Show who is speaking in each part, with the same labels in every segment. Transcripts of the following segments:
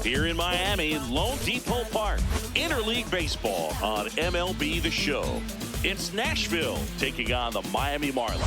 Speaker 1: Here in Miami, Lone Depot Park, interleague baseball on MLB The Show. It's Nashville taking on the Miami Marlins.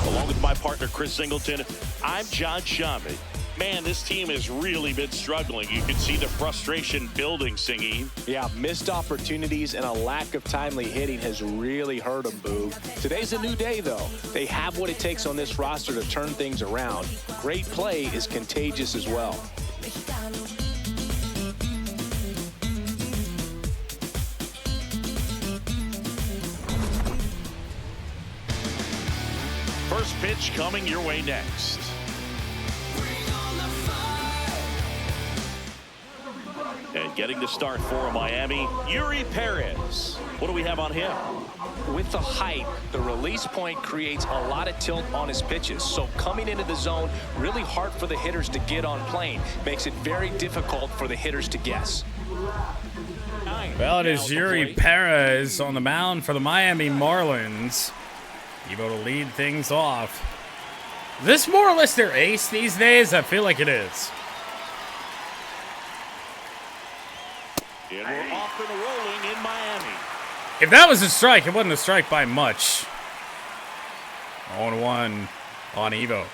Speaker 1: Along with my partner, Chris Singleton, I'm John Shamit. Man, this team has really been struggling. You can see the frustration building, Singy.
Speaker 2: Yeah, missed opportunities and a lack of timely hitting has really hurt them, Boog. Today's a new day, though. They have what it takes on this roster to turn things around. Great play is contagious as well.
Speaker 1: First pitch coming your way next. And getting the start for Miami, Yuri Perez. What do we have on him?
Speaker 2: With the height, the release point creates a lot of tilt on his pitches. So coming into the zone, really hard for the hitters to get on plane. Makes it very difficult for the hitters to guess.
Speaker 3: Well, it is Yuri Perez on the mound for the Miami Marlins. Evo to lead things off. Is this more or less their ace these days? I feel like it is.
Speaker 1: And we're off and rolling in Miami.
Speaker 3: If that was a strike, it wasn't a strike by much. 0-1 on Evo.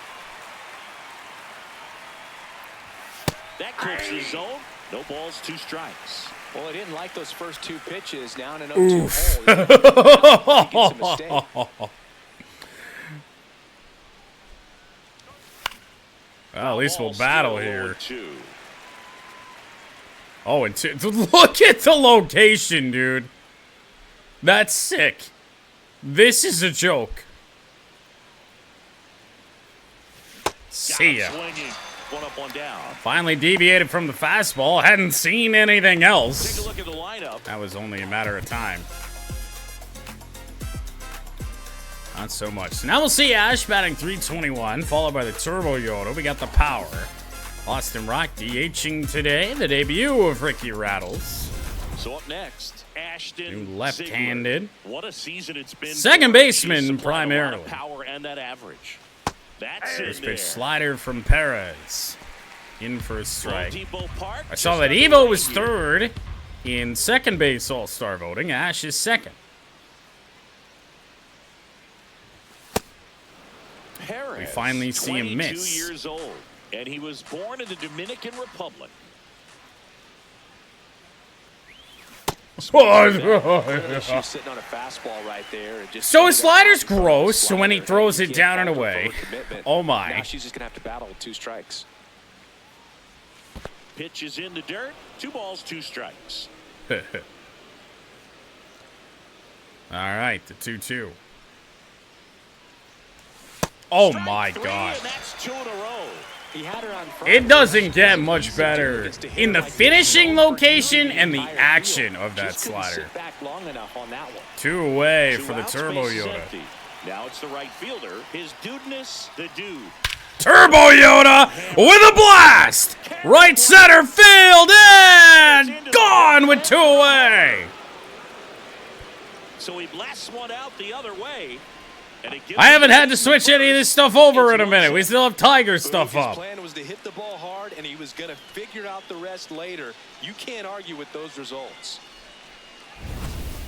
Speaker 1: That clips the zone. No balls, 2 strikes.
Speaker 2: Well, I didn't like those first 2 pitches. Now in an 0-2 hole.
Speaker 3: Well, at least we'll battle here. 0-2. Look at the location, dude. That's sick. This is a joke. See ya.
Speaker 1: One up, one down.
Speaker 3: Finally deviated from the fastball. Hadn't seen anything else.
Speaker 1: Take a look at the lineup.
Speaker 3: That was only a matter of time. Not so much. So now we'll see Ash batting .321, followed by the Turbo Yoda. We got the power. Austin Rock DHing today, the debut of Ricky Rattles.
Speaker 1: So up next, Ashton.
Speaker 3: New left-handed.
Speaker 1: What a season it's been.
Speaker 3: Second baseman primarily.
Speaker 1: Power and that average. That's
Speaker 3: First
Speaker 1: in
Speaker 3: pitch
Speaker 1: there.
Speaker 3: slider from Perez. In for a strike.
Speaker 1: Park,
Speaker 3: I saw that Evo was third in second base All-Star voting. Ash is second.
Speaker 1: Perez,
Speaker 3: We finally see him miss.
Speaker 1: 22 years old, and he was born in the Dominican Republic.
Speaker 2: Sitting on a fastball right there.
Speaker 3: So his slider's gross, so when he throws it down and away, oh my.
Speaker 2: Now she's just going to have to battle with 2 strikes.
Speaker 1: Pitch is in the dirt. 2 balls, 2 strikes.
Speaker 3: All right, the 2-2. Oh my God.
Speaker 1: And that's 2 in a row.
Speaker 2: He had her on front.
Speaker 3: It doesn't get much better in the finishing location and the action of that slider. 2 away for the Turbo Yoda.
Speaker 1: Now it's the right fielder, his dudeness, the dude.
Speaker 3: Turbo Yoda with a blast! Right center field and gone with 2 away.
Speaker 1: So he blasts one out the other way.
Speaker 3: I haven't had to switch any of this stuff over in a minute. We still have Tiger stuff up.
Speaker 2: His plan was to hit the ball hard, and he was going to figure out the rest later. You can't argue with those results.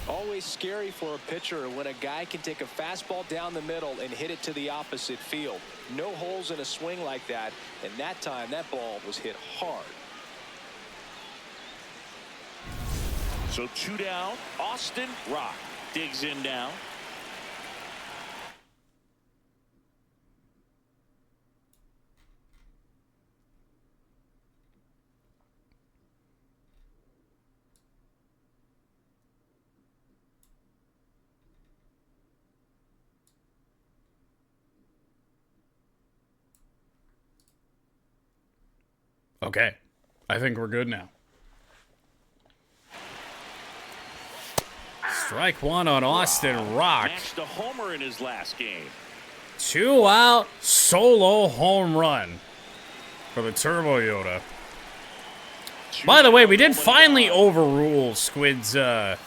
Speaker 2: Always scary for a pitcher when a guy can take a fastball down the middle and hit it to the opposite field. No holes in a swing like that, and that time that ball was hit hard.
Speaker 1: So 2 down. Austin Rock digs in now.
Speaker 3: Okay, I think we're good now. Strike 1 on Austin Rock.
Speaker 1: Matched a homer in his last game.
Speaker 3: 2 out solo home run for the Turbo Yoda. By the way, we did finally overrule Squid's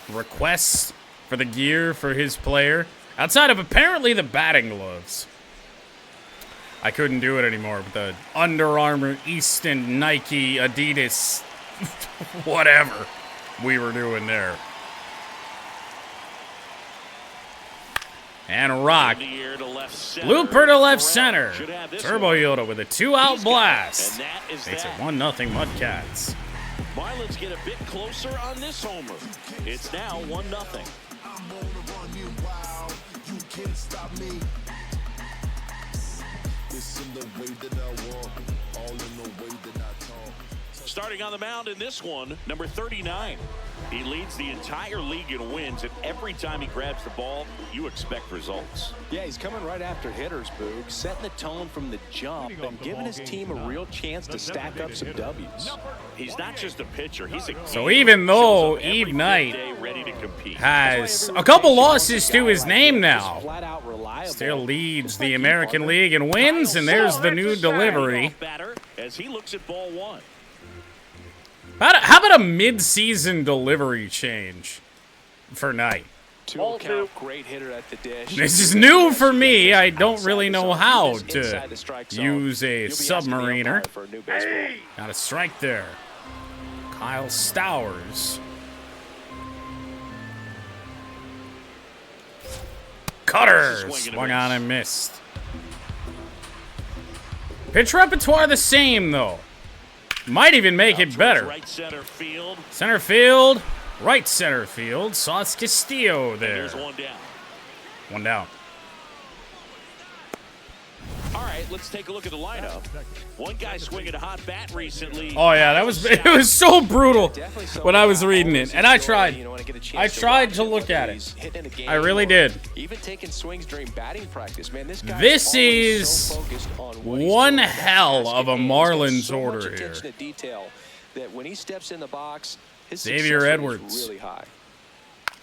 Speaker 3: request for the gear for his player. Outside of apparently the batting gloves. I couldn't do it anymore with the Under Armour, Easton, Nike, Adidas, whatever we were doing there. And rock. Looper to left center. Turbo Yoda with a 2-out blast. Makes it 1-0 MudCats.
Speaker 1: Marlins get a bit closer on this homer. It's now 1-0. Starting on the mound in this one, number 39. He leads the entire league in wins, and every time he grabs the ball, you expect results.
Speaker 2: Yeah, he's coming right after hitters, Boog, setting the tone from the jump and giving his team a real chance to stack up some W's.
Speaker 1: He's not just a pitcher, he's a
Speaker 3: So even though Eve Knight has a couple losses to his name now, still leads the American League in wins, and there's the new delivery.
Speaker 1: As he looks at ball one.
Speaker 3: How about a mid-season delivery change for Knight?
Speaker 2: Great hitter at the dish.
Speaker 3: This is new for me. I don't really know how to use a submariner. Got a strike there. Kyle Stowers. Cutter. Swung on and missed. Pitch repertoire the same, though. Might even make it better.
Speaker 1: Right center field.
Speaker 3: Center field. Right center field. Sauce Castillo there.
Speaker 1: One down.
Speaker 3: One down.
Speaker 1: All right, let's take a look at the lineup. One guy swinging a hot bat recently.
Speaker 3: Oh yeah, it was so brutal when I was reading it, and I tried to look at it. I really did.
Speaker 2: Even taking swings during batting practice, man.
Speaker 3: This is one hell of a Marlins order here.
Speaker 2: That when he steps in the box, his
Speaker 3: Xavier Edwards
Speaker 2: really high.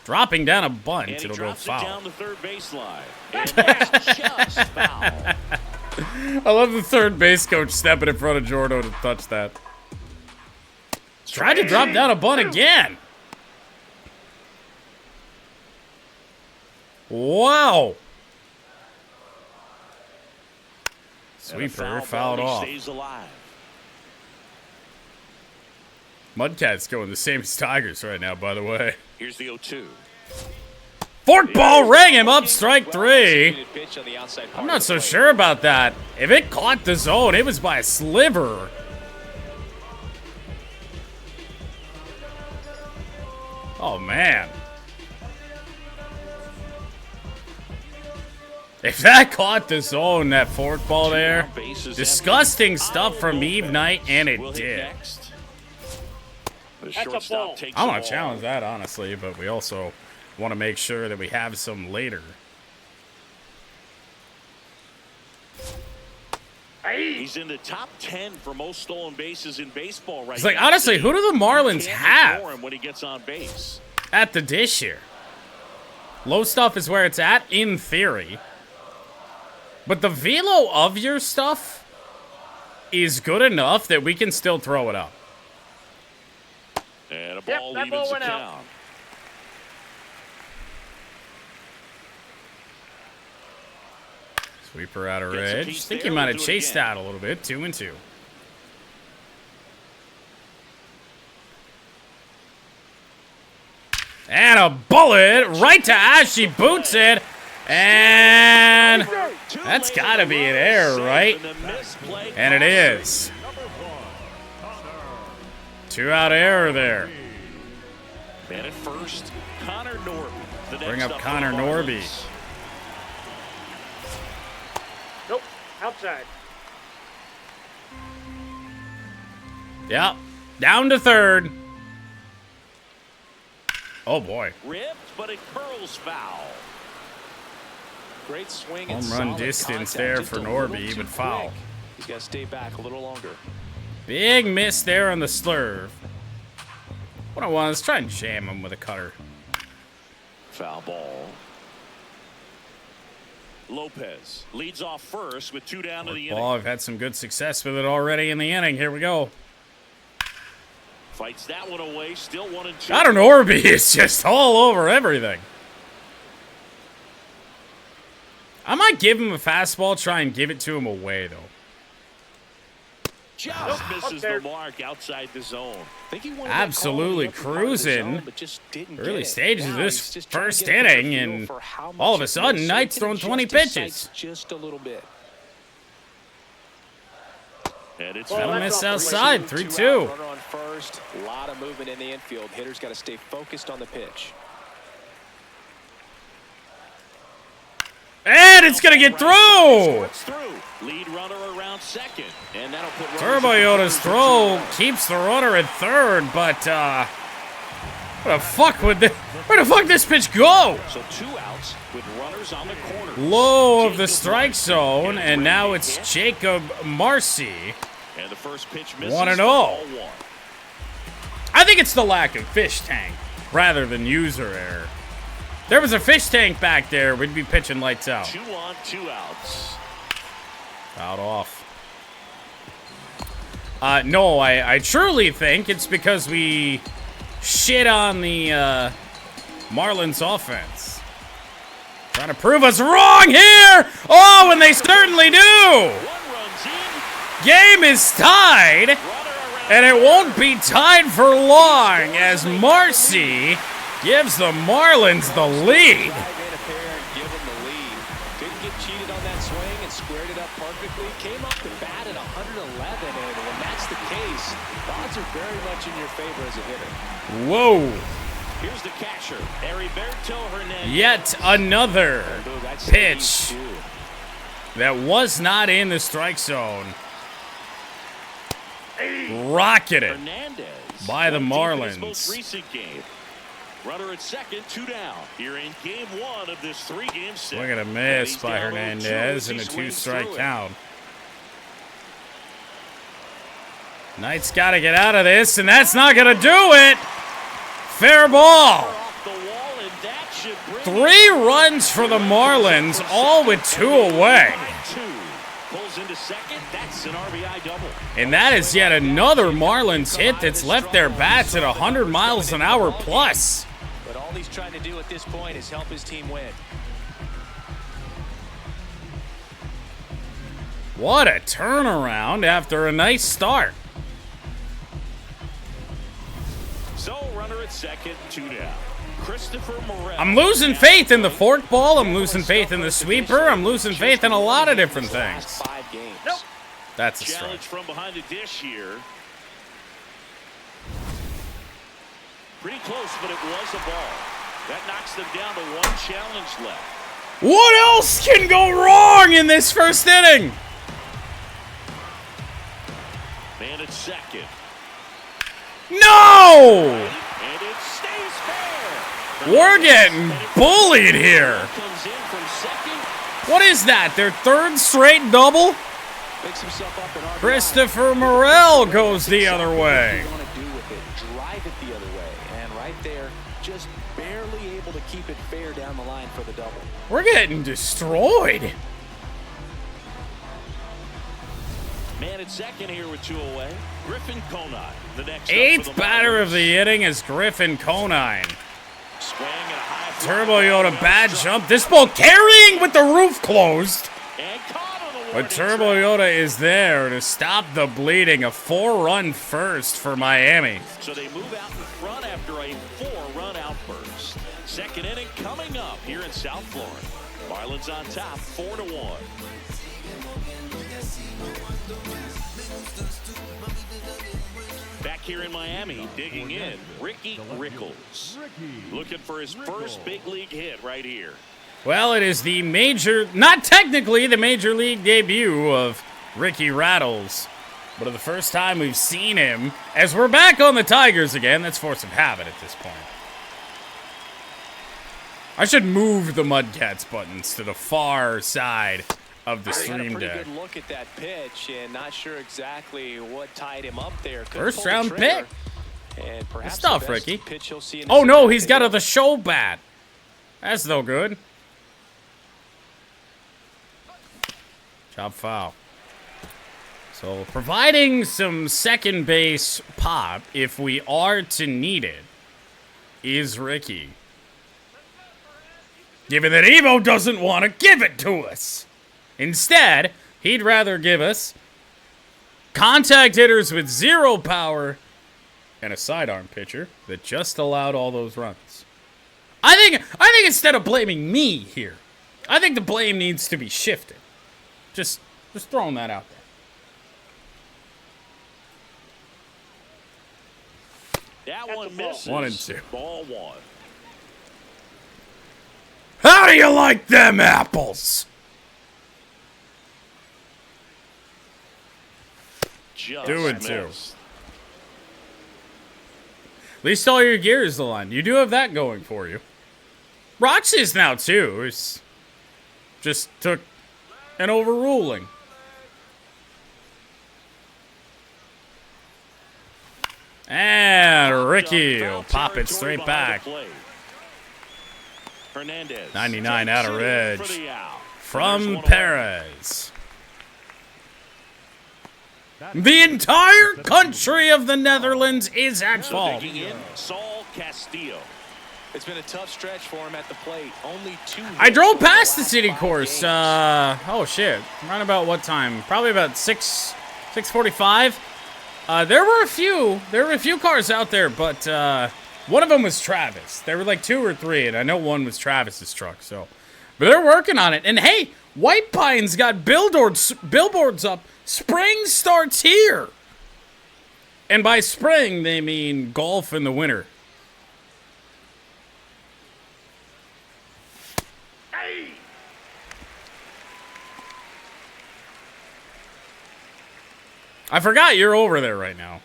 Speaker 3: dropping down a bunt, it'll go foul.
Speaker 1: Down the third baseline. And that's just foul.
Speaker 3: I love the third base coach stepping in front of Jordo to touch that. Tried to drop down a bunt again. Wow. Sweeper fouled off. MudCats going the same as Tigers right now, by the way.
Speaker 1: Here's the 0-2.
Speaker 3: Fork ball rang him up, strike three. I'm not so sure about that. If it caught the zone, it was by a sliver. Oh, man. If that caught the zone, that fork ball there, disgusting stuff from Eve Knight, and it did. I want to challenge that, honestly, but we also want to make sure that we have some later.
Speaker 1: He's in the top 10 for most stolen bases in baseball right
Speaker 3: It's like,
Speaker 1: now.
Speaker 3: honestly, who do the Marlins have
Speaker 1: when he gets on base?
Speaker 3: at the dish here? Low stuff is where it's at, in theory. But the velo of your stuff is good enough that we can still throw it up.
Speaker 1: And a ball evens the count.
Speaker 3: Sweeper out of range. I think he might have chased that a little bit. 2-2. And a bullet right to Ash. She boots it. And that's got to be an error, right? And it is. 2-out error there.
Speaker 1: Man at first, Connor Norby.
Speaker 3: Bring up Connor Norby.
Speaker 4: Nope, outside.
Speaker 3: Yep, down to third. Oh boy.
Speaker 1: Ripped, but it curls foul.
Speaker 2: Great swing
Speaker 3: Home
Speaker 2: and
Speaker 3: run
Speaker 2: solid
Speaker 3: distance
Speaker 2: contact,
Speaker 3: there
Speaker 2: just
Speaker 3: for
Speaker 2: a little
Speaker 3: Norby,
Speaker 2: too
Speaker 3: but foul.
Speaker 2: quick. He's got to stay back a little longer.
Speaker 3: Big miss there on the slurve. What I want is try and jam him with a cutter.
Speaker 1: Foul ball. Lopez leads off first with 2 down to the inning.
Speaker 3: Ball, I've had some good success with it already in the inning. Here we go.
Speaker 1: Fights that one away, still 1-2.
Speaker 3: Connor Norby is just all over everything. I might give him a fastball, try and give it to him away, though.
Speaker 1: Just misses the mark outside the zone.
Speaker 3: Absolutely cruising. Early stages of this first inning, and all of a sudden, Knight's throwing 20 pitches.
Speaker 2: Just a little bit.
Speaker 1: And it's
Speaker 3: Gonna miss outside, 3-2.
Speaker 2: Runner on first. A lot of movement in the infield. Hitter's got to stay focused on the pitch.
Speaker 3: And it's gonna get through.
Speaker 1: Lead runner around second, and that'll put
Speaker 3: Turbo Yoda's throw keeps the runner at third, but where the fuck this pitch go?
Speaker 1: So 2 outs with runners on the corner.
Speaker 3: Low of the strike zone, and now it's Jacob Marcy.
Speaker 1: And the first pitch misses.
Speaker 3: 1-0. I think it's the lack of fish tank rather than user error. There was a fish tank back there, we'd be pitching lights out.
Speaker 1: 2 on, 2 outs.
Speaker 3: Out off. No, I truly think it's because we shit on the Marlins offense. Trying to prove us wrong here! Oh, and they certainly do!
Speaker 1: 1 runs in.
Speaker 3: Game is tied, and it won't be tied for long as Marcy gives the Marlins the lead.
Speaker 2: Didn't get cheated on that swing and squared it up perfectly. Came up to bat at 111, and when that's the case, the odds are very much in your favor as a hitter.
Speaker 3: Whoa.
Speaker 1: Here's the catcher, Heriberto Hernandez.
Speaker 3: Yet another pitch that was not in the strike zone. Rocketed by the Marlins.
Speaker 1: Most recent game. Runner at second, 2 down. Here in game 1 of this 3-game set.
Speaker 3: Look at a miss by Hernandez and a 2-strike count. Knight's got to get out of this, and that's not going to do it. Fair ball. 3 runs for the Marlins, all with 2 away.
Speaker 1: Pulls into second. That's an RBI double.
Speaker 3: And that is yet another Marlins hit that's left their bats at 100 miles an hour plus.
Speaker 2: But all he's trying to do at this point is help his team win.
Speaker 3: What a turnaround after a nice start.
Speaker 1: So runner at second, 2 down. Christopher Morel.
Speaker 3: I'm losing faith in the forkball. I'm losing faith in the sweeper. I'm losing faith in a lot of different things.
Speaker 1: Nope.
Speaker 3: That's a strike.
Speaker 1: Challenge from behind the dish here. Pretty close, but it was a ball. That knocks them down to 1 challenge left.
Speaker 3: What else can go wrong in this first inning?
Speaker 1: Man at second.
Speaker 3: No!
Speaker 1: And it stays fair.
Speaker 3: We're getting bullied here.
Speaker 1: Comes in from second.
Speaker 3: What is that? Their 3rd straight double?
Speaker 2: Picks himself up an RBI.
Speaker 3: Christopher Morel goes the other way.
Speaker 2: What you want to do with it, drive it the other way. And right there, just barely able to keep it fair down the line for the double.
Speaker 3: We're getting destroyed.
Speaker 1: Man at second here with 2 away. Griffin Conine, the next.
Speaker 3: 8th batter of the inning is Griffin Conine.
Speaker 1: Swing and a high
Speaker 3: Turbo Yoda, bad jump. This ball carrying with the roof closed.
Speaker 1: And caught on the
Speaker 3: But Turbo Yoda is there to stop the bleeding. A 4-run first for Miami.
Speaker 1: So they move out in front after a 4-run outburst. Second inning coming up here in South Florida. Marlins on top, 4-1. Back here in Miami, digging in, Ricky Rickles. Looking for his first big league hit right here.
Speaker 3: Well, it is the not technically the major league debut of Ricky Rattles, but the first time we've seen him, as we're back on the Tigers again. That's force of habit at this point. I should move the MudCats buttons to the far side of the stream deck.
Speaker 2: Pretty good look at that pitch, and not sure exactly what tied him up there.
Speaker 3: First round pick.
Speaker 2: And perhaps
Speaker 3: good stuff, Ricky.
Speaker 2: Pitch he'll see in
Speaker 3: oh no, he's got the show bat. That's no good. Job foul. So providing some second base pop if we are to need it is Ricky. given that Evo doesn't want to give it to us. Instead, he'd rather give us contact hitters with 0 power and a sidearm pitcher that just allowed all those runs. I think instead of blaming me here, I think the blame needs to be shifted. Just throwing that out there.
Speaker 1: That one misses.
Speaker 3: 1 and 2.
Speaker 1: Ball 1.
Speaker 3: How do you like them apples?
Speaker 1: Just
Speaker 3: 2 and 2.
Speaker 1: missed.
Speaker 3: At least all your gear is aligned. You do have that going for you. Roxy's now too. It's just took an overruling. And Ricky will pop it straight back.
Speaker 1: Hernandez
Speaker 3: 99 out of Reg
Speaker 1: for the out.
Speaker 3: from
Speaker 1: There's 1-0.
Speaker 3: Perez. The entire country of the Netherlands is at fault.
Speaker 1: Digging in, Saul Castillo.
Speaker 2: It's been a tough stretch for him at the plate. Only 2
Speaker 3: I drove
Speaker 2: hits over
Speaker 3: past the
Speaker 2: last
Speaker 3: city
Speaker 2: 5
Speaker 3: course.
Speaker 2: games.
Speaker 3: Oh shit! Around about what time? Probably about 6:45. There were a few cars out there, but one of them was Travis. There were like 2 or 3, and I know one was Travis's truck. So, but they're working on it. And hey, White Pines got billboards up. Spring starts here. And by spring, they mean golf in the winter. I forgot you're over there right now.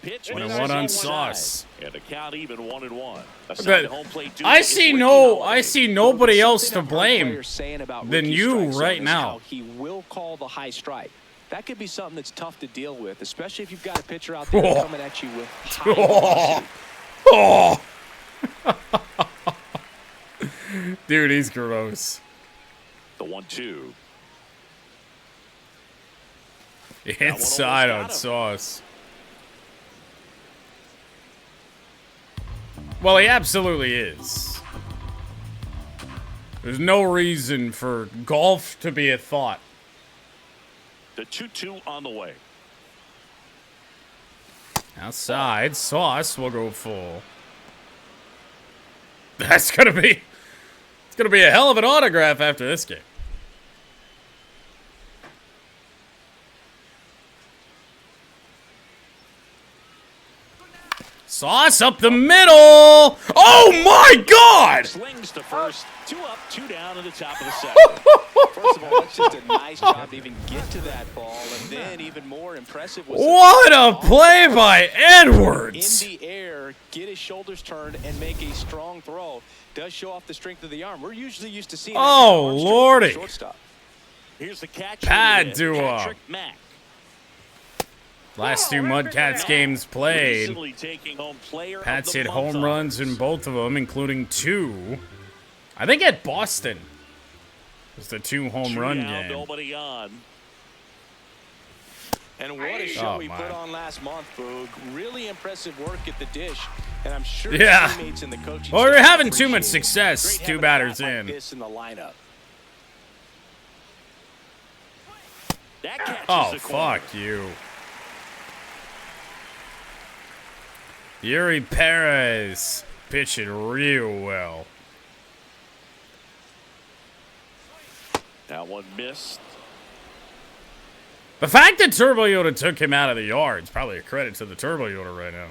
Speaker 1: Pitch
Speaker 3: 1 and
Speaker 1: misses
Speaker 3: 1 on
Speaker 1: inside.
Speaker 3: Sauce.
Speaker 1: And the count even 1 and 1. A
Speaker 3: But
Speaker 1: home plate duty
Speaker 3: I
Speaker 1: is
Speaker 3: see
Speaker 1: Ricky
Speaker 3: no,
Speaker 1: Holiday.
Speaker 3: I see nobody else to
Speaker 2: Something I've heard
Speaker 3: blame
Speaker 2: players saying about
Speaker 3: than
Speaker 2: Ricky
Speaker 3: you
Speaker 2: strike zone
Speaker 3: right
Speaker 2: is
Speaker 3: now.
Speaker 2: how he will call the high strike. That could be something that's tough to deal with, especially if you've got a pitcher out there coming at you with high velocity.
Speaker 3: Oh. Dude, he's gross.
Speaker 1: The 1-2.
Speaker 3: Inside on
Speaker 1: got him.
Speaker 3: Sauce. Well, he absolutely is. There's no reason for golf to be a thought.
Speaker 1: The 2-2 on the way.
Speaker 3: Outside, Sauce will go full. It's gonna be a hell of an autograph after this game. Sauce up the middle. Oh my God!
Speaker 1: Slings to first. 2 up, 2 down at the top of the 7th.
Speaker 2: First of all, that's just a nice job to even get to that ball, and then even more impressive was
Speaker 3: What a play by Edwards!
Speaker 2: in the air, get his shoulders turned, and make a strong throw. Does show off the strength of the arm. We're usually used to seeing that kind of
Speaker 3: Oh,
Speaker 2: arm strength from the
Speaker 3: Lordy.
Speaker 2: shortstop.
Speaker 1: Here's the catcher.
Speaker 3: Pad duo.
Speaker 1: Patrick Mack.
Speaker 3: Last 2 MudCats games played.
Speaker 1: Recently taking home player of
Speaker 3: Pats
Speaker 1: the
Speaker 3: hit
Speaker 1: month
Speaker 3: home runs in both of them, including 2. I think at Boston. It was the 2 home run
Speaker 1: Shootout,
Speaker 3: game.
Speaker 1: Nobody on.
Speaker 2: And what a show
Speaker 3: Oh,
Speaker 2: he
Speaker 3: my.
Speaker 2: put on last month, Boog. Really impressive work at the dish, and I'm sure
Speaker 3: Yeah.
Speaker 2: his teammates and the coaching
Speaker 3: Well, we're
Speaker 2: staff
Speaker 3: having too much
Speaker 2: appreciate it.
Speaker 3: success.
Speaker 2: Great
Speaker 3: 2
Speaker 2: having a
Speaker 3: batters
Speaker 2: bat like
Speaker 3: in.
Speaker 2: this in the lineup.
Speaker 1: That catches
Speaker 3: Oh,
Speaker 1: the corner.
Speaker 3: fuck you. Yuri Perez pitching real well.
Speaker 1: That one missed.
Speaker 3: The fact that Turbo Yoda took him out of the yard is probably a credit to the Turbo Yoda right now.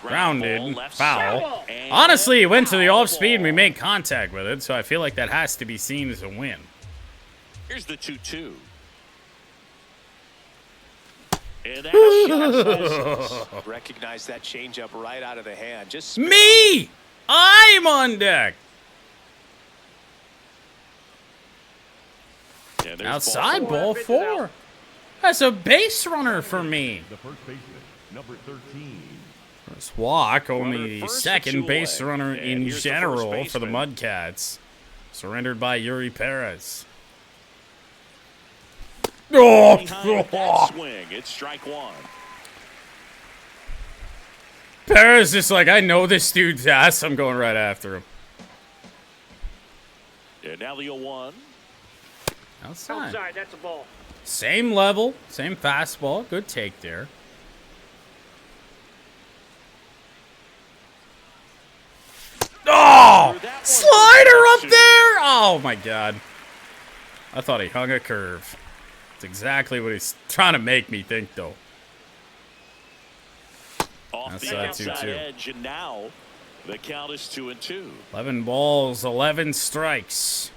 Speaker 3: Grounded,
Speaker 1: Ball left
Speaker 3: foul.
Speaker 1: side. And
Speaker 3: Honestly, it went to the
Speaker 1: foul
Speaker 3: off-speed and we
Speaker 1: ball.
Speaker 3: made contact with it, so I feel like that has to be seen as a win.
Speaker 1: Here's the 2-2. And that shot slices.
Speaker 2: Recognize that changeup right out of the hand. Just
Speaker 3: Me! I'm on deck!
Speaker 1: And there's
Speaker 3: Outside
Speaker 1: ball
Speaker 3: ball 4. That's a base runner for me.
Speaker 5: The first baseman, number 13.
Speaker 3: First walk, only
Speaker 1: Runner
Speaker 3: the
Speaker 1: first,
Speaker 3: second
Speaker 1: 2
Speaker 3: base
Speaker 1: away.
Speaker 3: runner
Speaker 1: And
Speaker 3: in
Speaker 1: here's the
Speaker 3: general
Speaker 1: first
Speaker 3: for the
Speaker 1: baseman.
Speaker 3: MudCats. Surrendered by Yuri Perez. Oh,
Speaker 1: Behind that swing, it's strike 1.
Speaker 3: Perez just like, I know this dude's ass. I'm going right after him.
Speaker 1: And now the 0-1.
Speaker 3: Outside.
Speaker 4: Outside, that's a ball.
Speaker 3: Same level, same fastball. Good take there. Oh! Slider up there! Oh my god. I thought he hung a curve. That's exactly what he's trying to make me think, though.
Speaker 1: Off the outside edge, and now the count is 2-2.
Speaker 3: 11 balls, 11 strikes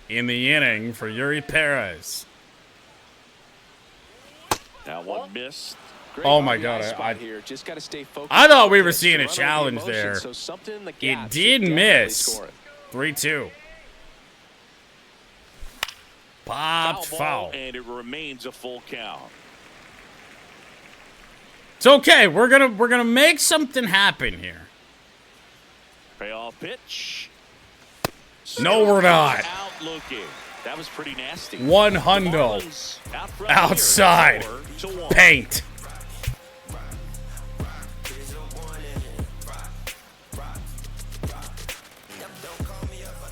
Speaker 3: in the inning for Yuri Perez.
Speaker 1: Now one missed.
Speaker 3: Oh my god, I thought we were seeing a challenge there. It did miss. 3-2. Popped foul.
Speaker 1: And it remains a full count.
Speaker 3: It's okay. We're gonna make something happen here.
Speaker 1: Payoff pitch.
Speaker 3: No, we're not.
Speaker 1: Out looking. That was pretty nasty.
Speaker 3: One hundo. Outside. Paint.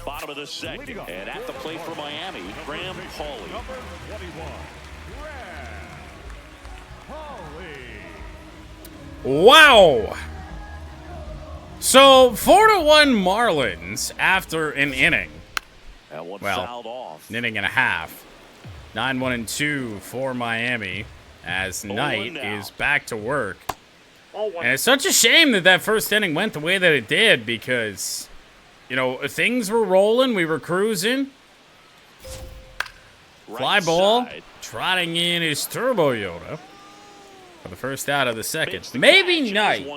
Speaker 1: Bottom of the second. And at the plate for Miami, Graham Pauly.
Speaker 5: Number 21, Graham Pauly.
Speaker 3: Wow. So 4-1 Marlins after an inning.
Speaker 1: That one
Speaker 3: Well,
Speaker 1: fouled off.
Speaker 3: an inning and a half. 9-1-2 for Miami as Knight is back to work. And it's such a shame that that first inning went the way that it did because, you know, things were rolling. We were cruising. Fly ball. Trotting in his Turbo Yoda for the first out of the second. Maybe Knight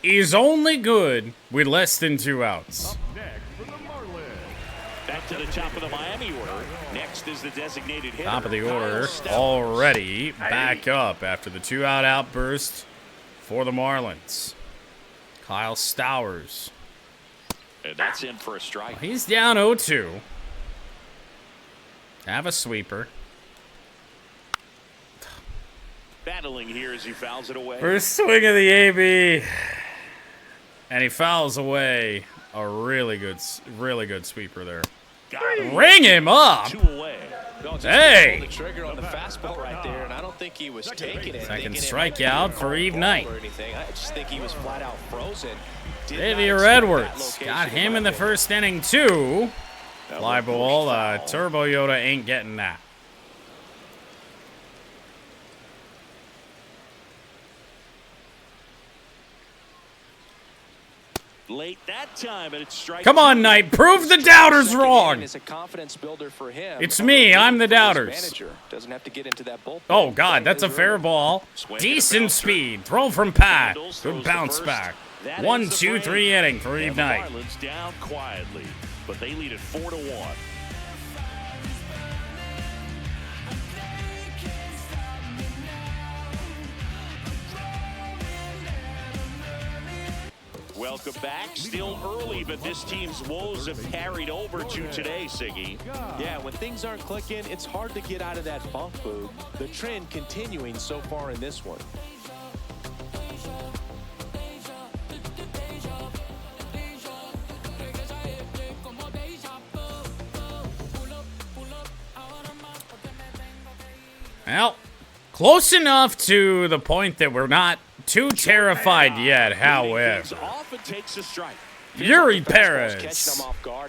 Speaker 3: is only good with less than 2 outs.
Speaker 5: Next for the Marlins.
Speaker 1: Back to the top of the Miami order. Next is the designated hitter.
Speaker 3: Top of the order already back up after the 2-out outburst for the Marlins. Kyle Stowers.
Speaker 1: And that's in for a strike.
Speaker 3: He's down 0-2. Have a sweeper.
Speaker 1: Battling here as he fouls it away.
Speaker 3: First swing of the AB. And he fouls away a really good sweeper there. Ring him up.
Speaker 1: 2 away.
Speaker 3: Hey.
Speaker 2: The trigger on the fastball right there, and I don't think he was taking it.
Speaker 3: Second strikeout for Eve Knight.
Speaker 2: I just think he was flat out frozen.
Speaker 3: Xavier Edwards got him in the first inning too. Fly ball. Turbo Yoda ain't getting that.
Speaker 1: Late that time, and it's strike.
Speaker 3: Come on, Knight. Prove the doubters wrong.
Speaker 2: It's a confidence builder for him.
Speaker 3: It's me. I'm the doubters.
Speaker 2: Doesn't have to get into that bullpen.
Speaker 3: Oh, God. That's a fair ball. Decent speed. Throw from Pat. Good bounce back. 1, 2, 3 inning for Eve Knight.
Speaker 1: Marlins down quietly, but they lead it 4-1. Welcome back. Still early, but this team's woes have carried over to today, Siggy.
Speaker 2: Yeah, when things aren't clicking, it's hard to get out of that funk, Boog. The trend continuing so far in this one.
Speaker 3: Well, close enough to the point that we're not too terrified yet, however. Yuri Perez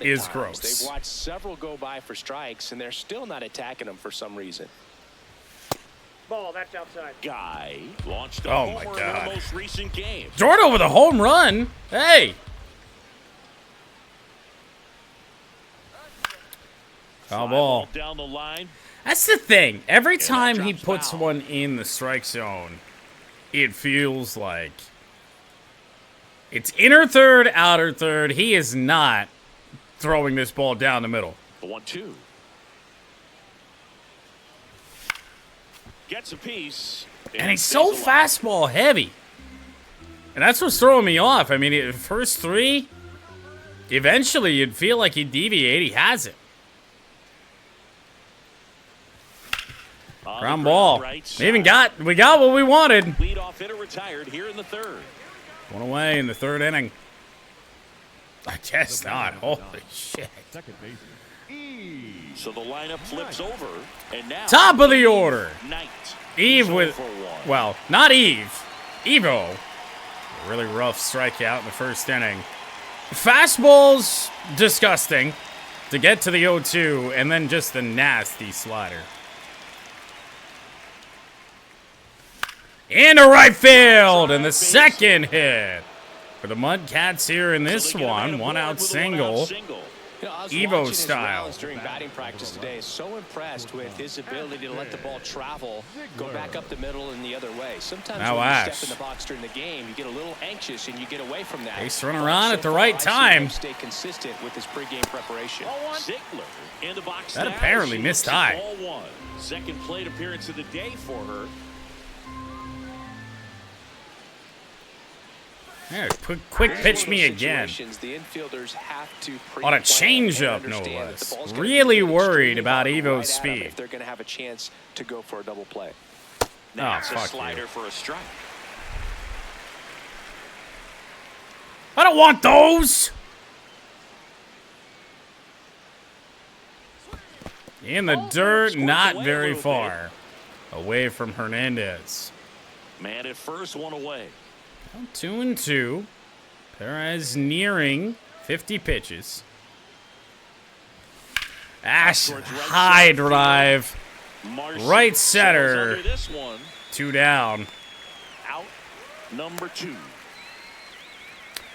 Speaker 3: is gross.
Speaker 2: They've watched several go by for strikes, and they're still not attacking them for some reason.
Speaker 4: Ball, that's outside.
Speaker 1: Guy launched a
Speaker 3: Oh, my
Speaker 1: homer
Speaker 3: God.
Speaker 1: in the most recent game.
Speaker 3: Jordan with a home run. Hey. Foul ball.
Speaker 1: Down the line.
Speaker 3: That's the thing. Every time he puts one in the strike zone, it feels like it's inner third, outer third. He is not throwing this ball down the middle.
Speaker 1: The 1-2. Gets a piece.
Speaker 3: And he's so fastball heavy. And that's what's throwing me off. I mean, the first 3, eventually you'd feel like he'd deviate. He hasn't. Ground ball. We got what we wanted.
Speaker 1: leadoff hitter retired here in the third.
Speaker 3: One away in the third inning. I guess not. Holy shit.
Speaker 5: Second baseman.
Speaker 1: So the lineup flips over, and now
Speaker 3: Top of the order.
Speaker 1: Knight.
Speaker 3: Eve
Speaker 1: He's
Speaker 3: with,
Speaker 1: 0 for 1.
Speaker 3: well, not Eve. Evo. A really rough strikeout in the first inning. Fastball's disgusting to get to the 0-2, and then just a nasty slider. Into right field, and the second hit for the MudCats here in this
Speaker 1: So they get a man
Speaker 3: one.
Speaker 1: aboard
Speaker 3: One out
Speaker 1: with a
Speaker 3: single.
Speaker 1: one-out single.
Speaker 2: You know, I was
Speaker 3: Evo
Speaker 2: watching his
Speaker 3: style.
Speaker 2: rounds during batting practice today. So impressed with his ability to let the ball travel, go back up the middle and the other way. Sometimes
Speaker 3: Now
Speaker 2: when you
Speaker 3: Ash.
Speaker 2: step in the box during the game, you get a little anxious and you get away from that.
Speaker 3: Base runner
Speaker 2: But
Speaker 3: on
Speaker 2: so
Speaker 3: at the
Speaker 2: far,
Speaker 3: right
Speaker 2: I've seen
Speaker 3: time.
Speaker 2: him stay consistent with his pregame preparation.
Speaker 1: Ziegler in the box.
Speaker 3: That
Speaker 1: now.
Speaker 3: apparently
Speaker 1: She
Speaker 3: missed
Speaker 1: looks at
Speaker 3: high.
Speaker 1: ball one. Second plate appearance of the day for her.
Speaker 3: Yeah, quick pitch me again.
Speaker 2: The infielders have to
Speaker 3: On a
Speaker 2: pre-plan
Speaker 3: changeup,
Speaker 2: and
Speaker 3: no
Speaker 2: understand that
Speaker 3: less.
Speaker 2: the ball's gonna
Speaker 3: Really
Speaker 2: be
Speaker 3: worried
Speaker 2: extremely
Speaker 3: about
Speaker 2: hard
Speaker 3: Evo's
Speaker 2: right at 'em
Speaker 3: speed.
Speaker 2: if they're going to have a chance to go for a double play.
Speaker 1: That's a
Speaker 3: fuck
Speaker 1: slider
Speaker 3: you.
Speaker 1: for a strike.
Speaker 3: I don't want those. In the dirt, not
Speaker 1: away a
Speaker 3: very
Speaker 1: little
Speaker 3: far. Away from Hernandez.
Speaker 1: Man at first, one away.
Speaker 3: 2-2. Perez nearing 50 pitches. Ash, high drive.
Speaker 1: Marcy
Speaker 3: Right
Speaker 1: settles
Speaker 3: center.
Speaker 1: under this one.
Speaker 3: 2 down.
Speaker 1: Out number 2.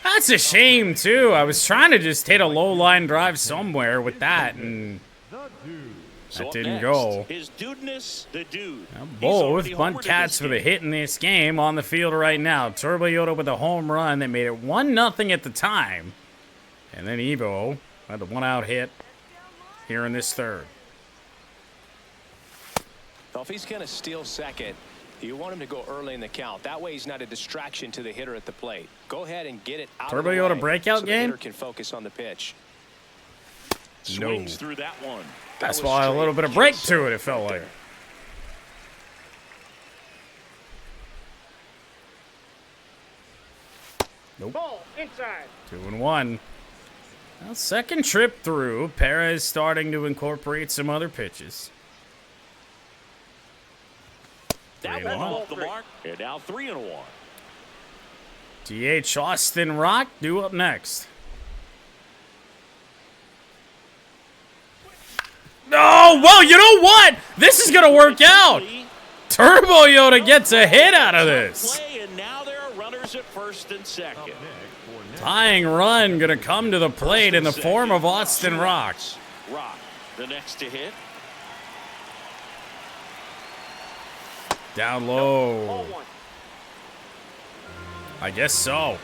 Speaker 3: That's a shame, too. I was trying to just hit a low line drive somewhere with that, and
Speaker 5: The dude.
Speaker 1: So
Speaker 3: that
Speaker 1: up
Speaker 3: didn't
Speaker 1: next,
Speaker 3: go.
Speaker 1: His dudeness, the dude.
Speaker 3: Both
Speaker 1: He's already homered in
Speaker 3: MudCats
Speaker 1: this
Speaker 3: with a
Speaker 1: game.
Speaker 3: hit in this game on the field right now. Turbo Yoda with a home run that made it 1-0 at the time. And then Evo had the 1-out hit here in this third.
Speaker 2: Well, if he's going to steal second, you want him to go early in the count. That way he's not a distraction to the hitter at the plate. Go ahead and get it out
Speaker 3: Turbo
Speaker 2: of the
Speaker 3: Yoda
Speaker 2: way
Speaker 3: breakout
Speaker 2: so
Speaker 3: game?
Speaker 2: the hitter can focus on the pitch.
Speaker 1: Swings through that one.
Speaker 3: That's
Speaker 2: was
Speaker 3: why a
Speaker 2: straight
Speaker 3: little bit of break
Speaker 2: kill
Speaker 3: to it, it felt like. Nope.
Speaker 4: Ball inside.
Speaker 3: 2-1. Well, second trip through. Perez starting to incorporate some other pitches.
Speaker 1: That
Speaker 3: 3-1.
Speaker 1: one off the mark. And now 3-1.
Speaker 3: DH Austin Rock due up next. Oh, well, you know what? This is going to work out. Turbo Yoda gets a hit out of this.
Speaker 1: Play, and now there are runners at first and second.
Speaker 3: Tying run going to come to the plate in the form of Austin Rock.
Speaker 1: Rock, the next to hit.
Speaker 3: Down
Speaker 4: Ball
Speaker 3: low.
Speaker 4: 1.
Speaker 3: I guess so.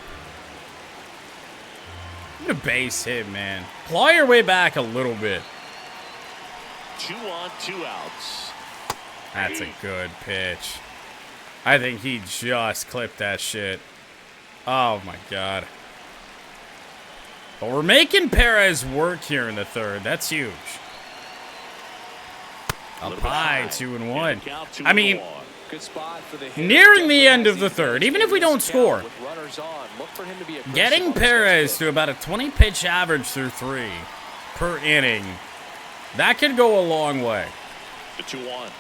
Speaker 3: Get a base hit, man. Claw your way back a little bit.
Speaker 1: 2 on, 2 outs.
Speaker 3: That's a good pitch. I think he just clipped that shit. Oh, my God. But we're making Perez work here in the third. That's huge. Up high, 2-1. I mean,
Speaker 2: Good spot for the hitter.
Speaker 3: nearing the end of the third, even if we don't score,
Speaker 2: With runners on, look for him to be aggressive
Speaker 3: getting
Speaker 2: on the
Speaker 3: Perez
Speaker 2: stretch.
Speaker 3: to about a 20-pitch average through 3 per inning, that could go a long way.
Speaker 1: The 2-1.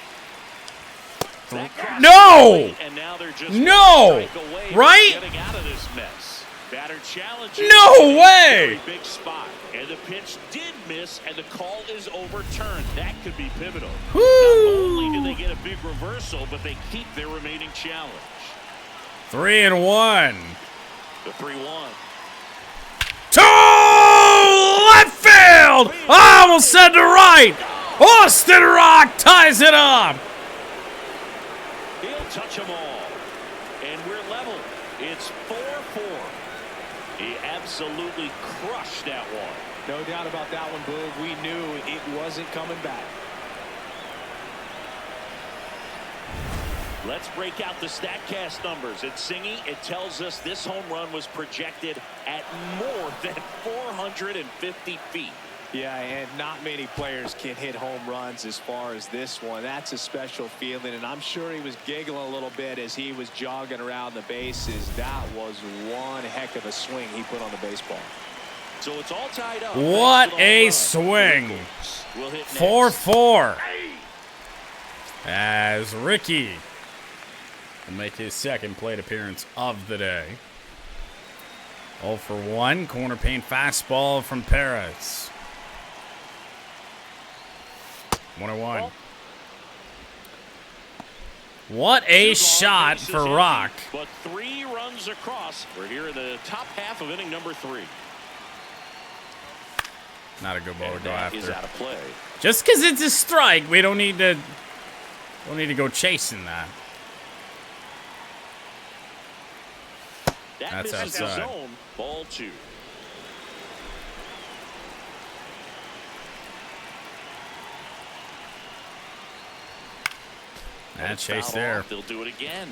Speaker 3: No!
Speaker 1: And now they're just
Speaker 3: No!
Speaker 1: one strike away
Speaker 3: Right?
Speaker 1: from getting out of this mess. Batter challenging.
Speaker 3: No
Speaker 1: a
Speaker 3: way!
Speaker 1: very big spot. And the pitch did miss, and the call is overturned. That could be pivotal. Not only do they get a big reversal, but they keep their remaining challenge.
Speaker 3: 3-1.
Speaker 1: The 3-1.
Speaker 3: To left field! I almost said to right! Austin Rock ties it up!
Speaker 1: He'll touch them all. And we're level. It's 4-4. He absolutely crushed that one.
Speaker 2: No doubt about that one, Boog. We knew it wasn't coming back.
Speaker 1: Let's break out the StatCast numbers. At Singy, it tells us this home run was projected at more than 450 feet.
Speaker 2: Yeah, and not many players can hit home runs as far as this one. That's a special feeling, and I'm sure he was giggling a little bit as he was jogging around the bases. That was one heck of a swing he put on the baseball.
Speaker 1: So it's all tied up.
Speaker 3: What a swing. 4-4. As Ricky will make his second plate appearance of the day. 0 for 1. Corner paint fastball from Perez. 1-1. What a shot for Rock.
Speaker 1: But 3 runs across. We're here in the top half of inning number 3.
Speaker 3: Not a good ball to go
Speaker 1: Is
Speaker 3: after.
Speaker 1: out of play.
Speaker 3: Just because it's a strike, we don't need to go chasing that.
Speaker 1: That
Speaker 3: That's
Speaker 1: misses the
Speaker 3: outside.
Speaker 1: zone. Ball 2.
Speaker 3: That chase
Speaker 1: Foul
Speaker 3: there.
Speaker 1: off. They'll do it again.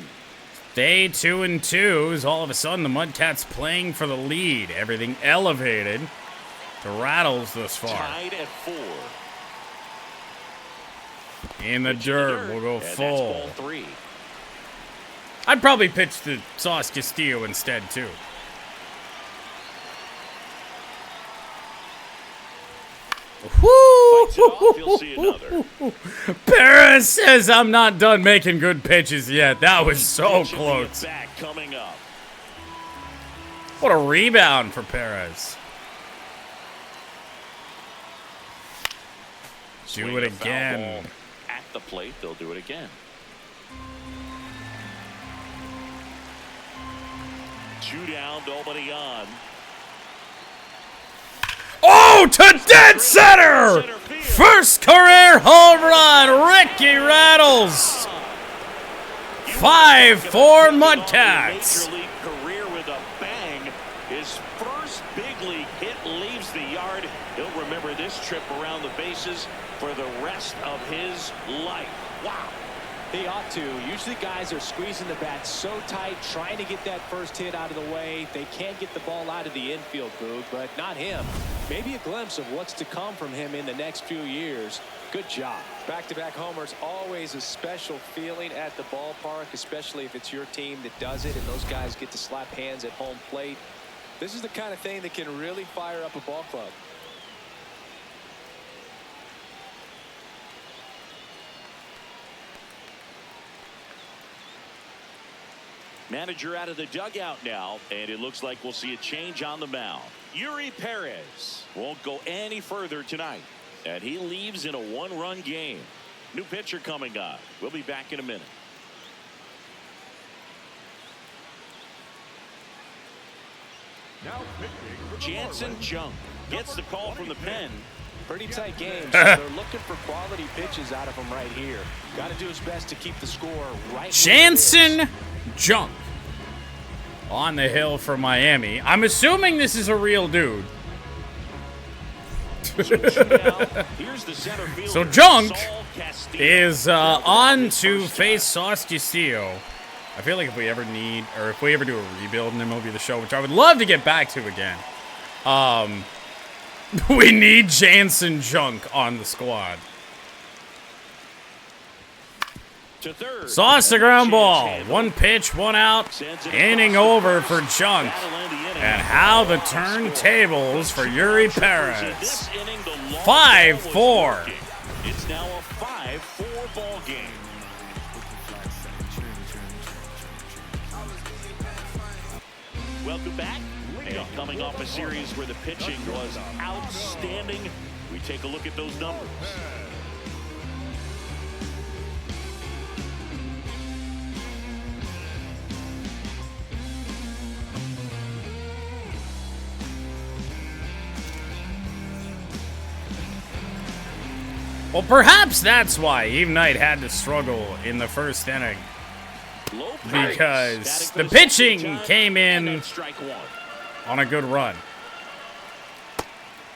Speaker 3: Day 2-2 is all of a sudden the MudCats playing for the lead. Everything elevated to Rattles this far.
Speaker 1: Tied at 4.
Speaker 3: In the dirt, we'll go
Speaker 1: And that's
Speaker 3: full.
Speaker 1: ball 3.
Speaker 3: I'd probably pitch to Sauce Castillo instead, too.
Speaker 1: Fights it off. You'll see another.
Speaker 3: Perez says I'm not done making good pitches yet. That was so
Speaker 1: Pitch in the
Speaker 3: close.
Speaker 1: at-bat coming up.
Speaker 3: What a rebound for Perez. Do
Speaker 1: Swing
Speaker 3: it
Speaker 1: a foul
Speaker 3: again.
Speaker 1: ball at the plate. They'll do it again. 2 down, nobody on.
Speaker 3: Oh, to dead center! First career home run, Ricky Rattles. 5-4 MudCats.
Speaker 1: Major league career with a bang. His first big league hit leaves the yard. He'll remember this trip around the bases for the rest of his life. Wow.
Speaker 2: He ought to. Usually guys are squeezing the bat so tight, trying to get that first hit out of the way. They can't get the ball out of the infield, Boog, but not him. Maybe a glimpse of what's to come from him in the next few years. Good job. Back-to-back homers, always a special feeling at the ballpark, especially if it's your team that does it and those guys get to slap hands at home plate. This is the kind of thing that can really fire up a ball club.
Speaker 1: Manager out of the dugout now, and it looks like we'll see a change on the mound. Yuri Perez won't go any further tonight, and he leaves in a 1-run game. New pitcher coming up. We'll be back in a minute.
Speaker 5: Now pitching for the
Speaker 1: Jansen
Speaker 5: Marlins.
Speaker 1: Junk gets the call from the pen.
Speaker 2: Pretty tight game, so they're looking for quality pitches out of him right here. Got to do his best to keep the score right where it is.
Speaker 3: Jansen Junk on the hill for Miami. I'm assuming this is a real dude.
Speaker 1: Here's the center fielder,
Speaker 3: So Junk
Speaker 1: Saul Castillo.
Speaker 3: is on to face Sauce Castillo. I feel like if we ever need, or if we ever do a rebuild in MLB The Show, which I would love to get back to again, we need Jansen Junk on the squad.
Speaker 1: To third.
Speaker 3: Sauce the ground ball. 1 pitch, 1 out. Inning over for Junk. And how the turntables for Yuri Perez. 5-4.
Speaker 1: It's now a 5-4 ball game. Welcome back. And coming off a series where the pitching was outstanding, we take a look at those numbers.
Speaker 3: Well, perhaps that's why Eve Knight had to struggle in the first inning. Because the pitching came in on a good run.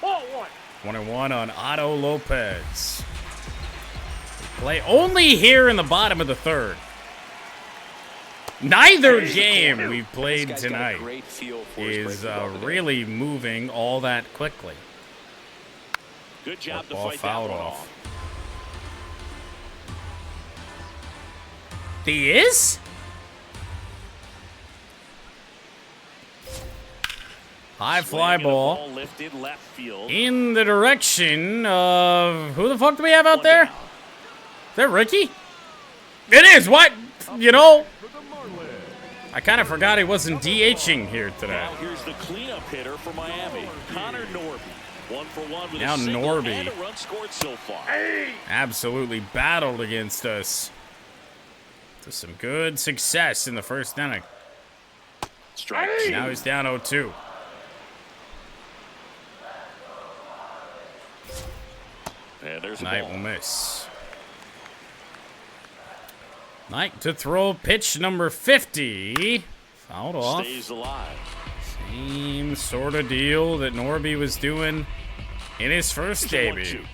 Speaker 4: Ball 1.
Speaker 3: 1-1 on Otto Lopez. We play only here in the bottom of the third. Neither game we've played
Speaker 2: This guy's got a
Speaker 3: tonight
Speaker 2: great feel for his
Speaker 3: is
Speaker 2: breaking ball today.
Speaker 3: really moving all that quickly.
Speaker 1: Good job to
Speaker 3: Ball
Speaker 1: fight that
Speaker 3: fouled
Speaker 1: one
Speaker 3: off.
Speaker 1: off.
Speaker 3: He is? High fly
Speaker 1: Swing and a
Speaker 3: ball
Speaker 1: lifted left field.
Speaker 3: in the direction of... Who the fuck do we have out there?
Speaker 1: Down.
Speaker 3: Is that Ricky? It is. What? You know, I kind of forgot he wasn't DHing here today.
Speaker 1: Now here's the cleanup hitter for Miami, Connor Norby. 1 for 1 with
Speaker 3: Now
Speaker 1: a single
Speaker 3: Norby.
Speaker 1: and a run scored so far.
Speaker 3: Absolutely battled against us. To some good success in the first inning.
Speaker 1: Strike two.
Speaker 3: Now he's down 0-2.
Speaker 1: And there's a
Speaker 3: Knight
Speaker 1: ball.
Speaker 3: will miss. Knight to throw pitch number 50. Fouled off.
Speaker 1: Stays alive.
Speaker 3: Same sort of deal that Norby was doing in his first debut.
Speaker 1: 1-2.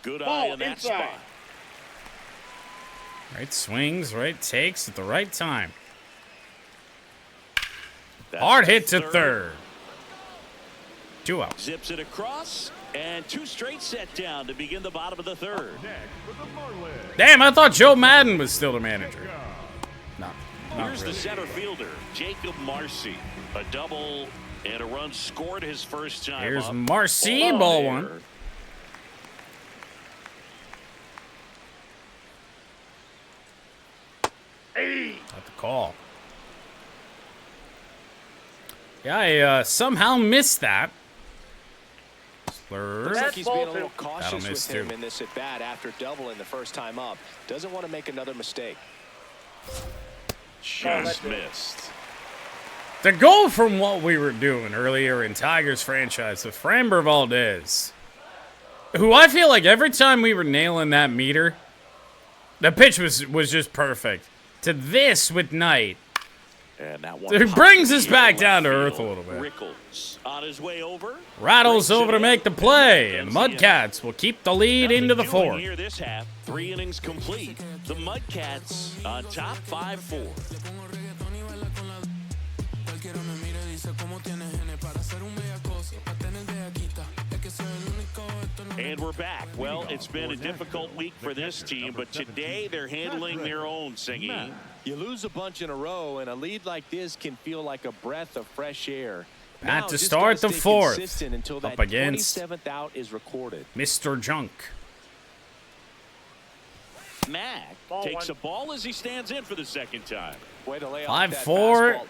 Speaker 1: Good eye
Speaker 4: Ball
Speaker 1: in that
Speaker 4: inside.
Speaker 1: spot.
Speaker 3: Right swings, right takes at the right time.
Speaker 1: That's
Speaker 3: Hard
Speaker 1: the
Speaker 3: hit to third. 2 out.
Speaker 1: Zips it across, and 2 straight set down to begin the bottom of the third.
Speaker 5: Next for the Marlins.
Speaker 3: Damn, I thought Joe Madden was still the manager. No, not
Speaker 1: Here's
Speaker 3: really.
Speaker 1: the center fielder, Jacob Marcy. A double and a run scored his first time
Speaker 3: Here's
Speaker 1: up.
Speaker 3: Marcy,
Speaker 1: On
Speaker 3: ball
Speaker 1: there.
Speaker 3: 1. Not the call. Yeah, I somehow missed that. Slurs.
Speaker 2: Looks like he's being a little
Speaker 3: That'll
Speaker 2: cautious
Speaker 3: miss
Speaker 2: with him
Speaker 3: too.
Speaker 2: in this at bat after doubling the first time up. Doesn't want to make another mistake.
Speaker 1: Just missed.
Speaker 3: To go from what we were doing earlier in Tigers franchise with Framber Valdez, who I feel like every time we were nailing that meter, the pitch was just perfect, to this with Knight.
Speaker 1: And that one
Speaker 3: It brings us back down to earth a little bit.
Speaker 1: Rickles on his way over.
Speaker 3: Rattles over to make the play, and MudCats will keep the lead into the
Speaker 1: Nothing doing
Speaker 3: fourth.
Speaker 1: Here this half, 3 innings complete. The MudCats on top 5-4. And we're back. Well, it's been a difficult week for this team, but today they're handling their own singing.
Speaker 2: You lose a bunch in a row, and a lead like this can feel like a breath of fresh air.
Speaker 3: Bat
Speaker 2: Now,
Speaker 3: to
Speaker 2: just
Speaker 3: start
Speaker 2: gotta
Speaker 3: the
Speaker 2: stay
Speaker 3: fourth.
Speaker 2: consistent until
Speaker 3: Up
Speaker 2: that
Speaker 3: against
Speaker 2: 27th out is recorded.
Speaker 3: Mr. Junk.
Speaker 1: Mack
Speaker 4: Ball
Speaker 1: takes
Speaker 4: one.
Speaker 1: a ball as he stands in for the second time.
Speaker 2: Way to lay off
Speaker 3: 5-4
Speaker 2: that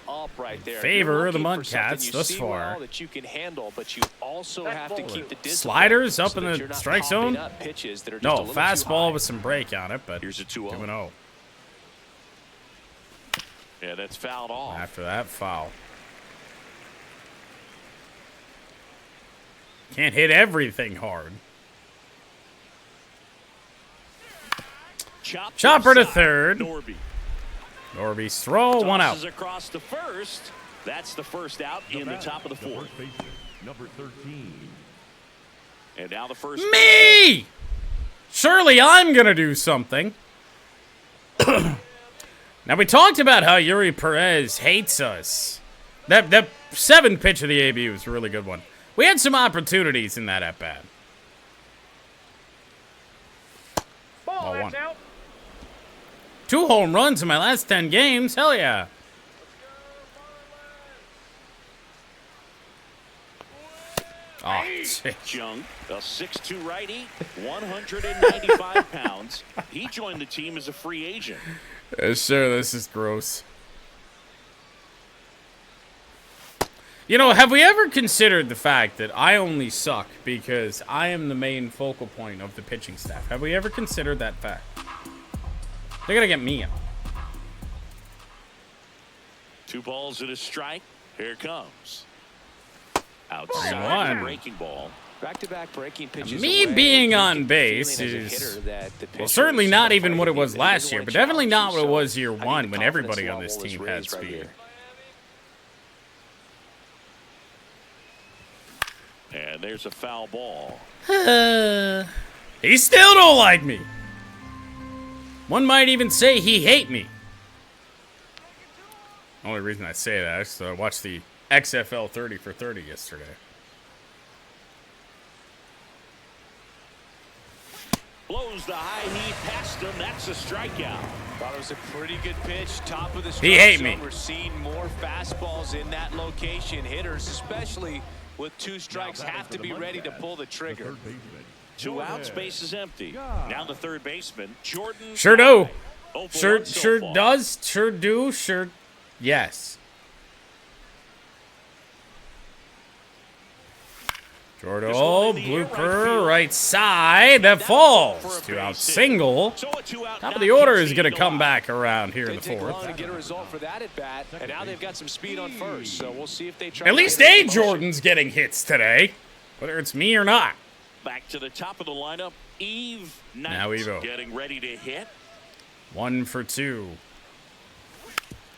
Speaker 2: fastball up right there.
Speaker 3: favor
Speaker 2: You're
Speaker 3: of the
Speaker 2: looking for something
Speaker 3: MudCats
Speaker 2: you
Speaker 3: thus
Speaker 2: see
Speaker 3: far.
Speaker 2: well that you can handle, but you also
Speaker 4: That
Speaker 2: have to
Speaker 4: ball.
Speaker 2: keep the discipline
Speaker 3: Sliders up
Speaker 2: so
Speaker 3: in
Speaker 2: that
Speaker 3: the
Speaker 2: you're not
Speaker 3: strike
Speaker 2: popping
Speaker 3: zone?
Speaker 2: up pitches that are just
Speaker 3: No,
Speaker 2: a little too
Speaker 3: fastball
Speaker 2: high.
Speaker 3: with some break on it, but
Speaker 1: Here's a 2-0.
Speaker 3: 2-0.
Speaker 1: Yeah, that's fouled off.
Speaker 3: After that foul. Can't hit everything hard. Chopper to
Speaker 1: inside.
Speaker 3: third.
Speaker 1: Norby.
Speaker 3: Norby's throw, 1 out.
Speaker 1: Tosses across to first. That's the first out in the top of the
Speaker 5: The
Speaker 1: fourth.
Speaker 5: first baseman, number 13.
Speaker 1: And now the first.
Speaker 3: Me! Surely I'm going to do something. Now, we talked about how Yuri Perez hates us. That 7th pitch of the AB was a really good one. We had some opportunities in that at-bat.
Speaker 4: Ball,
Speaker 3: Ball
Speaker 4: that's
Speaker 3: one.
Speaker 4: out.
Speaker 3: 2 home runs in my last 10 games. Hell yeah. Oh,
Speaker 1: Jung, a 6'2 righty, 195 pounds. He joined the team as a free agent.
Speaker 3: sure, this is gross. You know, have we ever considered the fact that I only suck because I am the main focal point of the pitching staff? Have we ever considered that fact? They're going to get me out.
Speaker 1: 2 balls and a strike. Here it comes.
Speaker 3: Ball.
Speaker 1: Outside breaking ball.
Speaker 2: Back-to-back breaking pitches.
Speaker 3: Me
Speaker 2: away,
Speaker 3: being
Speaker 2: you
Speaker 3: on
Speaker 2: get the
Speaker 3: base
Speaker 2: feeling as a
Speaker 3: is-
Speaker 2: hitter that the
Speaker 3: Well,
Speaker 2: pitcher
Speaker 3: certainly
Speaker 2: is
Speaker 3: not even
Speaker 2: afraid
Speaker 3: what it
Speaker 2: of
Speaker 3: was
Speaker 2: you,
Speaker 3: last
Speaker 2: that he
Speaker 3: year,
Speaker 2: doesn't
Speaker 3: but
Speaker 2: wanna
Speaker 3: definitely
Speaker 2: challenge
Speaker 3: not
Speaker 2: you,
Speaker 3: what it
Speaker 2: so
Speaker 3: was year
Speaker 2: I think
Speaker 3: 1
Speaker 2: the
Speaker 3: when
Speaker 2: confidence
Speaker 3: everybody on this
Speaker 2: level is
Speaker 3: team had
Speaker 2: raised right
Speaker 3: speed.
Speaker 2: here.
Speaker 1: And there's a foul ball.
Speaker 3: He still don't like me. One might even say he hate me. Only reason I say that is 'cause I watched the XFL 30 for 30 yesterday.
Speaker 1: Blows the high knee past him. That's a strikeout.
Speaker 2: Thought it was a pretty good pitch. Top of the
Speaker 3: He hate me.
Speaker 2: We're seeing more fastballs in that location. Hitters, especially with 2 strikes, have to be ready to pull the trigger.
Speaker 1: 2 outs, base is empty. Now the third baseman, Jordan.
Speaker 3: Sure do.
Speaker 1: 0 for
Speaker 3: Sure
Speaker 1: 1 so
Speaker 3: sure
Speaker 1: far.
Speaker 3: does. Sure do. Sure. Yes. Jordan, oh, blooper, right side, that falls. 2 out single.
Speaker 1: So a 2 out,
Speaker 3: Top of
Speaker 1: not
Speaker 3: the order is
Speaker 1: conceded
Speaker 3: going to come
Speaker 1: allowed.
Speaker 3: back around here in the
Speaker 2: Didn't take
Speaker 3: 4th.
Speaker 2: long to get a result for that at bat, and now they've got some speed on first. So we'll see if they try.
Speaker 3: At
Speaker 2: to
Speaker 3: least
Speaker 2: get
Speaker 3: A
Speaker 2: it in motion.
Speaker 3: Jordan's getting hits today, whether it's me or not.
Speaker 1: Back to the top of the lineup, Eve Knight.
Speaker 3: Now Evo.
Speaker 1: Getting ready to hit.
Speaker 3: 1 for 2.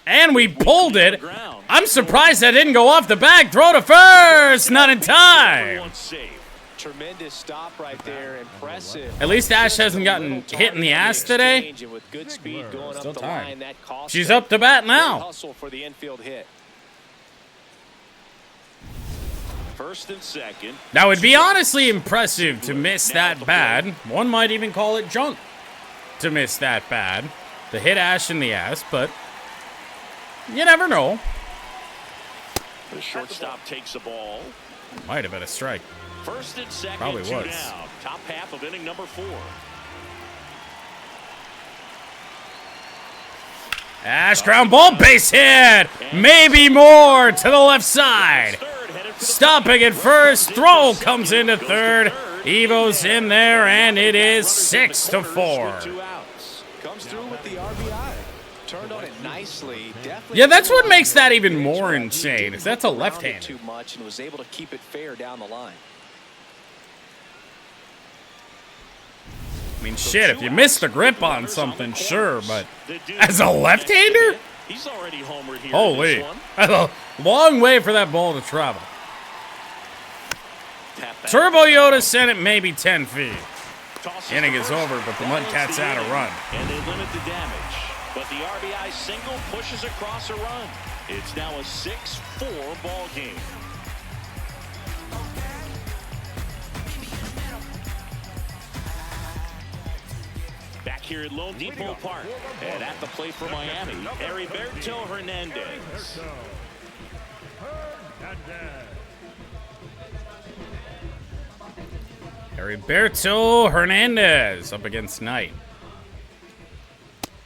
Speaker 3: And we pulled it. I'm surprised that didn't go off the bag. Throw to first. Not in time.
Speaker 1: Everyone's safe.
Speaker 2: Tremendous stop right there. Impressive.
Speaker 3: At least Ash hasn't gotten hit in the ass today.
Speaker 2: And with good speed going
Speaker 3: Still
Speaker 2: up the
Speaker 3: time.
Speaker 2: line, that cost
Speaker 3: She's
Speaker 2: them.
Speaker 3: up to bat
Speaker 2: Great
Speaker 3: now.
Speaker 2: hustle for the infield hit.
Speaker 1: First and second.
Speaker 3: Now, it'd be honestly impressive to miss that bad. One might even call it junk to miss that bad. To hit Ash in the ass, but you never know.
Speaker 1: The shortstop takes the ball.
Speaker 3: Might have been a strike.
Speaker 1: First and second.
Speaker 3: Probably
Speaker 1: 2
Speaker 3: was.
Speaker 1: down. Top half of inning number 4.
Speaker 3: Ash ground ball, base hit. Maybe more to the left side. Stopping at first. Throw comes into third. Evo's in there, and it is 6 to 4.
Speaker 1: 2 outs.
Speaker 2: Comes through with the RBI. Turned on it nicely. Definitely.
Speaker 3: Yeah, that's what makes that even more insane. Is that's a left-hander.
Speaker 2: Too much and was able to keep it fair down the line.
Speaker 3: I mean, shit, if you miss the grip on something, sure, but as a left-hander?
Speaker 1: He's already homered here.
Speaker 3: Holy.
Speaker 1: In this one.
Speaker 3: That's a long way for that ball to travel.
Speaker 1: Tap back.
Speaker 3: Turbo Yoda sent it maybe 10 feet.
Speaker 1: Tosses
Speaker 3: Inning
Speaker 1: to
Speaker 3: is
Speaker 1: first.
Speaker 3: over, but the
Speaker 1: That
Speaker 3: MudCats
Speaker 1: ends the
Speaker 3: had a
Speaker 1: inning,
Speaker 3: run.
Speaker 1: And they limit the damage. But the RBI single pushes across a run. It's now a 6-4 ball game. Back here at Lone Depot Park. And at the plate for Miami, Heriberto Hernandez.
Speaker 3: Heriberto Hernandez up against Knight.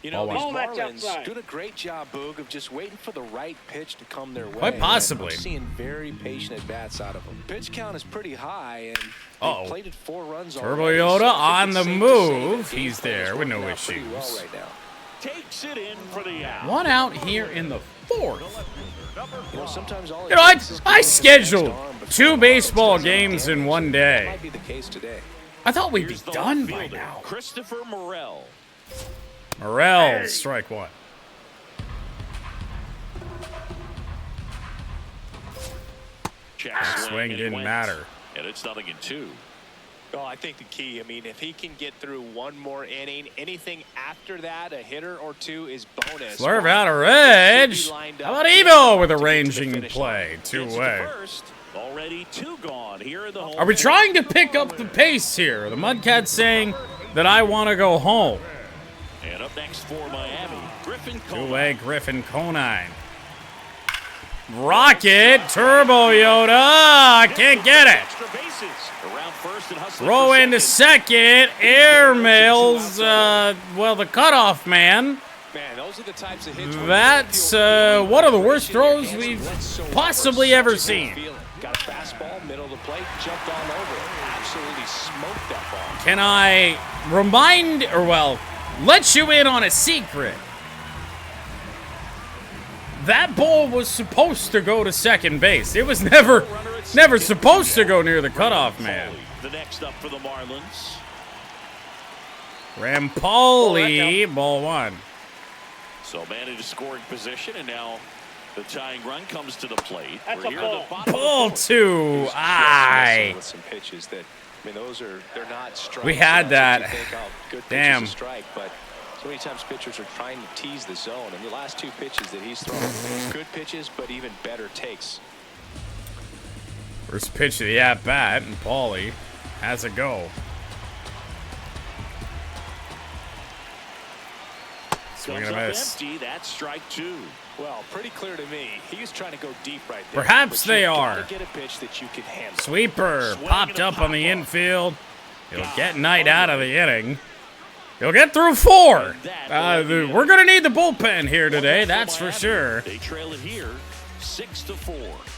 Speaker 2: You know,
Speaker 3: Ball
Speaker 2: these
Speaker 3: one.
Speaker 2: Marlins doing a great job, Boog, of just waiting for the right pitch to come their way.
Speaker 3: Quite possibly.
Speaker 2: I'm seeing very patient at bats out of them. Pitch count is pretty high, and
Speaker 3: Uh-oh.
Speaker 2: they plated 4 runs
Speaker 3: Turbo
Speaker 2: already,
Speaker 3: Yoda
Speaker 2: so I
Speaker 3: on
Speaker 2: think
Speaker 3: the
Speaker 2: it's safe to say
Speaker 3: move.
Speaker 2: that
Speaker 3: He's
Speaker 2: the game
Speaker 3: there
Speaker 2: plan's
Speaker 3: with no
Speaker 2: working out pretty well
Speaker 3: issues.
Speaker 2: right now.
Speaker 1: Takes it in for the out.
Speaker 3: 1 out here in the 4th.
Speaker 2: You know, sometimes all it
Speaker 3: You know,
Speaker 2: takes is
Speaker 3: I
Speaker 2: getting
Speaker 3: scheduled
Speaker 2: the next arm before
Speaker 3: 2
Speaker 2: the
Speaker 3: baseball
Speaker 2: offense does any
Speaker 3: games in
Speaker 2: damage.
Speaker 3: one
Speaker 2: That
Speaker 3: day.
Speaker 2: might be the case today.
Speaker 3: I thought we'd be
Speaker 1: Here's the
Speaker 3: done
Speaker 1: left
Speaker 3: by
Speaker 1: fielder,
Speaker 3: now.
Speaker 1: Christopher Morel.
Speaker 3: Morel, strike 1.
Speaker 1: Check
Speaker 3: Swing
Speaker 1: and
Speaker 3: didn't
Speaker 1: went.
Speaker 3: matter.
Speaker 1: And it's 0-2.
Speaker 2: Well, I think the key, I mean, if he can get through one more inning, anything after that, a hitter or 2 is bonus.
Speaker 3: Slurve out of edge. How about Evo with a ranging play?
Speaker 1: Gets to
Speaker 3: 2-way.
Speaker 1: first. Already 2 gone here in the home.
Speaker 3: Are we trying to pick up the pace here? The MudCats saying that I want to go home.
Speaker 1: And up next for Miami, Griffin Cole.
Speaker 3: 2-way Griffin Conine. Rocket, Turbo Yoda. I can't get it.
Speaker 1: Extra bases. Around first and hustling
Speaker 3: Throw
Speaker 1: for
Speaker 3: into second. Air mails, well, the cutoff man.
Speaker 2: Man, those are the types of hits.
Speaker 3: That's one of the worst throws we've possibly ever seen.
Speaker 2: Got a fastball, middle of the plate, jumped all over it. Absolutely smoked that ball.
Speaker 3: Can I remind, or well, let you in on a secret? That ball was supposed to go to second base. It was never supposed to go near the cutoff man.
Speaker 1: The next up for the Marlins.
Speaker 3: Rampoli, ball 1.
Speaker 1: So man in a scoring position, and now the tying run comes to the plate.
Speaker 4: That's
Speaker 1: We're
Speaker 4: a
Speaker 1: here at the
Speaker 4: ball.
Speaker 1: bottom of the
Speaker 3: Ball
Speaker 1: fourth.
Speaker 3: 2. Aye.
Speaker 2: With some pitches that, I mean, they're not strikes.
Speaker 3: We had that.
Speaker 2: You think, oh, good pitch
Speaker 3: Damn.
Speaker 2: is a strike, but so many times pitchers are trying to tease the zone, and the last 2 pitches that he's thrown, good pitches, but even better takes.
Speaker 3: First pitch of the at-bat, and Paulie has a go. Swing and a miss.
Speaker 1: Empty. That's strike 2.
Speaker 2: Well, pretty clear to me. He's trying to go deep right there.
Speaker 3: Perhaps they are.
Speaker 2: Get a pitch that you can handle.
Speaker 3: Sweeper popped up on the infield. He'll get Knight out of the inning. He'll get through 4. We're going to need the bullpen here today, that's for sure.
Speaker 1: They trail it here, 6-4.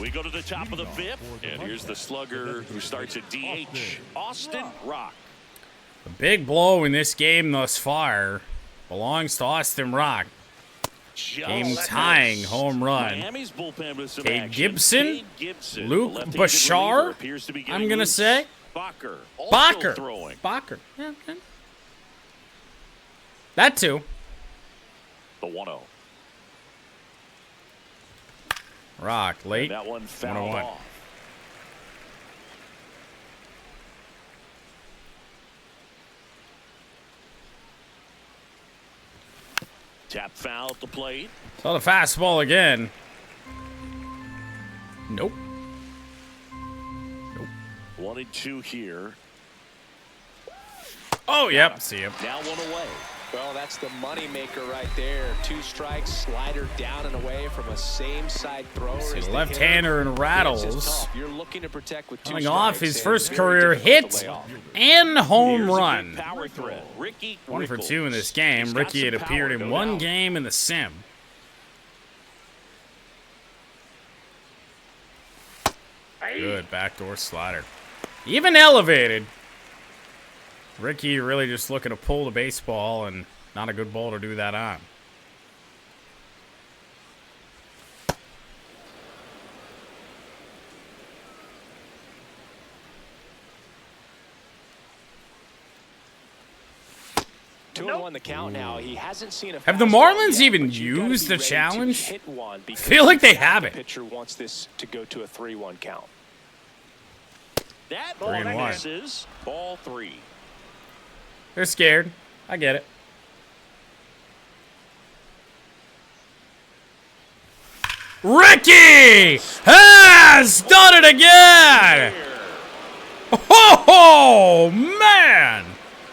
Speaker 1: We go to the top of the 5th, and here's the slugger who starts at DH, Austin Rock.
Speaker 3: The big blow in this game thus far belongs to Austin Rock. Game-tying home run.
Speaker 1: Miami's bullpen with some
Speaker 3: Cade
Speaker 1: action.
Speaker 3: Gibson,
Speaker 1: Gibson,
Speaker 3: Luke
Speaker 1: the left-handed
Speaker 3: Bashar,
Speaker 1: reliever, appears to be getting
Speaker 3: I'm going to
Speaker 1: loose.
Speaker 3: say.
Speaker 1: Bakker, also
Speaker 3: Bakker.
Speaker 1: throwing.
Speaker 3: Bakker. Yeah, okay. That too.
Speaker 1: The 1-0.
Speaker 3: Rock, late.
Speaker 1: And that one fouled
Speaker 3: 101.
Speaker 1: off. Tap foul at the plate.
Speaker 3: Saw the fastball again. Nope.
Speaker 1: 1-2 here.
Speaker 3: Oh, yep. See him.
Speaker 1: Now 1 away.
Speaker 2: Well, that's the money maker right there. 2 strikes, slider down and away from a same side thrower.
Speaker 3: See,
Speaker 2: as the
Speaker 3: left-hander and
Speaker 2: hitter.
Speaker 3: rattles.
Speaker 2: This is tough. You're looking to protect with 2
Speaker 3: Coming
Speaker 2: strikes
Speaker 3: off his
Speaker 2: and
Speaker 3: first
Speaker 2: very
Speaker 3: career
Speaker 2: difficult to
Speaker 3: hit
Speaker 2: lay off.
Speaker 3: and home
Speaker 1: Here's a
Speaker 3: run.
Speaker 1: good power threat. Ricky
Speaker 3: 1 for
Speaker 1: Rickles.
Speaker 3: 2 in this game.
Speaker 1: He's got
Speaker 3: Ricky had
Speaker 1: some
Speaker 3: appeared
Speaker 1: power,
Speaker 3: in
Speaker 1: no
Speaker 3: 1
Speaker 1: doubt.
Speaker 3: game in the sim. Good backdoor slider. Even elevated. Ricky really just looking to pull the baseball, and not a good ball to do that on.
Speaker 2: Two and 1 the count now. He hasn't seen a
Speaker 3: Have the
Speaker 2: fastball
Speaker 3: Marlins
Speaker 2: yet,
Speaker 3: even
Speaker 2: but you gotta
Speaker 3: used
Speaker 2: be
Speaker 3: the
Speaker 2: ready to
Speaker 3: challenge?
Speaker 2: hit one because
Speaker 3: Feel like they
Speaker 2: the
Speaker 3: haven't.
Speaker 2: pitcher wants this to go to a 3-1 count.
Speaker 1: That
Speaker 3: 3-1.
Speaker 1: misses. Ball 3.
Speaker 3: They're scared. I get it. Ricky has done it again. Oh, man.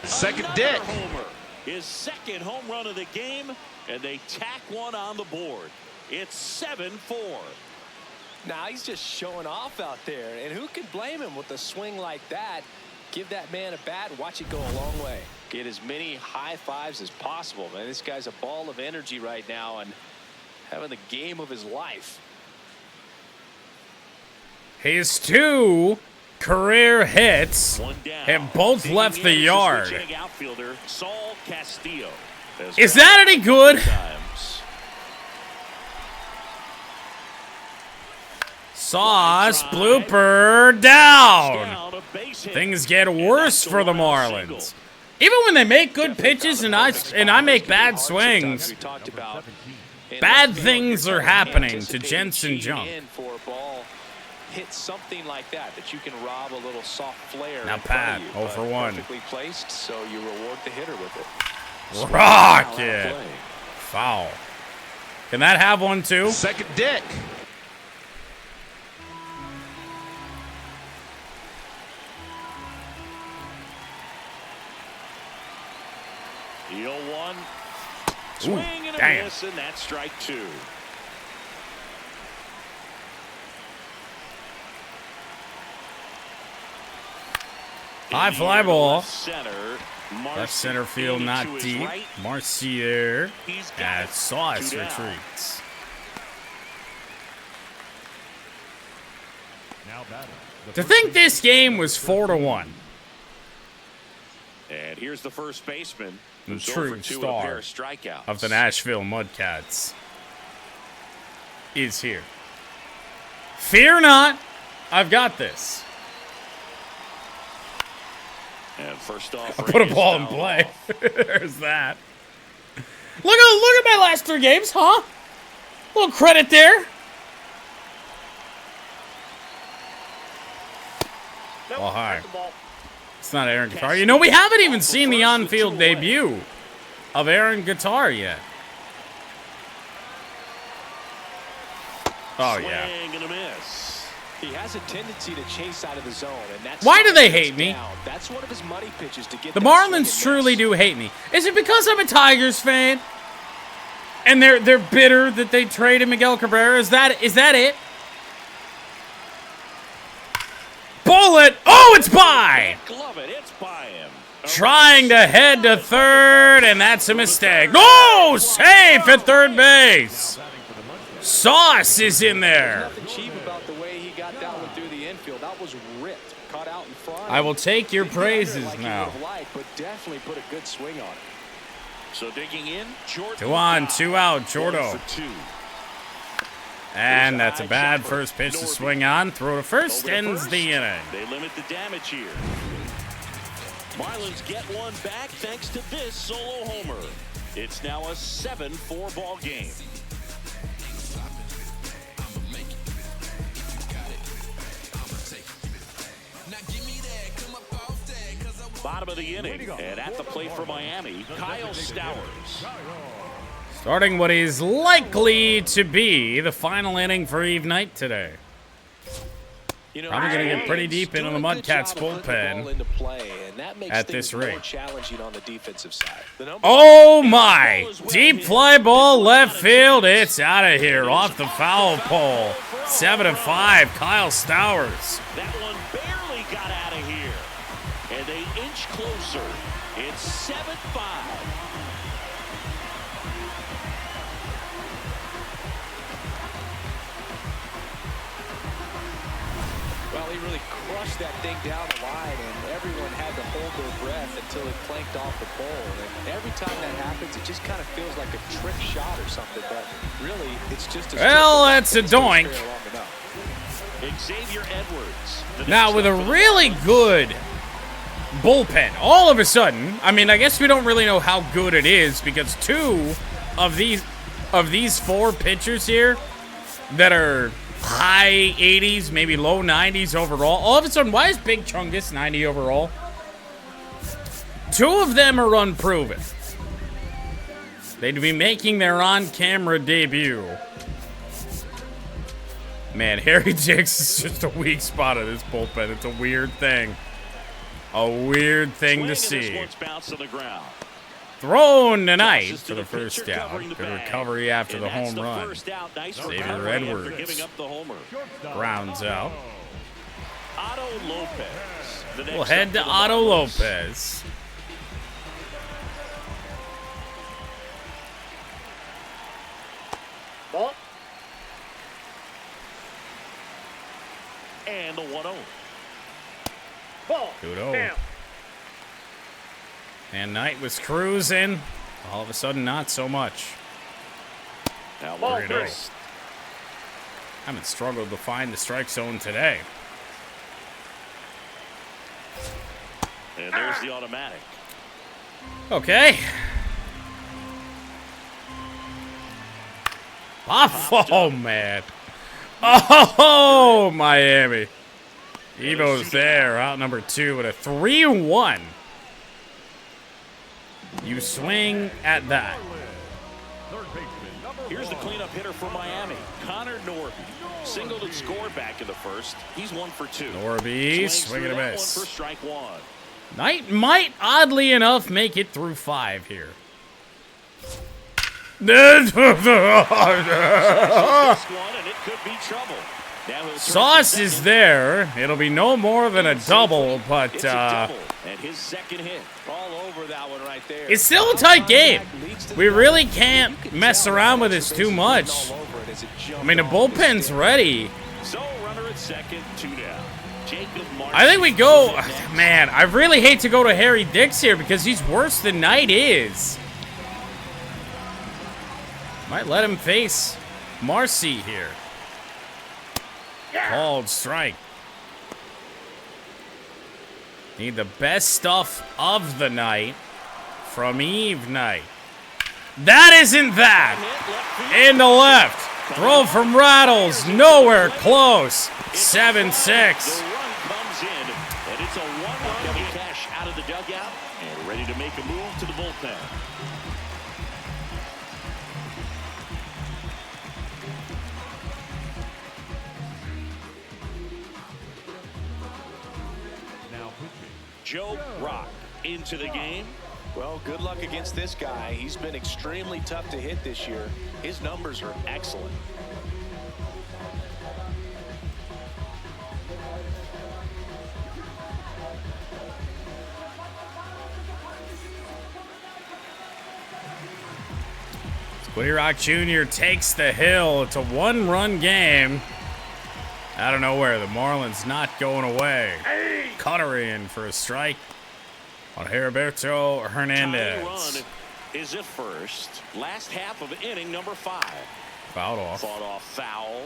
Speaker 5: Second
Speaker 1: Another
Speaker 5: deck.
Speaker 1: homer. His second home run of the game, and they tack one on the board. It's 7-4.
Speaker 2: Now he's just showing off out there, and who could blame him with a swing like that? Give that man a bat, watch it go a long way. Get as many high fives as possible, man. This guy's a ball of energy right now and having the game of his life.
Speaker 3: His 2 career hits
Speaker 1: One down.
Speaker 3: have both
Speaker 1: Digging
Speaker 3: left
Speaker 1: in
Speaker 3: the
Speaker 1: is the
Speaker 3: yard.
Speaker 1: switching outfielder, Saul Castillo.
Speaker 3: Is that any good?
Speaker 1: Times.
Speaker 3: Sauce blooper down.
Speaker 1: Down, a base hit.
Speaker 3: Things get
Speaker 1: And
Speaker 3: worse
Speaker 1: that's a
Speaker 3: for the
Speaker 1: one-out
Speaker 3: Marlins.
Speaker 1: single.
Speaker 3: Even when they make good pitches and I make bad swings,
Speaker 2: We talked about
Speaker 3: bad things are happening to Jensen Junk.
Speaker 2: For a ball, hit something like that you can rob a little soft flare.
Speaker 3: Now
Speaker 2: in front
Speaker 3: Pat,
Speaker 2: of you,
Speaker 3: 0 for 1.
Speaker 2: Perfectly placed, so you reward the hitter with it.
Speaker 3: Rocket. Foul. Can that have one too?
Speaker 5: Second deck.
Speaker 1: The 0-1. Swing and a
Speaker 3: damn.
Speaker 1: miss, and that's strike 2.
Speaker 3: High fly ball.
Speaker 1: Left
Speaker 3: Center field not deep.
Speaker 1: Right.
Speaker 3: Marcier
Speaker 1: He's got
Speaker 3: at
Speaker 1: it.
Speaker 3: Sauce
Speaker 1: 2 down.
Speaker 3: retreats.
Speaker 5: Now batting.
Speaker 3: To think this game was 4-1.
Speaker 1: And here's the first baseman.
Speaker 3: The
Speaker 1: who's
Speaker 3: true
Speaker 1: 0 for 2 with a pair
Speaker 3: star
Speaker 1: of strikeouts.
Speaker 3: of the Nashville MudCats is here. Fear not, I've got this.
Speaker 1: And first off,
Speaker 3: I put a ball in play. There's that. Look at my last 3 games, huh? A little credit there. Oh, hi. It's not Aaron Guitar. You know, we haven't even seen the on-field debut of Aaron Guitar yet. Oh, yeah.
Speaker 1: Swing and a miss.
Speaker 2: He has a tendency to chase out of the zone, and that's
Speaker 3: Why do they hate me?
Speaker 2: That's one of his money pitches to get
Speaker 3: The Marlins truly do hate me. Is it because I'm a Tigers fan? And they're bitter that they traded Miguel Cabrera? Is that it? Bullet! Oh, it's by!
Speaker 1: Glove it. It's by him.
Speaker 3: Trying to head to third, and that's a mistake. No! Safe at third base. Sauce is in there.
Speaker 2: Nothing cheap about the way he got that one through the infield. That was ripped, caught out in front.
Speaker 3: I will take your praises now.
Speaker 2: But definitely put a good swing on it.
Speaker 1: So digging in, Jordan.
Speaker 3: 2 on, 2 out, Jordo.
Speaker 1: For 2.
Speaker 3: And that's a bad first pitch to swing on. Throw to first, ends the inning.
Speaker 1: They limit the damage here. Marlins get one back thanks to this solo homer. It's now a 7-4 ball game. Bottom of the inning, and at the plate for Miami, Kyle Stowers.
Speaker 3: Starting what is likely to be the final inning for Eve Knight today. Probably going to get pretty deep into the MudCats bullpen at this rate. Oh my! Deep fly ball left field. It's out of here off the foul pole. 7-5, Kyle Stowers.
Speaker 1: That one barely got out of here. And they inch closer. It's 7-5.
Speaker 2: Well, he really crushed that thing down the line, and everyone had to hold their breath until it planked off the pole. And every time that happens, it just kind of feels like a trick shot or something, but really, it's just a...
Speaker 3: Well, that's a doink.
Speaker 1: Xavier Edwards.
Speaker 3: Now, with a really good bullpen, all of a sudden, I mean, I guess we don't really know how good it is because 2 of these 4 pitchers here that are high 80s, maybe low 90s overall. All of a sudden, why is Big Chungus 90 overall? 2 of them are unproven. They'd be making their on-camera debut. Man, Harry Dix is just a weak spot of this bullpen. It's a weird thing. A weird thing to see. Thrown tonight for the first out. Good recovery after the home run. Xavier Edwards grounds out. We'll head to Otto Lopez.
Speaker 1: And the 1-0.
Speaker 4: Ball.
Speaker 3: 2-0. And Knight was cruising. All of a sudden, not so much.
Speaker 1: Now
Speaker 4: Ball
Speaker 1: we're
Speaker 4: 3.
Speaker 3: Haven't struggled to find the strike zone today.
Speaker 1: And there's the automatic.
Speaker 3: Okay. Oh, man. Oh, Miami. Evo's there, out number 2 with a 3-1. You swing at that.
Speaker 1: Here's the cleanup hitter for Miami, Connor Norby. Singled and scored back in the first. He's 1 for 2.
Speaker 3: Norby, swing and a miss.
Speaker 1: One for strike 1.
Speaker 3: Knight might, oddly enough, make it through 5 here. Sauce is there. It'll be no more than a double, but
Speaker 1: and his second hit.
Speaker 2: All over that one right there.
Speaker 3: it's still a tight game. We really can't mess around with this too much. I mean, the bullpen's ready.
Speaker 1: So runner at second, 2 down.
Speaker 3: I think we go, man, I really hate to go to Harry Dix here because he's worse than Knight is. Might let him face Marcy here. Called strike. Need the best stuff of the night from Eve Knight. That isn't that. Into left. Throw from Rattles. Nowhere close. 7-6.
Speaker 1: The run comes in, and it's a 1-run. Kevin Cash out of the dugout and ready to make a move to the bullpen. Joe Rock into the game.
Speaker 2: Well, good luck against this guy. He's been extremely tough to hit this year. His numbers are excellent.
Speaker 3: Woody Rock Jr. takes the hill. It's a one-run game. Out of nowhere, the Marlins not going away. Cutter in for a strike on Heriberto Hernandez.
Speaker 1: Tying run is at first. Last half of inning number 5.
Speaker 3: Fouled off.
Speaker 1: Fought off foul.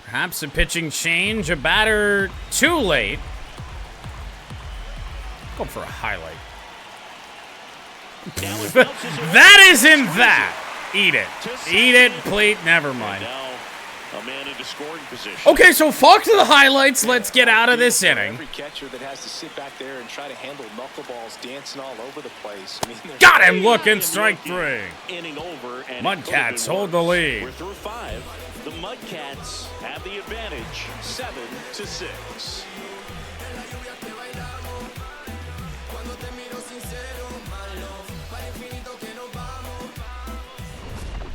Speaker 3: Perhaps a pitching change. A batter too late. Go for a highlight. That isn't that. Eat it. Eat it, plate. Never mind.
Speaker 1: Now a man into scoring position.
Speaker 3: Okay, so fuck the highlights. Let's get out of this inning.
Speaker 2: Every catcher that has to sit back there and try to handle knuckleballs dancing all over the place. I mean,
Speaker 3: Got him looking. Strike 3.
Speaker 1: Inning over. And
Speaker 3: MudCats hold the lead.
Speaker 1: We're through 5. The MudCats have the advantage, 7-6.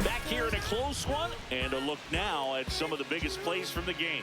Speaker 1: Back here in a close one, and a look now at some of the biggest plays from the game.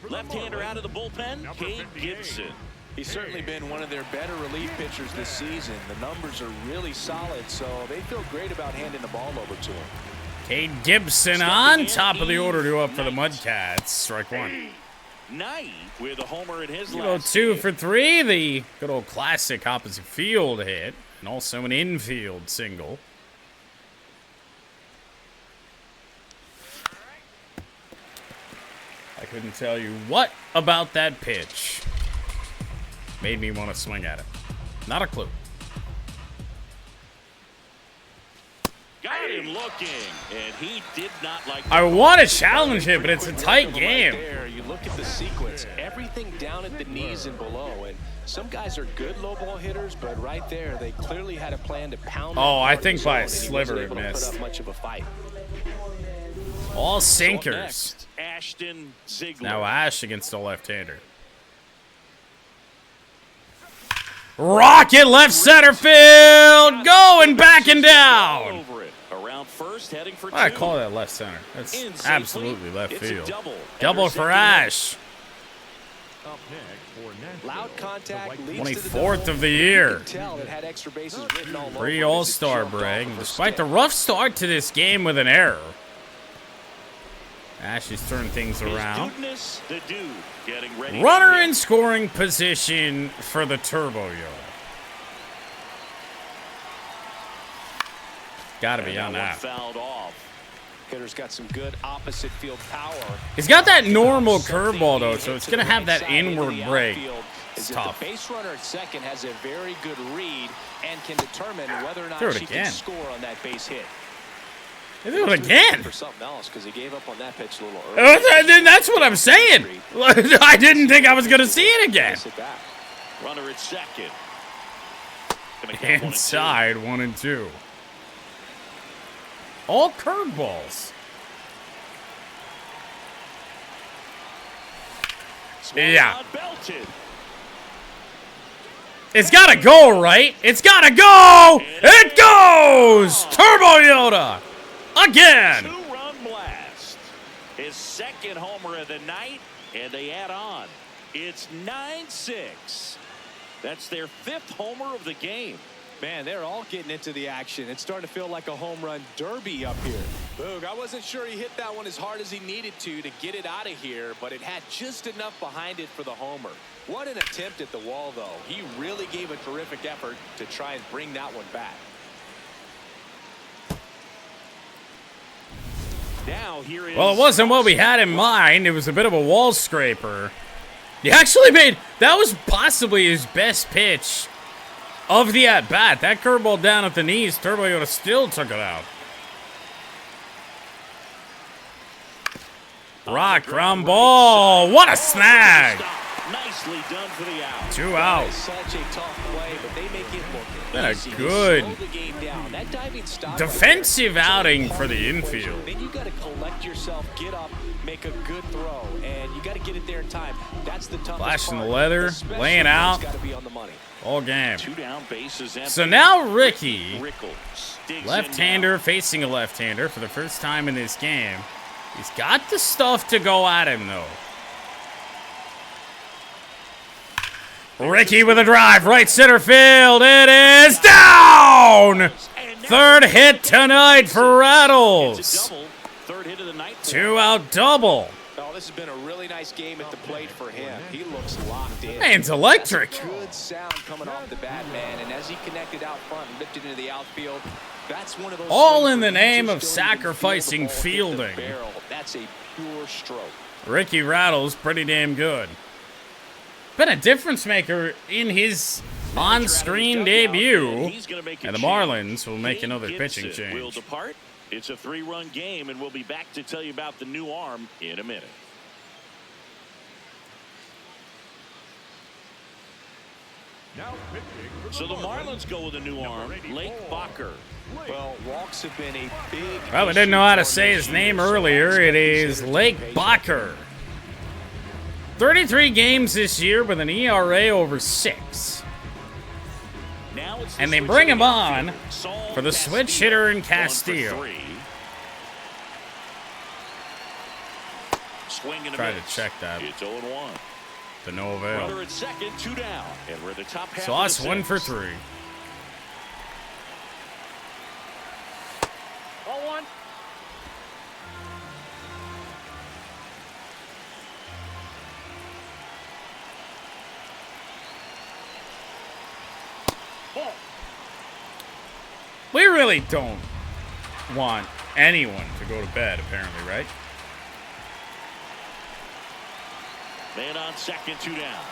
Speaker 1: Left-hander out of the bullpen, Cade Gibson.
Speaker 2: He's certainly been one of their better relief pitchers this season. The numbers are really solid, so they feel great about handing the ball over to him.
Speaker 3: Cade Gibson on top of the order to up for the MudCats. Strike 1.
Speaker 1: Knight with a homer in his
Speaker 3: You go
Speaker 1: last
Speaker 3: 2
Speaker 1: hit.
Speaker 3: for 3. The good old classic opposite field hit, and also an infield single. I couldn't tell you what about that pitch made me want to swing at it. Not a clue.
Speaker 1: Got him looking, and he did not like.
Speaker 3: I want to challenge it, but it's a tight game.
Speaker 2: Right there, you look at the sequence, everything down at the knees and below, and some guys are good low ball hitters, but right there, they clearly had a plan to pound.
Speaker 3: Oh, I think by a
Speaker 2: and he
Speaker 3: sliver
Speaker 2: wasn't
Speaker 3: it
Speaker 2: able to put
Speaker 3: missed.
Speaker 2: up much of a fight.
Speaker 3: All sinkers.
Speaker 1: Next, Ashton Ziegler.
Speaker 3: Now Ash against the left-hander. Rocket left center field, going back and down.
Speaker 1: Over it. Around first, heading for 2.
Speaker 3: I call that left center. That's
Speaker 1: In safely.
Speaker 3: absolutely left
Speaker 1: It's a
Speaker 3: field.
Speaker 1: double.
Speaker 3: Double for Ash.
Speaker 5: Up next for Nashville,
Speaker 2: Loud contact
Speaker 5: the
Speaker 2: leads to the
Speaker 3: 24th
Speaker 2: double.
Speaker 3: of the
Speaker 2: You
Speaker 3: year.
Speaker 2: could tell it had extra bases written all over it
Speaker 3: Free
Speaker 2: as it
Speaker 3: All-Star
Speaker 2: jumped off
Speaker 3: break.
Speaker 2: of a
Speaker 3: Despite the
Speaker 2: stick.
Speaker 3: rough start to this game with an error, Ash has turned things around.
Speaker 1: His dudeness, the dude getting ready.
Speaker 3: Runner
Speaker 1: to
Speaker 3: in
Speaker 1: hit.
Speaker 3: scoring position for the Turbo Yoda. Got to be
Speaker 1: And
Speaker 3: on
Speaker 1: that one
Speaker 3: that.
Speaker 1: fouled off.
Speaker 2: Hitter's got some good opposite field power.
Speaker 3: He's got that normal curveball, though, so it's going to have that
Speaker 2: Inside into
Speaker 3: inward
Speaker 2: the
Speaker 3: break.
Speaker 2: outfield
Speaker 3: It's
Speaker 2: is if
Speaker 3: tough.
Speaker 2: The base runner at second has a very good read and can determine whether or not
Speaker 3: Throw it
Speaker 2: she
Speaker 3: again.
Speaker 2: can score on that base hit.
Speaker 3: They do it again.
Speaker 2: For something else because he gave up on that pitch a little early.
Speaker 3: That's what I'm saying. I didn't think I was going to see it again.
Speaker 2: Sit back.
Speaker 1: Runner at second. Gonna count 1 and 2.
Speaker 3: Inside 1 and 2. All curveballs. Yeah.
Speaker 1: Swung on, belted.
Speaker 3: It's got to go, right? It's got to go. It goes. Turbo Yoda. Again.
Speaker 1: 2-run blast. His second homer of the night, and they add on. It's 9-6. That's their 5th homer of the game.
Speaker 2: Man, they're all getting into the action. It's starting to feel like a home run derby up here. Boog, I wasn't sure he hit that one as hard as he needed to get it out of here, but it had just enough behind it for the homer. What an attempt at the wall, though. He really gave a terrific effort to try and bring that one back.
Speaker 1: Now here is.
Speaker 3: Well, it wasn't what we had in mind. It was a bit of a wall scraper. He actually made, that was possibly his best pitch of the at-bat. That curveball down at the knees, Turbo Yoda still took it out. Rock, ground ball. What a snag.
Speaker 1: Nicely done for the out.
Speaker 3: 2 out.
Speaker 6: Such a tough play, but they make it look
Speaker 3: Been a
Speaker 6: easy.
Speaker 3: good
Speaker 6: Slow the game down. That diving stop
Speaker 3: defensive
Speaker 6: right there,
Speaker 3: outing
Speaker 6: such a
Speaker 3: for the
Speaker 6: part of
Speaker 3: infield.
Speaker 6: equation. Then you got to collect yourself, get up, make a good throw, and you got to get it there in time. That's the toughest
Speaker 3: Flashing the
Speaker 6: part.
Speaker 3: leather,
Speaker 6: Especially
Speaker 3: laying
Speaker 6: when
Speaker 3: out.
Speaker 6: it's got to be on the money.
Speaker 3: All game.
Speaker 1: 2 down, bases empty.
Speaker 3: So now Ricky,
Speaker 1: Rickles digs in
Speaker 3: left-hander
Speaker 1: now.
Speaker 3: facing a left-hander for the first time in this game. He's got the stuff to go at him, though. Ricky with a drive, right center field. It is down! Third hit tonight for Rattles.
Speaker 1: It's a double. Third hit of the night.
Speaker 3: 2 out double.
Speaker 6: Oh, this has been a really nice game at the plate for him. He looks locked in.
Speaker 3: Man's electric.
Speaker 6: Good sound coming off the bat, man. And as he connected out front and lifted into the outfield, that's one of those.
Speaker 3: All
Speaker 6: swings
Speaker 3: in the
Speaker 6: where you
Speaker 3: name
Speaker 6: just
Speaker 3: of
Speaker 6: don't even feel the
Speaker 3: sacrificing
Speaker 6: ball hit the
Speaker 3: fielding.
Speaker 6: barrel. That's a pure stroke.
Speaker 3: Ricky Rattles pretty damn good. Been a difference maker in his on-screen debut.
Speaker 1: He's gonna make a
Speaker 3: And the
Speaker 1: change.
Speaker 3: Marlins will make
Speaker 1: Kate
Speaker 3: another pitching
Speaker 1: Gibson will
Speaker 3: change.
Speaker 1: depart. It's a 3-run game, and we'll be back to tell you about the new arm in a minute.
Speaker 5: Now pitching for
Speaker 1: So the Marlins go with a new arm, Lake Bacher.
Speaker 6: Well, walks have been a big.
Speaker 3: Well, we didn't know how to
Speaker 6: issue
Speaker 3: say
Speaker 6: for
Speaker 3: his
Speaker 6: this
Speaker 3: name
Speaker 6: year, so
Speaker 3: earlier.
Speaker 6: that's
Speaker 3: It is
Speaker 6: considered
Speaker 3: Lake
Speaker 6: patient.
Speaker 3: Bacher. 33 games this year with an ERA over 6.
Speaker 1: Now it's
Speaker 3: And
Speaker 1: the
Speaker 3: they
Speaker 1: switch
Speaker 3: bring
Speaker 1: hitter
Speaker 3: him on
Speaker 1: outfield, Saul
Speaker 3: for the switch hitter in Castillo.
Speaker 1: 1 for 3. Swing and a
Speaker 3: Try
Speaker 1: miss.
Speaker 3: to check that.
Speaker 1: It's 0-1.
Speaker 3: To no avail.
Speaker 1: Runner at second, 2 down. And we're at the top half
Speaker 3: Sauce
Speaker 1: of the
Speaker 3: 1 for
Speaker 1: 6th.
Speaker 3: 3.
Speaker 4: Ball one. Ball.
Speaker 3: We really don't want anyone to go to bed, apparently, right?
Speaker 1: Man on second, 2 down.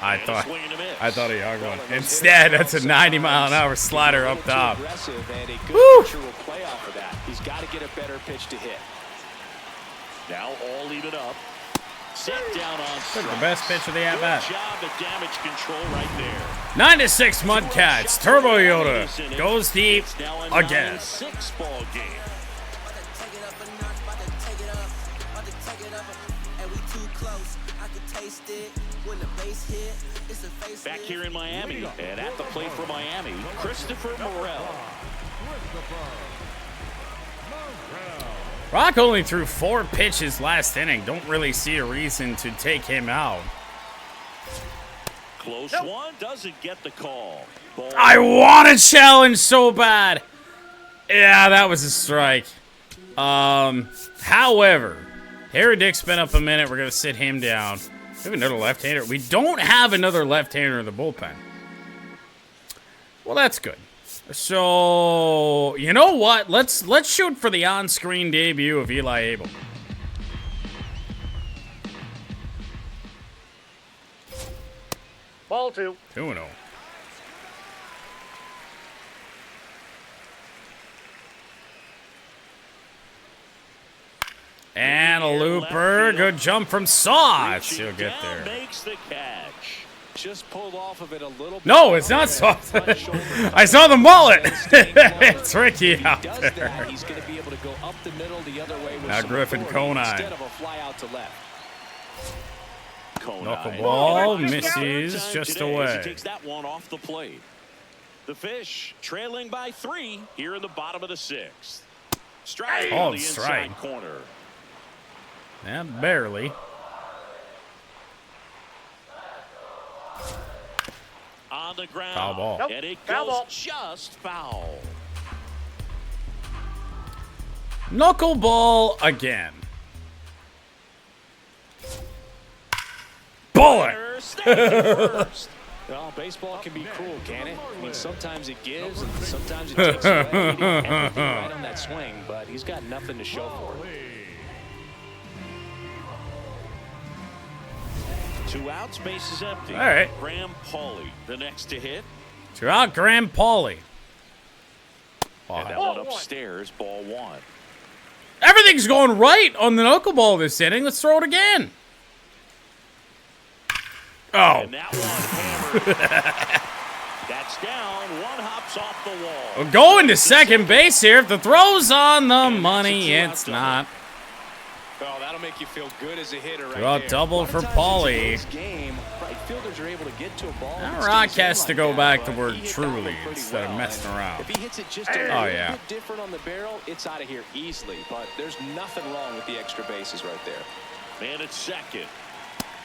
Speaker 3: I
Speaker 1: And a
Speaker 3: thought
Speaker 1: swing and a miss.
Speaker 3: he hung one.
Speaker 6: Well, those
Speaker 3: Instead,
Speaker 6: hitters
Speaker 3: that's a
Speaker 6: sometimes
Speaker 3: 90-mile-an-hour slider
Speaker 6: a
Speaker 3: up
Speaker 6: little too
Speaker 3: top.
Speaker 6: aggressive, and a good
Speaker 3: Woo!
Speaker 6: pitcher will play off of that. He's got to get a better pitch to hit.
Speaker 1: Now all even up. Set down on
Speaker 3: Took
Speaker 1: strike.
Speaker 3: the best pitch of the at-bat.
Speaker 1: Good job at damage control right there.
Speaker 3: 9-6 MudCats. Turbo Yoda goes deep
Speaker 1: It's now a
Speaker 3: again.
Speaker 1: 9-6 ball game. Back here in Miami, and at the plate for Miami, Christopher Morel.
Speaker 3: Rock only threw 4 pitches last inning. Don't really see a reason to take him out.
Speaker 1: Close one, doesn't get the call. Ball.
Speaker 3: I want a challenge so bad. Yeah, that was a strike. However, Harry Dick's been up a minute. We're going to sit him down. We have another left-hander. We don't have another left-hander in the bullpen. Well, that's good. So, you know what? Let's shoot for the on-screen debut of Eli Abel.
Speaker 4: Ball two.
Speaker 3: 2-0. And a looper. Good jump from Sauce.
Speaker 1: Reaching
Speaker 3: He'll get
Speaker 1: down,
Speaker 3: there.
Speaker 1: Makes the catch.
Speaker 6: Just pulled off of it a little bit.
Speaker 3: No, it's not Sauce. I saw the mullet. It's Ricky
Speaker 6: If he
Speaker 3: out
Speaker 6: does
Speaker 3: there.
Speaker 6: that, he's going to be able to go up the middle the other way with
Speaker 3: Now
Speaker 6: some
Speaker 3: Griffin
Speaker 6: authority
Speaker 3: Conine.
Speaker 6: instead of a fly out to left.
Speaker 1: Conine.
Speaker 3: Knuckleball
Speaker 1: Third
Speaker 3: misses
Speaker 1: time
Speaker 3: just
Speaker 1: today as
Speaker 3: away.
Speaker 1: He takes that one off the plate. The Fish trailing by 3 here in the bottom of the 6th. Strike
Speaker 3: Oh,
Speaker 1: on the inside
Speaker 3: strike.
Speaker 1: corner.
Speaker 3: Yeah, barely.
Speaker 1: On the ground.
Speaker 3: Foul ball.
Speaker 4: Nope,
Speaker 1: And it
Speaker 4: foul
Speaker 1: goes
Speaker 4: ball.
Speaker 1: just foul.
Speaker 3: Knuckleball again. Bullet.
Speaker 1: Runner stays at first.
Speaker 6: Well, baseball can be cruel, can it? I mean, sometimes it gives and sometimes it takes away. He didn't have anything right on that swing, but he's got nothing to show for it.
Speaker 1: 2 outs, bases empty.
Speaker 3: All right.
Speaker 1: Graham Pauley, the next to hit.
Speaker 3: 2 out, Graham Pauley.
Speaker 1: And that one upstairs, ball 1.
Speaker 3: Everything's going right on the knuckleball this inning. Let's throw it again. Oh.
Speaker 1: And that one hammered. That's down. 1 hops off the wall.
Speaker 3: We're going to second base here. If the throw's on the money, it's not.
Speaker 6: Well, that'll make you feel good as a hitter right
Speaker 3: Well,
Speaker 6: there.
Speaker 3: double for Pauley.
Speaker 6: Right fielders are able to get to a ball.
Speaker 3: Now Rock has to go back to word truly instead of messing around.
Speaker 6: If he hits it just a little bit different on the barrel, it's out of here easily. But there's nothing wrong with the extra bases right there.
Speaker 1: Man at second.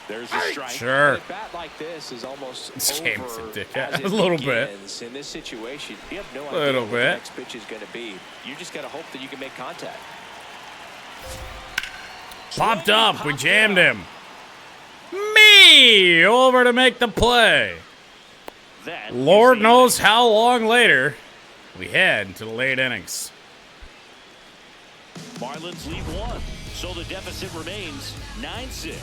Speaker 1: There's a strike.
Speaker 3: Sure.
Speaker 6: A bat like this is almost
Speaker 3: James a
Speaker 6: over
Speaker 3: dickhead.
Speaker 6: as it
Speaker 3: A little bit.
Speaker 6: begins. In this situation, you have no
Speaker 3: Little
Speaker 6: idea what the
Speaker 3: bit.
Speaker 6: next pitch is going to be. You just got to hope that you can make contact.
Speaker 3: Popped up. We jammed him. Me over to make the play.
Speaker 1: That
Speaker 3: Lord knows how long later we head to the late innings.
Speaker 1: Marlins lead 1, so the deficit remains 9-6.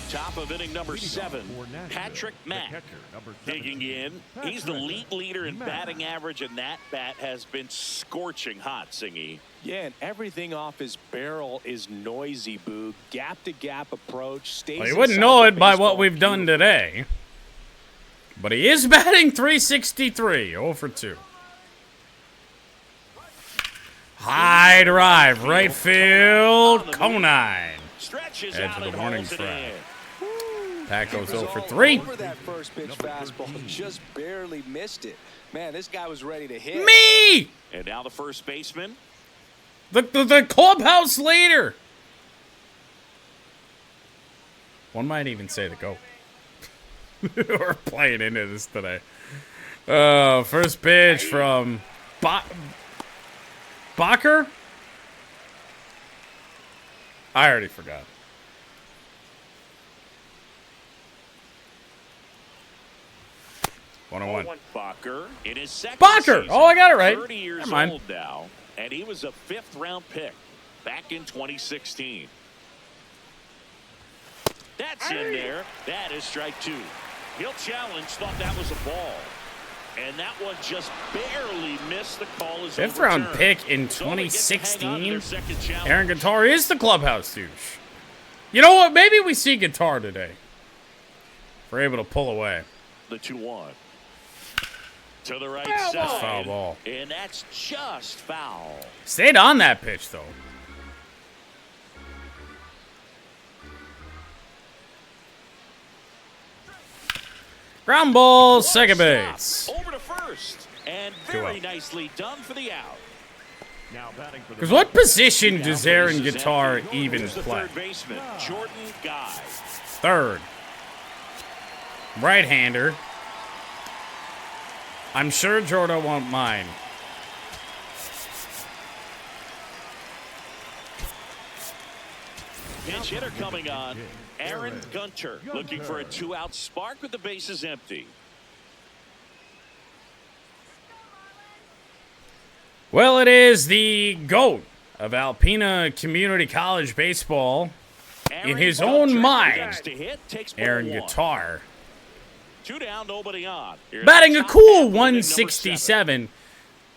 Speaker 1: Top of inning number 7, Patrick Mack digging in. He's the league leader in batting average, and that bat has been scorching hot, Singy.
Speaker 6: Yeah, and everything off his barrel is noisy, Boog. Gap-to-gap approach. Stays
Speaker 3: Well, you wouldn't know it by what we've done today. But he is batting .363, 0 for 2. High drive, right field, Conine.
Speaker 1: Stretches
Speaker 3: Edge
Speaker 1: out
Speaker 3: of the
Speaker 1: and
Speaker 3: warning
Speaker 1: hauls it
Speaker 3: track.
Speaker 1: in.
Speaker 6: Pat
Speaker 3: goes 0 for 3.
Speaker 6: Over that first pitch fastball, just barely missed it. Man, this guy was ready to hit.
Speaker 3: Me!
Speaker 1: And now the first baseman.
Speaker 3: The clubhouse leader. One might even say the GOAT. We're playing into this today. First pitch from Bacher? I already forgot. One-on-one.
Speaker 1: Bacher in his second
Speaker 3: Bacher!
Speaker 1: season,
Speaker 3: Oh, I got it right.
Speaker 1: 30 years
Speaker 3: Never mind.
Speaker 1: old now, and he was a 5th-round pick back in 2016. That's in there. That is strike 2. He'll challenge. Thought that was a ball. And that one just barely missed. The call is
Speaker 3: 5th round
Speaker 1: overturned.
Speaker 3: pick in
Speaker 1: So they get to hang on to
Speaker 3: 2016.
Speaker 1: their second challenge.
Speaker 3: Aaron Guitar is the clubhouse douche. You know what? Maybe we see Guitar today. If we're able to pull away.
Speaker 1: The 2-1. To the right
Speaker 3: That's
Speaker 1: side.
Speaker 3: foul ball.
Speaker 1: And that's just foul.
Speaker 3: Stayed on that pitch, though. Ground ball, second base.
Speaker 1: Over to first. And
Speaker 3: 2
Speaker 1: very
Speaker 3: out.
Speaker 1: nicely done for the out.
Speaker 5: Now batting for the
Speaker 3: Because what position does Aaron
Speaker 1: Bases
Speaker 3: Guitar
Speaker 1: empty.
Speaker 3: even
Speaker 1: Here's the
Speaker 3: play?
Speaker 1: third baseman, Jordan Guy.
Speaker 3: Third. Right-hander. I'm sure Jordan won't mind.
Speaker 1: Pinch hitter coming on. Aaron Gunter looking for a 2-out spark with the bases empty.
Speaker 3: Well, it is the GOAT of Alpena Community College baseball. In his own mind,
Speaker 1: Next to hit, takes ball
Speaker 3: Aaron
Speaker 1: 1.
Speaker 3: Guitar.
Speaker 1: 2 down, nobody on. Here
Speaker 3: Batting
Speaker 1: at
Speaker 3: a
Speaker 1: the top
Speaker 3: cool
Speaker 1: half of inning number
Speaker 3: 167,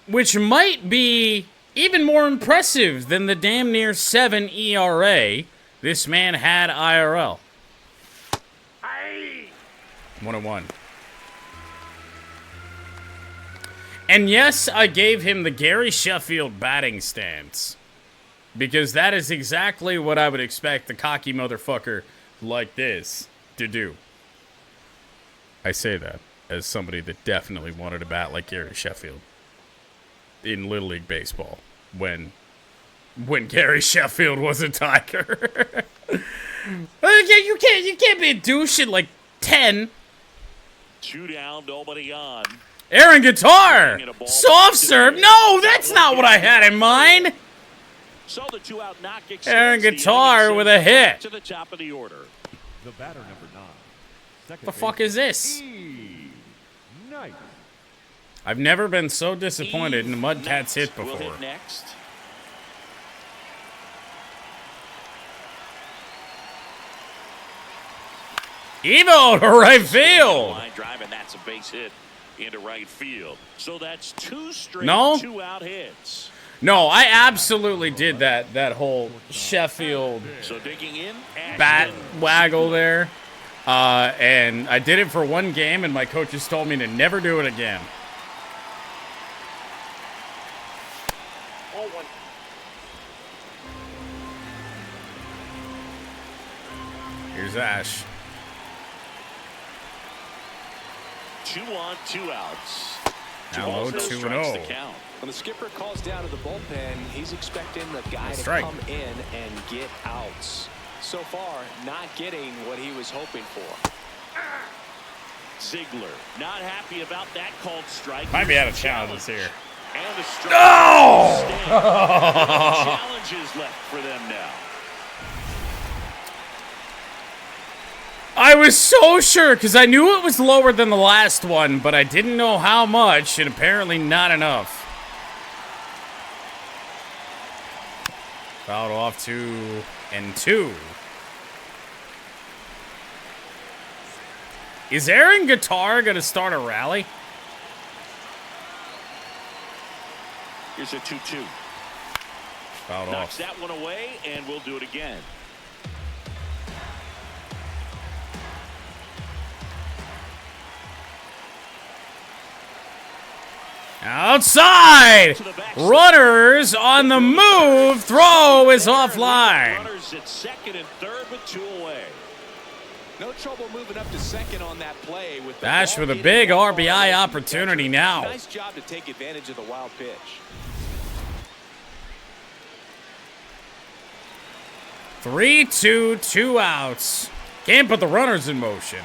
Speaker 3: which might be even more impressive than the damn near 7 ERA this man had IRL. 1-1. And yes, I gave him the Gary Sheffield batting stance. Because that is exactly what I would expect the cocky motherfucker like this to do. I say that as somebody that definitely wanted to bat like Gary Sheffield in Little League Baseball when Gary Sheffield was a Tiger. You can't be a douche at like 10.
Speaker 1: 2 down, nobody on.
Speaker 3: Aaron Guitar! Soft serve? No, that's not what I had in mind!
Speaker 1: So the 2-out knock extends
Speaker 3: Aaron
Speaker 1: the
Speaker 3: Guitar
Speaker 1: inning
Speaker 3: with a hit.
Speaker 1: to the top of the order.
Speaker 5: The batter number 9. second
Speaker 3: The fuck is this?
Speaker 5: Night.
Speaker 3: I've never been so disappointed in a MudCats hit
Speaker 1: Will
Speaker 3: before.
Speaker 1: hit next.
Speaker 3: Evo to right field.
Speaker 1: Line drive, and that's a base hit into right field. So that's 2 straight
Speaker 3: No.
Speaker 1: 2-out hits.
Speaker 3: No, I absolutely did that whole Sheffield
Speaker 1: So digging in,
Speaker 3: bat
Speaker 1: Ashton.
Speaker 3: waggle there. And I did it for one game, and my coaches told me to never do it again.
Speaker 4: Ball one.
Speaker 3: Here's Ash.
Speaker 1: 2 on, 2 outs.
Speaker 3: Now low 2-0.
Speaker 6: When the skipper calls down to the bullpen, he's expecting the guy to
Speaker 3: Strike.
Speaker 6: come in and get outs. So far, not getting what he was hoping for.
Speaker 1: Ziegler not happy about that called strike.
Speaker 3: Might be out of challenges here.
Speaker 1: And the strike.
Speaker 3: No!
Speaker 1: Challenges left for them now.
Speaker 3: I was so sure because I knew it was lower than the last one, but I didn't know how much, and apparently not enough. Fouled off 2-2. Is Aaron Guitar going to start a rally?
Speaker 1: Here's a 2-2.
Speaker 3: Fouled
Speaker 1: Knocks
Speaker 3: off.
Speaker 1: that one away, and we'll do it again.
Speaker 3: Outside! Runners on the move. Throw is offline.
Speaker 1: Runners at second and third with 2 away.
Speaker 6: No trouble moving up to second on that play. With the
Speaker 3: Dash
Speaker 6: ball
Speaker 3: with a
Speaker 6: hitting
Speaker 3: big
Speaker 6: that ball
Speaker 3: RBI
Speaker 6: right
Speaker 3: opportunity
Speaker 6: to the
Speaker 3: now.
Speaker 6: Nice job to take advantage of the wild pitch.
Speaker 3: Three, 2 outs. Can't put the runners in motion.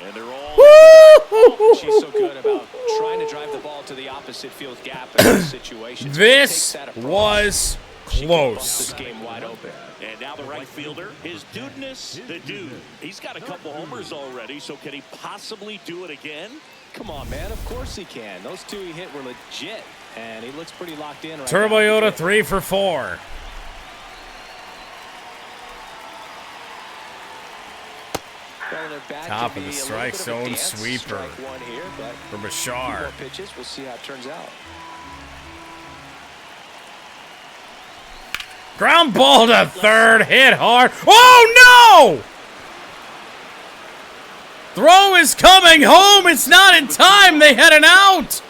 Speaker 1: And they're all
Speaker 6: She's so good about trying to drive the ball to the opposite field gap in this situation.
Speaker 3: This was
Speaker 6: This
Speaker 3: close.
Speaker 6: game wide open.
Speaker 1: And now the right fielder, his dudeness, the dude. He's got a couple homers already, so can he possibly do it again?
Speaker 6: Come on, man. Of course he can. Those 2 he hit were legit, and he looks pretty locked in right
Speaker 3: Turbo
Speaker 6: now.
Speaker 3: Yoda 3 for 4. Top of the strike zone sweeper for Bashar.
Speaker 6: More pitches. We'll see how it turns out.
Speaker 3: Ground ball to third, hit hard. Oh no! Throw is coming home. It's not in time. They had an out.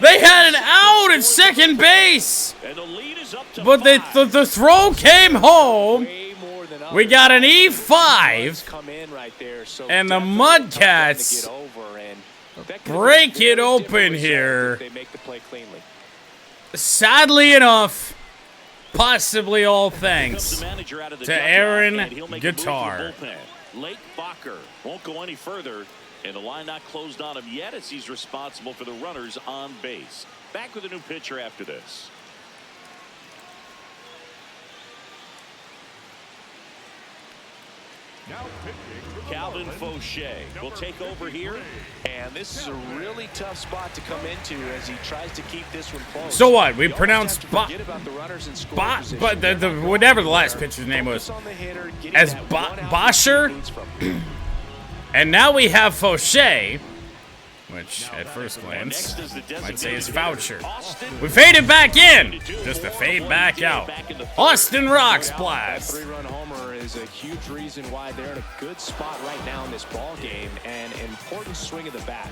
Speaker 3: They had an out at second base.
Speaker 1: And the lead is up to
Speaker 3: But
Speaker 1: 5.
Speaker 3: the throw came home.
Speaker 6: Way more than
Speaker 3: We
Speaker 6: others.
Speaker 3: got an E5.
Speaker 6: Come in right there, so
Speaker 3: And the
Speaker 6: definitely tough one to
Speaker 3: MudCats
Speaker 6: get over, and that could have been
Speaker 3: break
Speaker 6: a very
Speaker 3: it open
Speaker 6: different result
Speaker 3: here.
Speaker 6: if they make the play cleanly.
Speaker 3: Sadly enough, possibly all
Speaker 1: Comes
Speaker 3: thanks
Speaker 1: the manager out of the
Speaker 3: to
Speaker 1: dugout,
Speaker 3: Aaron
Speaker 1: and he'll make a move to the
Speaker 3: Guitar.
Speaker 1: bullpen. Lake Bacher won't go any further, and the line not closed on him yet as he's responsible for the runners on base. Back with a new pitcher after this.
Speaker 5: Now pitching for the
Speaker 1: Calvin
Speaker 5: Marlins,
Speaker 1: Fauché will take over here.
Speaker 6: And this is a really tough spot to come into as he tries to keep this one close.
Speaker 3: So what? We
Speaker 6: You almost
Speaker 3: pronounced
Speaker 6: have to forget about the runners in scoring position.
Speaker 3: but the whatever the last pitcher's name was,
Speaker 6: Focus on the hitter, getting
Speaker 3: as
Speaker 6: that
Speaker 3: Ba-
Speaker 6: one out
Speaker 3: Bosher?
Speaker 6: that he needs from him.
Speaker 3: and now we have Fauché, which at first
Speaker 1: Next
Speaker 3: glance
Speaker 1: is the
Speaker 3: might say is
Speaker 1: designated
Speaker 3: Voucher.
Speaker 1: hitter, Austin.
Speaker 3: We faded back in, just to fade back out. Austin Rocks
Speaker 6: That
Speaker 3: blast.
Speaker 6: 3-run homer is a huge reason why they're in a good spot right now in this ball game, and an important swing of the bat.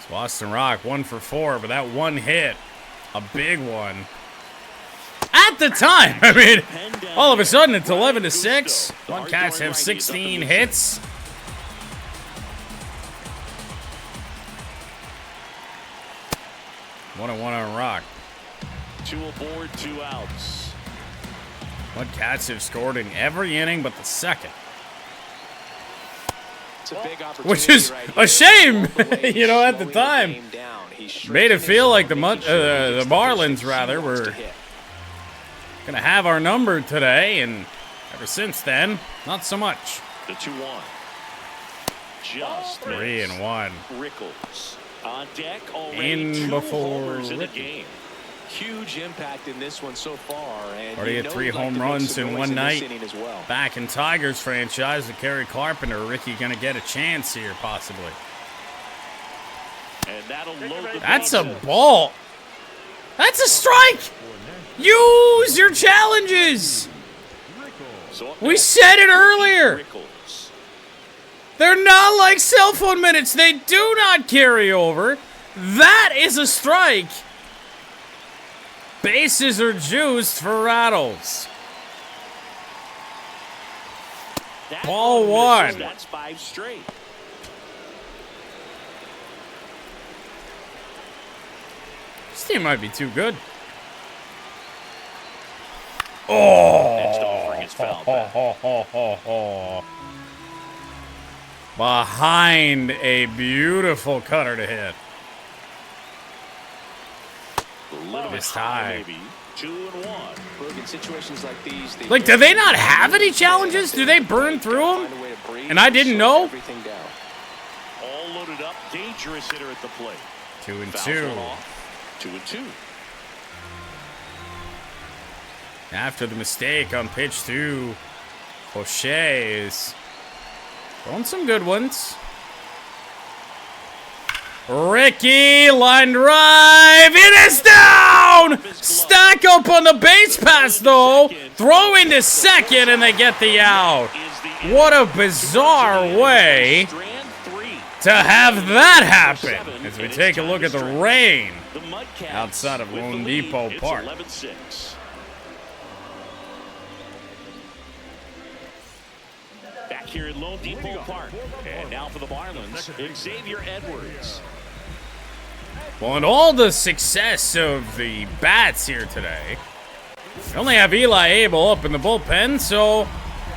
Speaker 3: So Austin Rock 1 for 4, but that one hit, a big one. At the time, I mean, all of a sudden it's 11-6. MudCats have 16 hits. One on Rock.
Speaker 1: 2 aboard, 2 outs.
Speaker 3: MudCats have scored in every inning but the second.
Speaker 6: It's a big opportunity
Speaker 3: Which is
Speaker 6: right
Speaker 3: a
Speaker 6: here.
Speaker 3: shame,
Speaker 6: All the way
Speaker 3: you know, at the
Speaker 6: slowing
Speaker 3: time.
Speaker 6: game down. He's
Speaker 3: Made it
Speaker 6: shrinking
Speaker 3: feel
Speaker 6: his
Speaker 3: like
Speaker 6: zone, making sure he
Speaker 3: the
Speaker 6: gets
Speaker 3: Marlins,
Speaker 6: position he
Speaker 3: rather,
Speaker 6: wants to
Speaker 3: were
Speaker 6: hit.
Speaker 3: Gonna have our number today, and ever since then, not so much.
Speaker 1: The 2-1. Just
Speaker 3: 3-1.
Speaker 1: Rickles on deck already.
Speaker 3: In
Speaker 1: 2
Speaker 3: before
Speaker 1: homers in the
Speaker 3: Ricky.
Speaker 1: game.
Speaker 6: Huge impact in this one so far. And
Speaker 3: Already
Speaker 6: you
Speaker 3: had
Speaker 6: know
Speaker 3: 3
Speaker 6: he'd like
Speaker 3: home
Speaker 6: to make
Speaker 3: runs
Speaker 6: some
Speaker 3: in
Speaker 6: noise
Speaker 3: one
Speaker 6: this
Speaker 3: night.
Speaker 6: inning as well.
Speaker 3: Back in Tigers franchise with Kerry Carpenter. Ricky gonna get a chance here, possibly.
Speaker 1: And that'll load the
Speaker 3: That's a
Speaker 1: bases.
Speaker 3: ball. That's a strike. Use your challenges.
Speaker 1: So up
Speaker 3: We
Speaker 1: next,
Speaker 3: said it earlier.
Speaker 1: Rickles.
Speaker 3: They're not like cell phone minutes. They do not carry over. That is a strike. Bases are juiced for Rattles.
Speaker 1: That
Speaker 3: Ball
Speaker 1: one misses.
Speaker 3: one.
Speaker 1: That's 5 straight.
Speaker 3: This team might be too good. Oh.
Speaker 1: Next offering is foul back.
Speaker 3: Behind a beautiful cutter to hit.
Speaker 1: A little bit
Speaker 3: This
Speaker 1: high,
Speaker 3: time.
Speaker 1: maybe. 2-1.
Speaker 6: Look, in situations like these,
Speaker 3: Like, do they not have any challenges? Do they burn through them?
Speaker 6: Find a way to breathe
Speaker 3: And I didn't
Speaker 6: and
Speaker 3: know?
Speaker 6: slow everything down.
Speaker 1: All loaded up. Dangerous hitter at the plate.
Speaker 3: 2 and
Speaker 1: Fouls
Speaker 3: 2.
Speaker 1: one off. 2-2.
Speaker 3: After the mistake on pitch 2, O'Shea is throwing some good ones. Ricky, line drive, it is down! Stack up on the base pass, though. Throw into second, and they get the out. What a bizarre way
Speaker 1: Strand 3.
Speaker 3: to have that happen as we take a look at the rain
Speaker 1: The MudCats
Speaker 3: outside of
Speaker 1: with the
Speaker 3: Lone
Speaker 1: lead.
Speaker 3: Depot
Speaker 1: It's
Speaker 3: Park.
Speaker 1: 11-6. Back here at Lone Depot Park. And now for the Marlins, Xavier Edwards.
Speaker 3: Well, in all the success of the bats here today, we only have Eli Abel up in the bullpen, so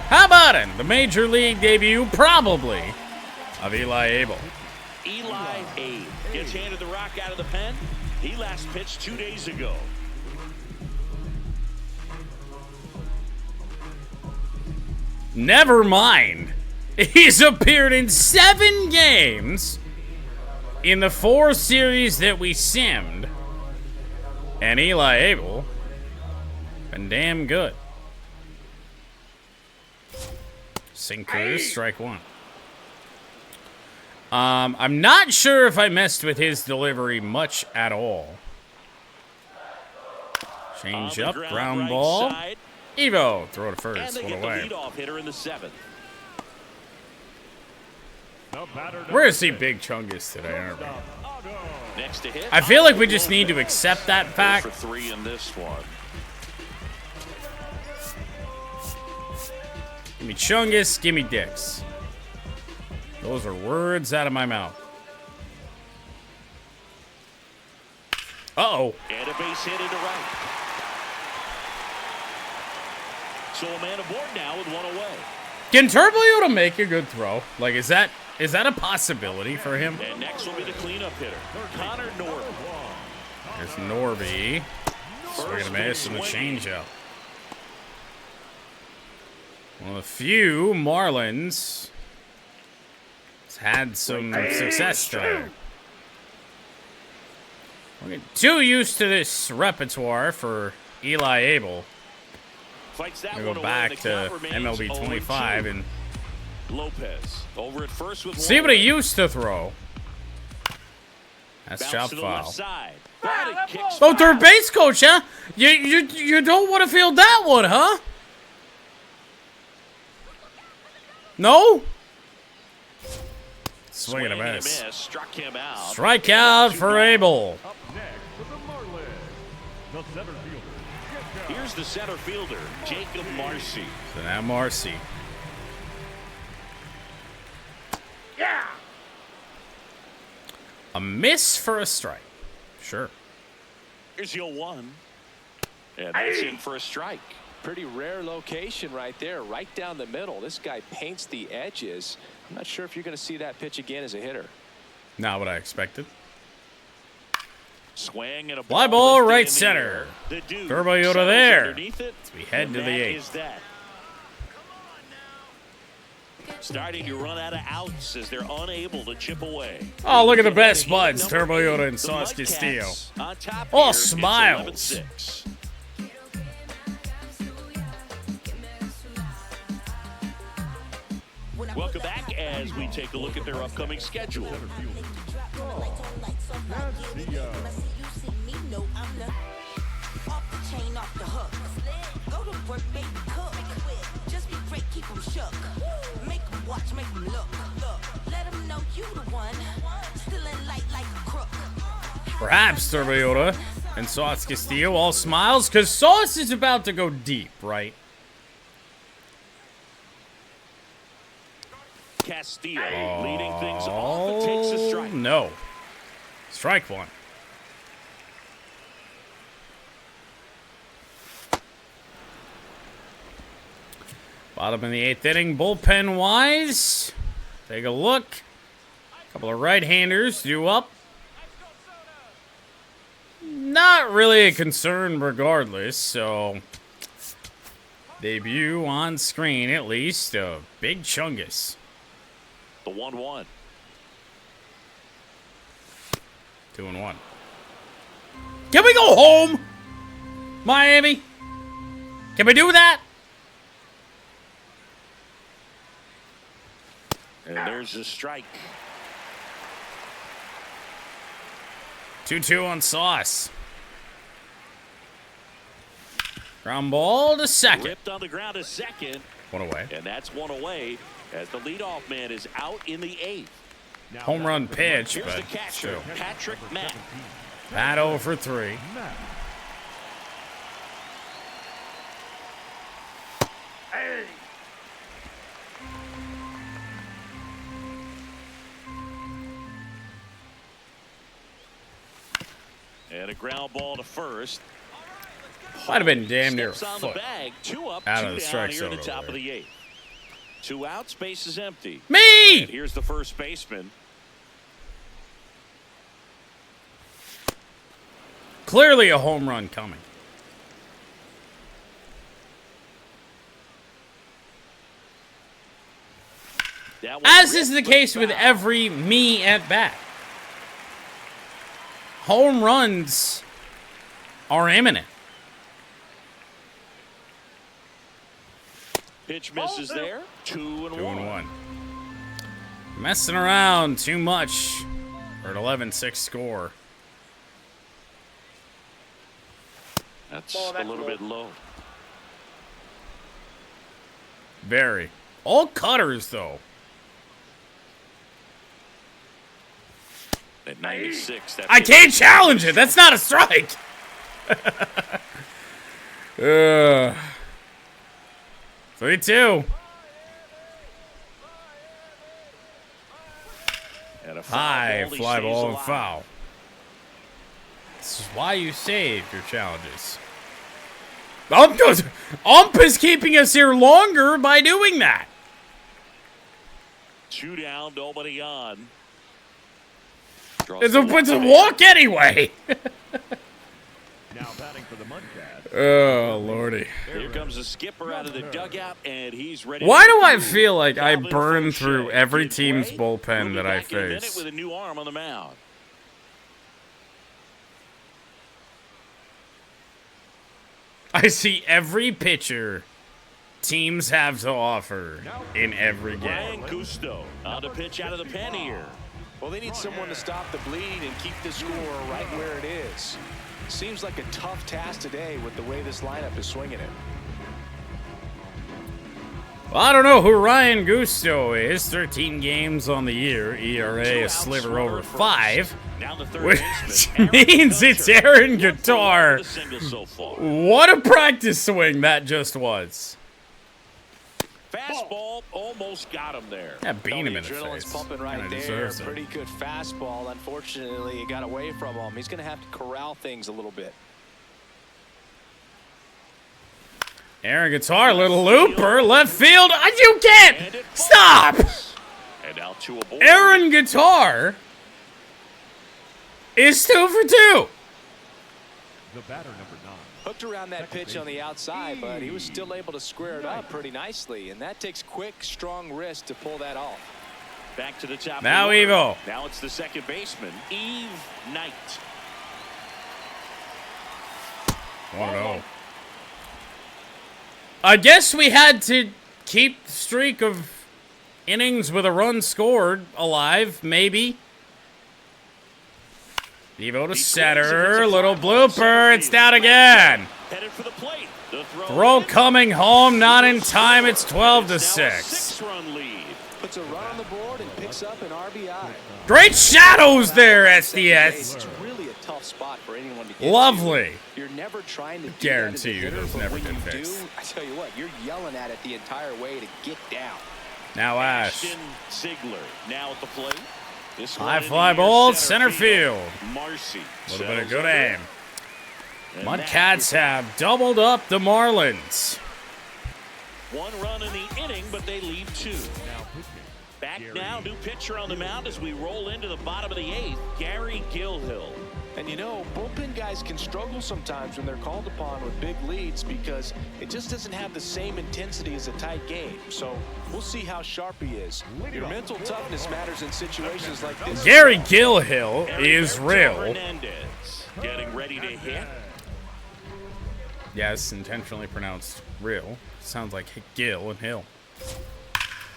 Speaker 3: how about it? The Major League debut, probably, of Eli Abel.
Speaker 1: Eli Abe gets handed the rock out of the pen. He last pitched 2 days ago.
Speaker 3: Never mind. He's appeared in 7 games in the 4 series that we simmed. And Eli Abel been damn good. Sinker, strike 1. I'm not sure if I messed with his delivery much at all. Change
Speaker 1: On the
Speaker 3: up, ground
Speaker 1: right
Speaker 3: ball.
Speaker 1: side,
Speaker 3: Evo, throw to
Speaker 1: and
Speaker 3: first,
Speaker 1: they
Speaker 3: one
Speaker 1: get the
Speaker 3: away.
Speaker 1: leadoff hitter in the 7th.
Speaker 3: We're gonna see Big Chungus today, aren't we?
Speaker 1: Next to hit.
Speaker 3: I feel like we just need to accept that fact.
Speaker 1: For 3 in this one.
Speaker 3: Give me Chungus, give me Dix. Those are words out of my mouth. Uh-oh.
Speaker 1: And a base hit into right. So a man aboard now with 1 away.
Speaker 3: Can Turbo make a good throw? Like, is that a possibility for him?
Speaker 1: And next will be the cleanup hitter, Connor Norton.
Speaker 3: There's Norby. Swing and a miss and the changeup. One of the few Marlins has had some success today. We're getting too used to this repertoire for Eli Abel.
Speaker 1: Fights that
Speaker 3: We
Speaker 1: one
Speaker 3: go
Speaker 1: away.
Speaker 3: back
Speaker 1: The
Speaker 3: to
Speaker 1: count remains
Speaker 3: MLB 25
Speaker 1: 0-2.
Speaker 3: and
Speaker 1: Lopez over at first with
Speaker 3: see
Speaker 1: 1.
Speaker 3: what he used to throw. That's
Speaker 1: Bounce
Speaker 3: chop
Speaker 1: to the left
Speaker 3: foul.
Speaker 1: side. Batted, kicks
Speaker 3: Oh, third
Speaker 1: foul.
Speaker 3: base coach, huh? You don't want to field that one, huh? No? Swing and a miss.
Speaker 1: Struck him out.
Speaker 3: Strikeout for Abel.
Speaker 5: Up next for the Marlins, the center fielder.
Speaker 1: Here's the center fielder, Jacob Marcy.
Speaker 3: So now Marcy.
Speaker 4: Yeah.
Speaker 3: A miss for a strike. Sure.
Speaker 1: Here's your 1. And that's in for a strike.
Speaker 6: Pretty rare location right there, right down the middle. This guy paints the edges. I'm not sure if you're going to see that pitch again as a hitter.
Speaker 3: Not what I expected.
Speaker 1: Swing and a
Speaker 3: Fly ball right center. Turbo Yoda there. As we head to the 8th.
Speaker 1: Starting to run out of outs as they're unable to chip away.
Speaker 3: Oh, look at the best buds, Turbo Yoda and Sauce Castillo. All smiles.
Speaker 1: Welcome back as we take a look at their upcoming schedule.
Speaker 3: Perhaps Turbo Yoda and Sauce Castillo all smiles because Sauce is about to go deep, right?
Speaker 1: Castillo leading things off and takes a strike.
Speaker 3: No. Strike one. Bottom of the 8th inning, bullpen wise. Take a look. A couple of right-handers due up. Not really a concern regardless, so debut on screen at least. Big Chungus.
Speaker 1: The 1-1.
Speaker 3: 2-1. Can we go home, Miami? Can we do that?
Speaker 1: And there's a strike.
Speaker 3: 2-2 on Sauce. Ground ball to second.
Speaker 1: Ripped on the ground to second.
Speaker 3: One away.
Speaker 1: And that's one away as the leadoff man is out in the 8th.
Speaker 3: Home run pitch,
Speaker 1: Here's
Speaker 3: but
Speaker 1: the catcher,
Speaker 3: still.
Speaker 1: Patrick Matt.
Speaker 3: Bat 0 for 3.
Speaker 4: Hey.
Speaker 1: And a ground ball to first.
Speaker 3: Might have been damn near a
Speaker 1: Steps on the
Speaker 3: foot
Speaker 1: bag. 2 up,
Speaker 3: out
Speaker 1: 2
Speaker 3: of the
Speaker 1: down
Speaker 3: strike
Speaker 1: here
Speaker 3: zone
Speaker 1: at the top
Speaker 3: over
Speaker 1: of the 8th. 2 outs, base is empty.
Speaker 3: Me!
Speaker 1: And here's the first baseman.
Speaker 3: Clearly a home run coming. As is the case with every me at bat. Home runs are imminent.
Speaker 1: Pitch misses there. 2-1.
Speaker 3: 2-1. Messing around too much for an 11-6 score.
Speaker 1: That's a little bit low.
Speaker 3: Very. All cutters, though.
Speaker 1: At 96.
Speaker 3: I can't challenge it. That's not a strike. 3-2. High fly ball and foul. This is why you save your challenges. Ump is keeping us here longer by doing that.
Speaker 1: 2 down, nobody on.
Speaker 3: It's a walk anyway.
Speaker 5: Now batting for the MudCats.
Speaker 3: Oh, Lordy.
Speaker 1: Here comes the skipper out of the dugout, and he's ready.
Speaker 3: Why do I feel like I burn through every team's bullpen that I face?
Speaker 1: With a new arm on the mound.
Speaker 3: I see every pitcher teams have to offer in every game.
Speaker 1: Ryan Gusto on the pitch out of the pen here.
Speaker 6: Well, they need someone to stop the bleed and keep the score right where it is. Seems like a tough task today with the way this lineup is swinging it.
Speaker 3: Well, I don't know who Ryan Gusto is. 13 games on the year. ERA a sliver over 5. Which means it's Aaron Guitar. What a practice swing that just was.
Speaker 1: Fastball almost got him there.
Speaker 3: Yeah, beat him in the
Speaker 6: Adrenaline's
Speaker 3: face.
Speaker 6: pumping right there. Pretty good fastball. Unfortunately, it got away from him. He's going to have to corral things a little bit.
Speaker 3: Aaron Guitar, little looper, left field. You can't stop.
Speaker 1: And out to a ball.
Speaker 3: Aaron Guitar is 2 for 2.
Speaker 5: The batter, number 9.
Speaker 6: Hooked around that pitch on the outside, but he was still able to square it up pretty nicely, and that takes quick, strong wrist to pull that off.
Speaker 1: Back to the top.
Speaker 3: Now Evo.
Speaker 1: Now it's the second baseman, Eve Knight.
Speaker 3: 1-0. I guess we had to keep the streak of innings with a run scored alive, maybe. Evo to center, little blooper, it's down again.
Speaker 1: Headed for the plate. The
Speaker 3: Throw coming home, not in time, it's 12-6.
Speaker 1: 6-run lead.
Speaker 6: Puts a run on the board and picks up an RBI.
Speaker 3: Great shadows there, SDS.
Speaker 6: It's really a tough spot for anyone to get
Speaker 3: Lovely.
Speaker 6: to. You're never trying to do
Speaker 3: Guarantee
Speaker 6: that as a
Speaker 3: you
Speaker 6: hitter,
Speaker 3: those
Speaker 6: but
Speaker 3: never
Speaker 6: when
Speaker 3: get
Speaker 6: you
Speaker 3: fixed.
Speaker 6: do, I tell you what, you're yelling at it the entire way to get down.
Speaker 3: Now Ash.
Speaker 1: Ashton Ziegler now at the plate. This
Speaker 3: High
Speaker 1: one
Speaker 3: fly
Speaker 1: in the
Speaker 3: ball, center field.
Speaker 1: Marcy.
Speaker 3: A little bit of
Speaker 1: settles
Speaker 3: good
Speaker 1: under.
Speaker 3: aim.
Speaker 1: And
Speaker 3: MudCats
Speaker 1: that
Speaker 3: have doubled up the Marlins.
Speaker 1: is one run in the inning, but they leave 2.
Speaker 5: Now pitching.
Speaker 1: Back
Speaker 5: Gary
Speaker 1: now, new pitcher on the mound as we roll into the bottom of the 8th, Gary Gilhill.
Speaker 6: And you know, bullpen guys can struggle sometimes when they're called upon with big leads because it just doesn't have the same intensity as a tight game. So we'll see how sharp he is. Your mental toughness matters in situations like this.
Speaker 3: Gary Gilhill is
Speaker 1: Heriberto
Speaker 3: real.
Speaker 1: Hernandez getting ready to hit.
Speaker 3: Yes, intentionally pronounced real. Sounds like Gil and Hill.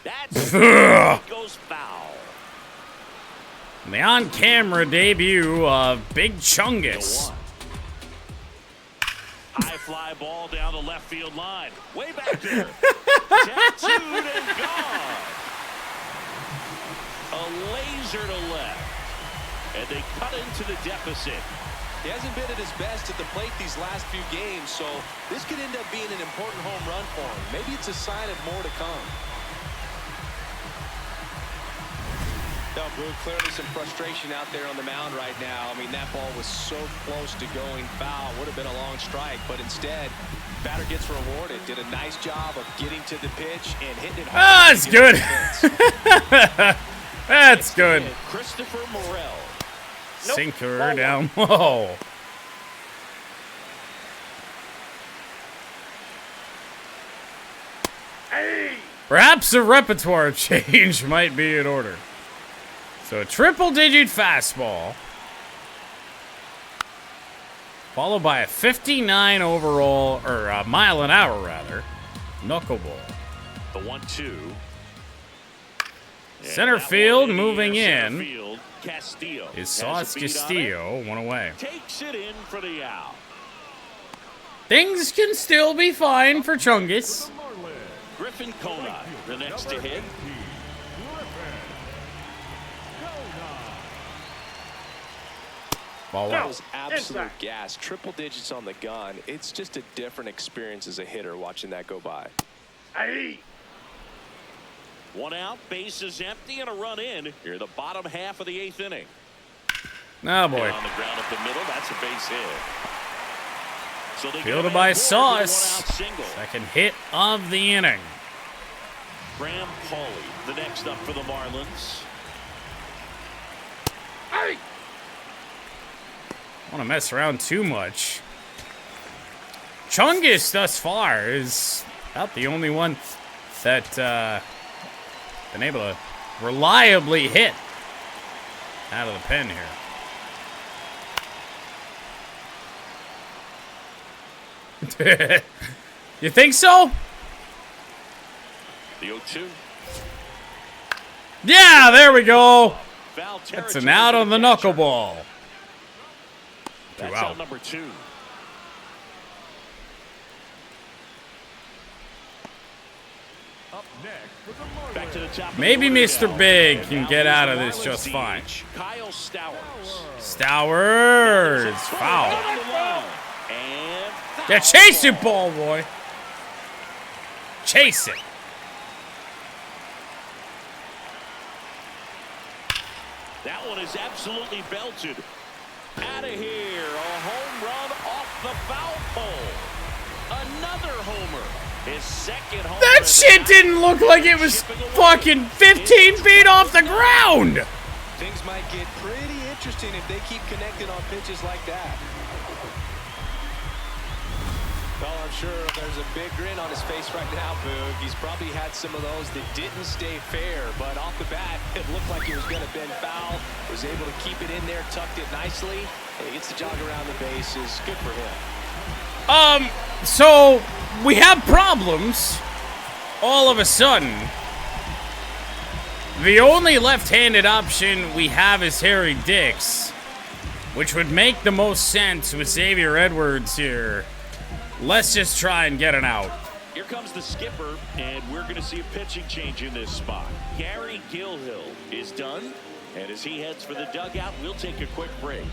Speaker 1: That's it goes foul.
Speaker 3: The on-camera debut of Big Chungus.
Speaker 1: High fly ball down the left field line. Way back there. Tattooed and gone. A laser to left. And they cut into the deficit.
Speaker 6: He hasn't been at his best at the plate these last few games, so this could end up being an important home run for him. Maybe it's a sign of more to come. Now, Brew, clearly some frustration out there on the mound right now. I mean, that ball was so close to going foul. Would have been a long strike, but instead, batter gets rewarded. Did a nice job of getting to the pitch and hitting it hard.
Speaker 3: Ah, that's good. That's good.
Speaker 1: Christopher Morel.
Speaker 3: Sinker down. Whoa. Perhaps a repertoire change might be in order. So a triple-digit fastball, followed by a 59 overall, or a mile an hour rather, knuckleball.
Speaker 1: The 1-2.
Speaker 3: Center field moving in
Speaker 1: Field, Castillo
Speaker 3: is
Speaker 1: has
Speaker 3: Sauce
Speaker 1: a beat on it.
Speaker 3: Castillo, one away.
Speaker 1: Takes it in for the out.
Speaker 3: Things can still be fine for Chungus.
Speaker 1: Griffin Conant, the next to hit.
Speaker 3: Ball
Speaker 6: That
Speaker 3: out.
Speaker 6: was absolute gas. Triple digits on the gun. It's just a different experience as a hitter watching that go by.
Speaker 4: Hey!
Speaker 1: One out, bases empty, and a run in. Here, the bottom half of the 8th inning.
Speaker 3: Oh boy.
Speaker 1: On the ground up the middle, that's a base hit. So they
Speaker 3: Fielded
Speaker 1: get
Speaker 3: by
Speaker 1: a one-out
Speaker 3: Sauce.
Speaker 1: single.
Speaker 3: Second hit of the inning.
Speaker 1: Graham Pauly, the next up for the Marlins.
Speaker 4: Hey!
Speaker 3: I don't want to mess around too much. Chungus thus far is about the only one that been able to reliably hit out of the pen here. You think so?
Speaker 1: The 0-2.
Speaker 3: Yeah, there we go.
Speaker 1: Foul
Speaker 3: That's an
Speaker 1: territory
Speaker 3: out
Speaker 1: for
Speaker 3: on the
Speaker 1: catcher.
Speaker 3: knuckleball.
Speaker 1: That's
Speaker 3: out.
Speaker 1: out number 2.
Speaker 5: Up next for the Marlins.
Speaker 1: Back to the top. of the
Speaker 3: Maybe
Speaker 1: order
Speaker 3: Mr.
Speaker 1: now.
Speaker 3: Big
Speaker 1: And
Speaker 3: can
Speaker 1: now
Speaker 3: get
Speaker 1: here's
Speaker 3: out
Speaker 1: the
Speaker 3: of this
Speaker 1: Marlins
Speaker 3: just fine.
Speaker 1: DH, Kyle Stowers.
Speaker 3: Stowers, foul.
Speaker 1: Down the line. And foul
Speaker 3: Yeah, chase it, ball boy. Chase it.
Speaker 1: That one is absolutely belted. Out of here. A home run off the foul pole. Another homer. His second home.
Speaker 3: That shit didn't look like it was fucking 15 feet off the ground.
Speaker 6: Things might get pretty interesting if they keep connected on pitches like that. Well, I'm sure there's a big grin on his face right now, Boog. He's probably had some of those that didn't stay fair, but off the bat, it looked like he was going to bend foul. Was able to keep it in there, tucked it nicely, and he gets the jog around the bases. Good for him.
Speaker 3: So we have problems all of a sudden. The only left-handed option we have is Harry Dix, which would make the most sense with Xavier Edwards here. Let's just try and get an out.
Speaker 1: Here comes the skipper, and we're going to see a pitching change in this spot. Gary Gilhill is done, and as he heads for the dugout, we'll take a quick break.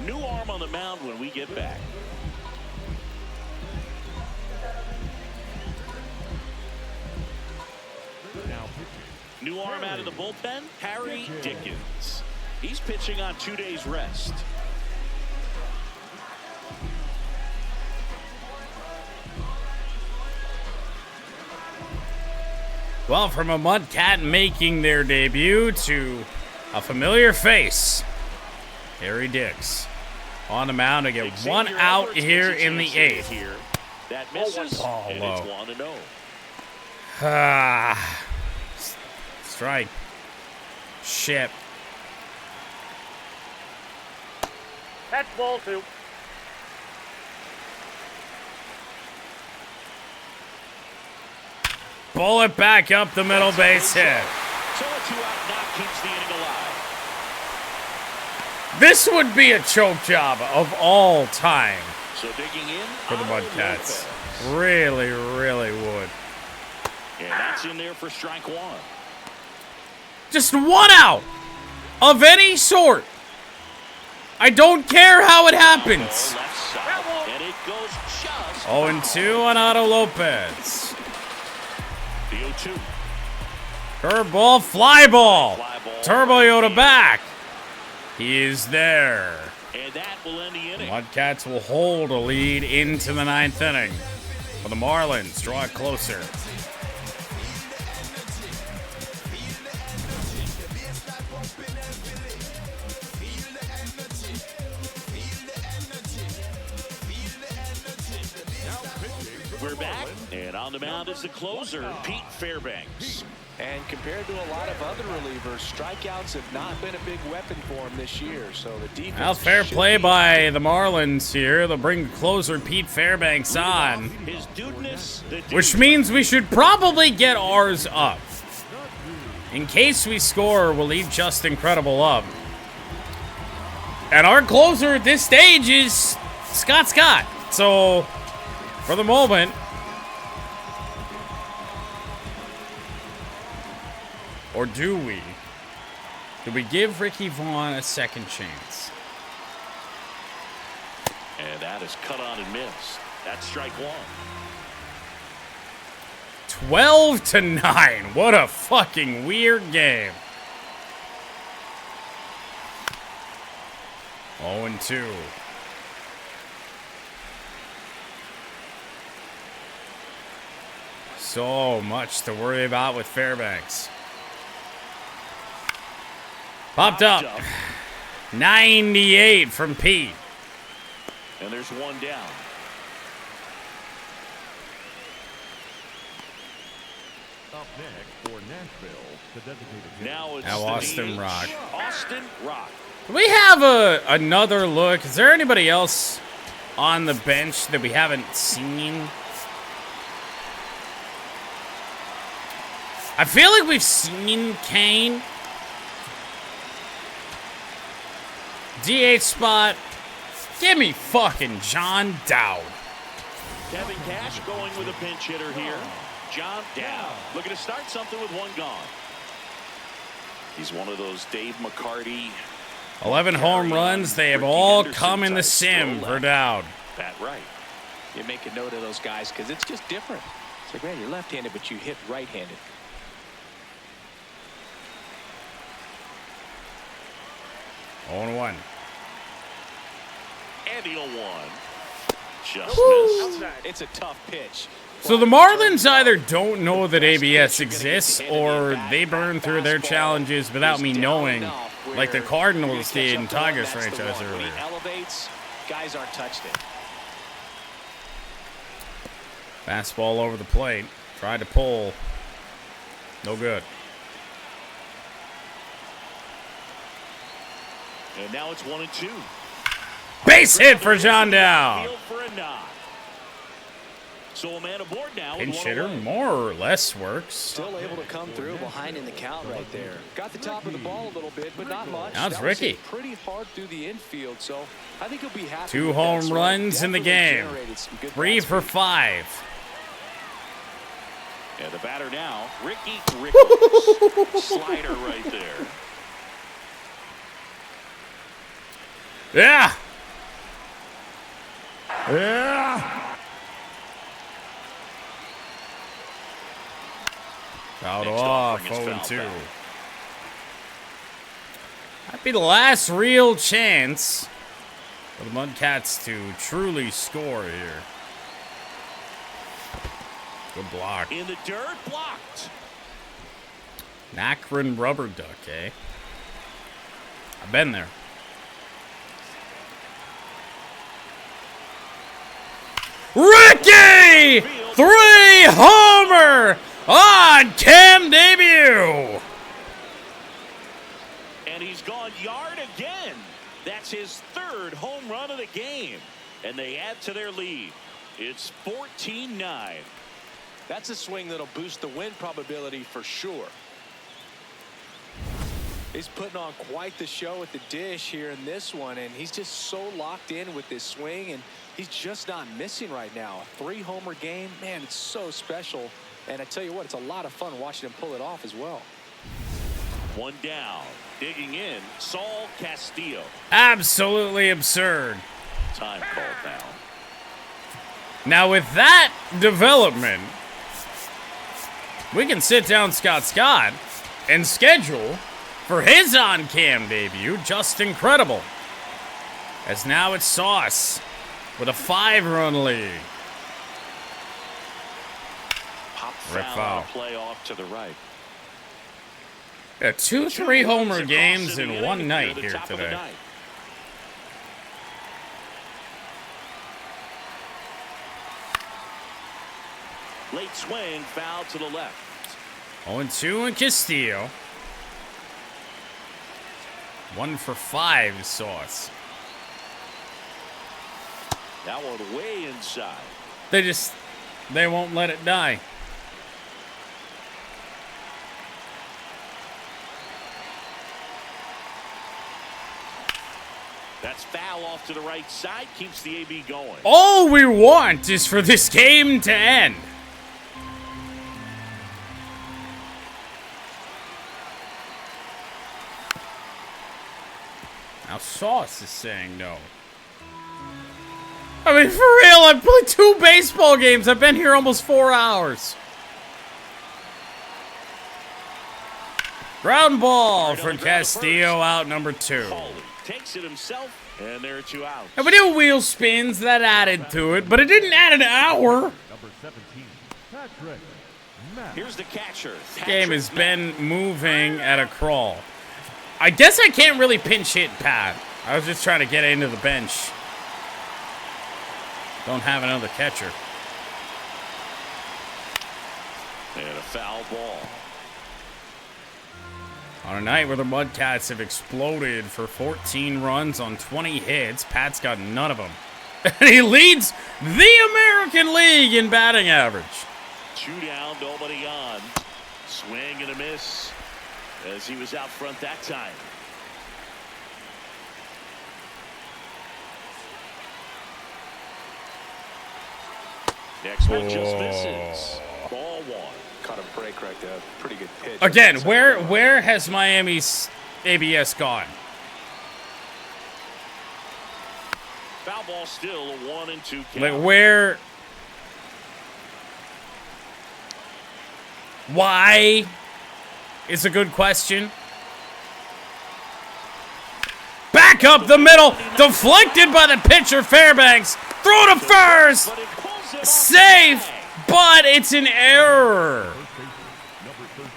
Speaker 1: New arm on the mound when we get back. New arm out of the bullpen, Harry Dickens. He's pitching on 2 days rest.
Speaker 3: Well, from a MudCat making their debut to a familiar face, Harry Dix on the mound to get one out here in the 8th.
Speaker 1: That misses, and it's 1-0.
Speaker 3: Strike. Ship.
Speaker 4: That's ball 2.
Speaker 3: Bullet back up the middle base hit.
Speaker 1: So a 2-out knock keeps the inning alive.
Speaker 3: This would be a choke job of all time
Speaker 1: So digging in
Speaker 3: for the MudCats. Really, really would.
Speaker 1: And that's in there for strike 1.
Speaker 3: Just one out of any sort. I don't care how it happens.
Speaker 1: Left side, and it goes just
Speaker 3: 0-2 on Otto Lopez.
Speaker 1: the 0-2.
Speaker 3: Curveball, fly ball.
Speaker 1: Fly ball.
Speaker 3: Turbo Yoda back. He is there.
Speaker 1: And that will end the inning.
Speaker 3: MudCats will hold a lead into the 9th inning. For the Marlins, draw it closer.
Speaker 1: We're back, and on the mound is the closer, Pete Fairbanks.
Speaker 6: And compared to a lot of other relievers, strikeouts have not been a big weapon for him this year. So the defense.
Speaker 3: Well, fair play by the Marlins here. They'll bring the closer Pete Fairbanks on,
Speaker 1: His dudeness, the
Speaker 3: which means we should probably get ours up. In case we score, we'll leave Justin Credible up. And our closer at this stage is Scott. So, for the moment, or do we? Do we give Ricky Vaughn a second chance?
Speaker 1: And that is cut on and missed. That's strike 1.
Speaker 3: 12-9. What a fucking weird game. 0-2. So much to worry about with Fairbanks. Popped up. 98 from Pete.
Speaker 1: And there's one down.
Speaker 5: Up next for Nashville, the designated hitter.
Speaker 1: Now it's
Speaker 3: Now
Speaker 1: the
Speaker 3: Austin
Speaker 1: DH,
Speaker 3: Rock.
Speaker 1: Austin Rock.
Speaker 3: Do we have another look? Is there anybody else on the bench that we haven't seen? I feel like we've seen Kane. DH spot. Give me fucking John Dowd.
Speaker 1: Kevin Cash going with a pinch hitter here. John Dowd looking to start something with one gone. He's one of those Dave McCarty.
Speaker 3: 11 home runs. They have all come in the sim for Dowd.
Speaker 1: Pat Wright.
Speaker 6: You make a note of those guys because it's just different. It's like, man, you're left-handed, but you hit right-handed.
Speaker 3: On 1.
Speaker 1: And the 0-1. Just missed.
Speaker 6: It's a tough pitch.
Speaker 3: So the Marlins either don't know that ABS exists or they burn through their challenges without me knowing, like the Cardinals did in Tigers franchise earlier.
Speaker 6: Elevates, guys aren't touched it.
Speaker 3: Fastball over the plate. Tried to pull. No good.
Speaker 1: And now it's 1-2.
Speaker 3: Base hit for John Dow.
Speaker 1: Field for a knock. So a man aboard now.
Speaker 3: Pinch hitter more or less works.
Speaker 6: Still able to come through behind in the count right there. Got the top of the ball a little bit, but not much.
Speaker 3: Now it's
Speaker 6: That was
Speaker 3: Ricky.
Speaker 6: hit pretty hard through the infield, so I think he'll be happy.
Speaker 3: 2
Speaker 6: with that
Speaker 3: home
Speaker 6: swing.
Speaker 3: runs in the
Speaker 6: Definitely
Speaker 3: game.
Speaker 6: generated some good
Speaker 3: 3
Speaker 6: bat
Speaker 3: for
Speaker 6: speed.
Speaker 3: 5.
Speaker 1: And the batter now, Ricky Rickles. Slider right there.
Speaker 3: Yeah.
Speaker 5: Yeah.
Speaker 3: Fouled
Speaker 1: Next
Speaker 3: off.
Speaker 1: offering is
Speaker 3: 0-2.
Speaker 1: fouled back.
Speaker 3: Might be the last real chance for the MudCats to truly score here. Good block.
Speaker 1: In the dirt, blocked.
Speaker 3: Akron rubber duck, eh? I've been there. Ricky! 3-homer on Cam debut.
Speaker 1: And he's gone yard again. That's his 3rd home run of the game. And they add to their lead. It's 14-9.
Speaker 6: That's a swing that'll boost the win probability for sure. He's putting on quite the show at the dish here in this one, and he's just so locked in with this swing, and he's just not missing right now. A 3-homer game, man, it's so special. And I tell you what, it's a lot of fun watching him pull it off as well.
Speaker 1: 1 down. Digging in, Saul Castillo.
Speaker 3: Absolutely absurd.
Speaker 1: Time called now.
Speaker 3: Now with that development, we can sit down Scott and schedule for his on-cam debut. Just incredible. As now it's Sauce with a 5-run lead.
Speaker 1: Pop
Speaker 3: Rick
Speaker 1: foul.
Speaker 3: foul.
Speaker 1: Play off to the right.
Speaker 3: Yeah, 2 3-homer games in one night here today.
Speaker 1: Late swing, foul to the left.
Speaker 3: 0-2 in Castillo. 1 for 5 Sauce.
Speaker 1: That one way inside.
Speaker 3: They won't let it die.
Speaker 1: That's foul off to the right side. Keeps the AB going.
Speaker 3: All we want is for this game to end. Now Sauce is saying no. I mean, for real, I've played 2 baseball games. I've been here almost 4 hours. Ground ball for Castillo, out number 2.
Speaker 1: Hawley takes it himself, and there are 2 outs.
Speaker 3: And we do wheel spins, that added to it, but it didn't add an hour.
Speaker 5: Number 17, Patrick Matt.
Speaker 1: Here's the catcher.
Speaker 3: This game has been moving at a crawl. I guess I can't really pinch hit Pat. I was just trying to get into the bench. Don't have another catcher.
Speaker 1: And a foul ball.
Speaker 3: On a night where the MudCats have exploded for 14 runs on 20 hits, Pat's got none of them. And he leads the American League in batting average.
Speaker 1: 2 down, nobody on. Swing and a miss as he was out front that time. Next one just misses. Ball 1.
Speaker 6: Caught a break right there. Pretty good pitch.
Speaker 3: Again, where has Miami's ABS gone?
Speaker 1: Foul ball still, a 1-2 count.
Speaker 3: Like where? Why? Is a good question. Back up the middle, deflected by the pitcher Fairbanks. Throw to first,
Speaker 1: But it pulls it off
Speaker 3: safe,
Speaker 1: the bag.
Speaker 3: but it's an error.
Speaker 5: Number 13,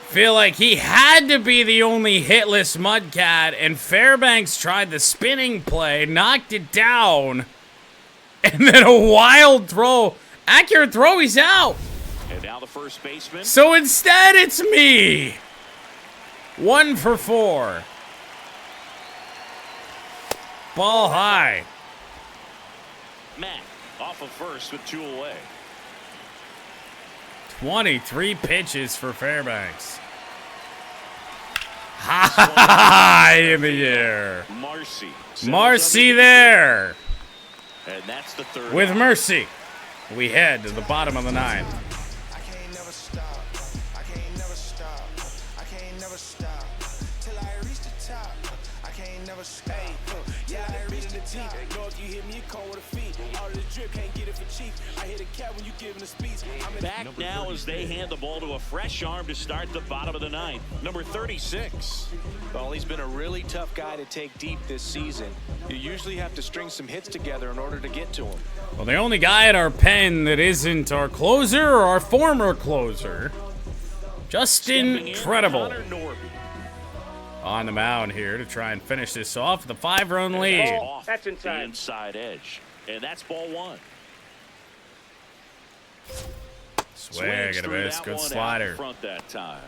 Speaker 3: Feel like he had to be the only hitless MudCat, and Fairbanks tried the spinning play, knocked it down, And then a wild throw. Accurate throw, he's out.
Speaker 1: And now the first baseman.
Speaker 3: So instead, it's me. 1 for 4. Ball high.
Speaker 1: Matt off of first with 2 away.
Speaker 3: 23 pitches for Fairbanks. High in the air. Marcy there.
Speaker 1: And that's the third.
Speaker 3: With Mercy, we head to the bottom of the 9th.
Speaker 1: Back now as they hand the ball to a fresh arm to start the bottom of the 9th. Number 36.
Speaker 6: Well, he's been a really tough guy to take deep this season. You usually have to string some hits together in order to get to him.
Speaker 3: Well, the only guy at our pen that isn't our closer or our former closer, Justin Credible, on the mound here to try and finish this off with a 5-run lead.
Speaker 4: That's inside.
Speaker 1: The inside edge. And that's ball 1.
Speaker 3: Swing and a miss. Good slider.
Speaker 1: Front that time.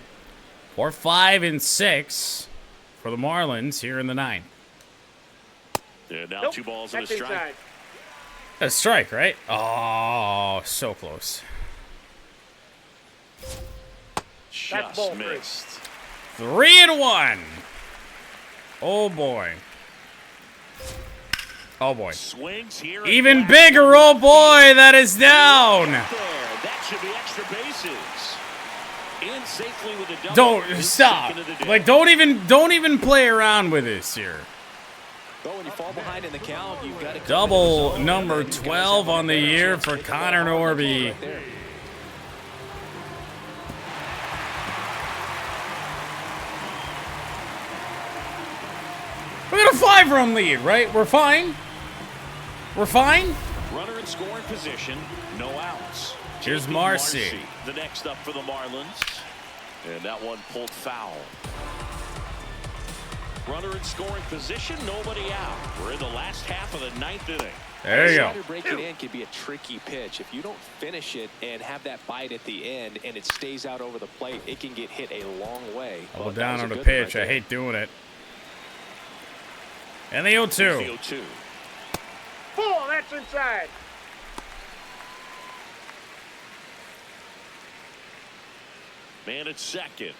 Speaker 3: 4, 5, and 6 for the Marlins here in the 9th.
Speaker 1: And now 2 balls and a strike.
Speaker 4: Inside.
Speaker 3: A strike, right? Oh, so close.
Speaker 1: Just missed.
Speaker 3: 3-1. Oh boy. Oh boy.
Speaker 1: Swings here.
Speaker 3: Even bigger. Oh boy, that is down.
Speaker 1: That should be extra bases. In safely with a double.
Speaker 3: Don't stop. Like don't even play around with this here.
Speaker 6: But when you fall behind in the count, you've got to
Speaker 3: Double number 12 on the year for Connor Norby. We got a 5-run lead, right? We're fine. We're fine.
Speaker 1: Runner in scoring position, no outs.
Speaker 3: Here's Marcy.
Speaker 1: The next up for the Marlins. And that one pulled foul. Runner in scoring position, nobody out. We're in the last half of the 9th inning.
Speaker 3: There you go.
Speaker 6: Breaking in can be a tricky pitch. If you don't finish it and have that bite at the end and it stays out over the plate, it can get hit a long way.
Speaker 3: All down on the pitch. I hate doing it. And the 0-2.
Speaker 1: The 0-2.
Speaker 4: Full, that's inside.
Speaker 1: Man at second.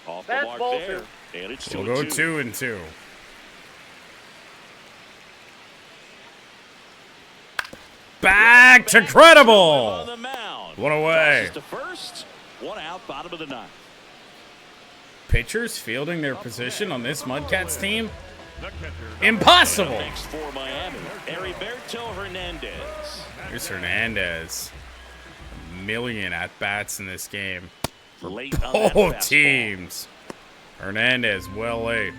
Speaker 1: Off
Speaker 4: That's
Speaker 1: the mark
Speaker 4: ball
Speaker 1: there.
Speaker 4: 2.
Speaker 1: And it's 2-2.
Speaker 3: We'll go 2-2. Back to Credible. One away.
Speaker 1: To first, 1 out, bottom of the 9th.
Speaker 3: Pitchers fielding their position on this MudCats team? Impossible.
Speaker 1: Next for Miami, Heriberto Hernandez.
Speaker 3: Here's Hernandez. A million at-bats in this game.
Speaker 1: Late on that
Speaker 3: Both
Speaker 1: fastball.
Speaker 3: teams. Hernandez well late.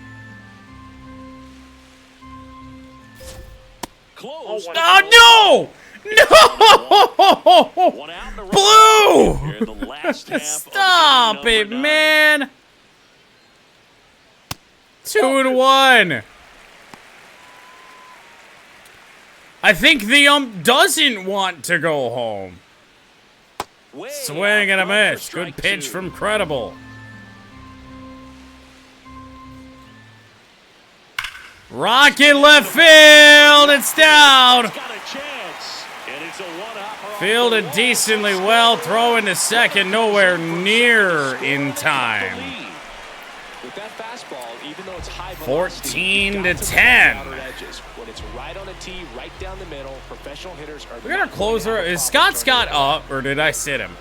Speaker 1: Close.
Speaker 3: Oh, no! No!
Speaker 1: 1 out in a row.
Speaker 3: Blue!
Speaker 1: Here in the last half
Speaker 3: Stop
Speaker 1: of
Speaker 3: it,
Speaker 1: inning number 9.
Speaker 3: man! 2-1. I think the ump doesn't want to go home.
Speaker 1: Way
Speaker 3: Swing and a
Speaker 1: out
Speaker 3: miss.
Speaker 1: for
Speaker 3: Good
Speaker 1: strike
Speaker 3: pitch
Speaker 1: 2.
Speaker 3: from Credible. Rocket left field. It's down.
Speaker 1: Got a chance. And it's a 1-out.
Speaker 3: Fielded decently well. Throw into second. Nowhere near in time.
Speaker 6: With that fastball, even though it's high
Speaker 3: 14 to 10.
Speaker 6: When it's right on a tee, right down the middle, professional hitters are.
Speaker 3: We got our closer. Is Scott up, or did I sit him?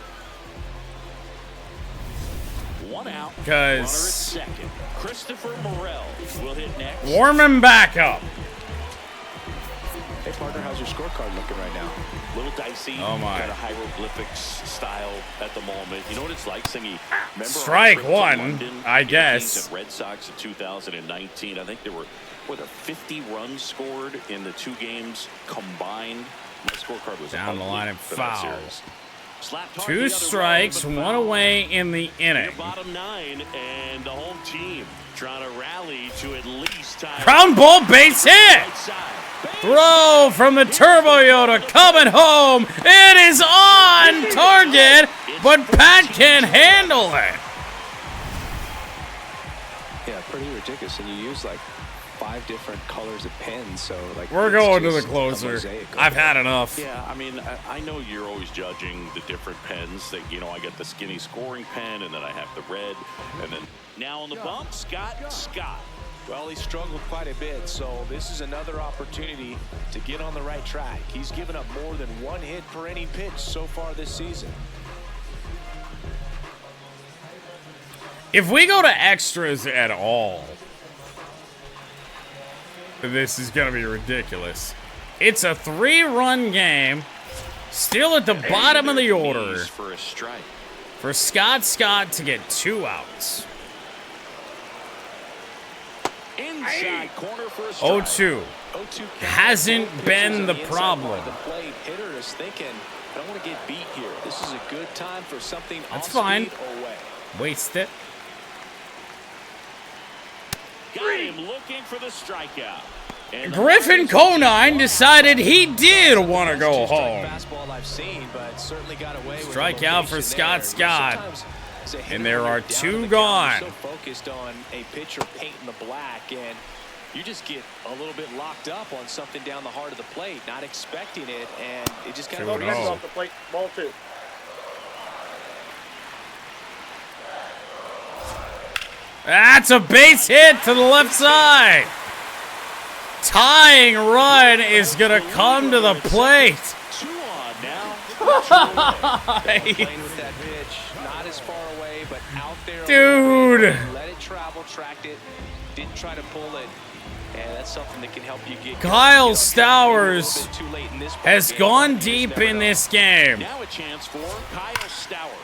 Speaker 1: 1 out.
Speaker 3: Because
Speaker 1: Runner at second. Christopher Morel will hit next.
Speaker 3: warm him back up.
Speaker 6: Hey, partner, how's your scorecard looking right now?
Speaker 1: Little dicey.
Speaker 3: Oh, my.
Speaker 1: Got a hieroglyphics style at the moment. You know what it's like, Singy? Remember
Speaker 3: Strike
Speaker 1: our trip to
Speaker 3: one,
Speaker 1: London,
Speaker 3: I
Speaker 1: the
Speaker 3: guess.
Speaker 1: Yankees and Red Sox in 2019. I think there were 50 runs scored in the 2 games combined. My scorecard was
Speaker 3: Down the line and
Speaker 1: ugly for that
Speaker 3: foul.
Speaker 1: series.
Speaker 3: 2 strikes, 1 away in the inning.
Speaker 1: Bottom 9, and the home team trying to rally to at least tie.
Speaker 3: Ground ball, base hit. Throw from the Turbo Yoda coming home. It is on target, but Pat can't handle it.
Speaker 6: Yeah, pretty ridiculous. And you use like 5 different colors of pens, so like
Speaker 3: we're going to the closer. I've had enough.
Speaker 1: Yeah, I mean, I know you're always judging the different pens. That, you know, I get the skinny scoring pen, and then I have the red, and then now on the bump, Scott.
Speaker 6: Well, he struggled quite a bit, so this is another opportunity to get on the right track. He's given up more than 1 hit per inning pitch so far this season.
Speaker 3: If we go to extras at all, this is going to be ridiculous. It's a 3-run game, still at the bottom of the order.
Speaker 1: For a strike.
Speaker 3: For Scott to get 2 outs.
Speaker 1: Inside corner for a strike.
Speaker 3: 0-2. Hasn't been the problem.
Speaker 6: The plate hitter is thinking, I don't want to get beat here. This is a good time for something
Speaker 3: That's
Speaker 6: off
Speaker 3: fine.
Speaker 6: speed or away.
Speaker 3: Waste it.
Speaker 1: Got him looking for the strikeout. And
Speaker 3: Griffin Conine decided he did want to go home. Strikeout for Scott. And there are 2 gone.
Speaker 6: So focused on a pitcher painting the black, and you just get a little bit locked up on something down the heart of the plate, not expecting it, and it just kind of
Speaker 4: Hands off the plate. Ball 2.
Speaker 3: That's a base hit to the left side. Tying run is going to come to the plate.
Speaker 1: 2 on now.
Speaker 6: playing with that pitch, not as far away, but out there.
Speaker 3: Dude.
Speaker 6: Let it travel, tracked it, didn't try to pull it. And that's something that can help you get.
Speaker 3: Kyle Stowers has gone deep in this game.
Speaker 1: Now a chance for Kyle Stowers.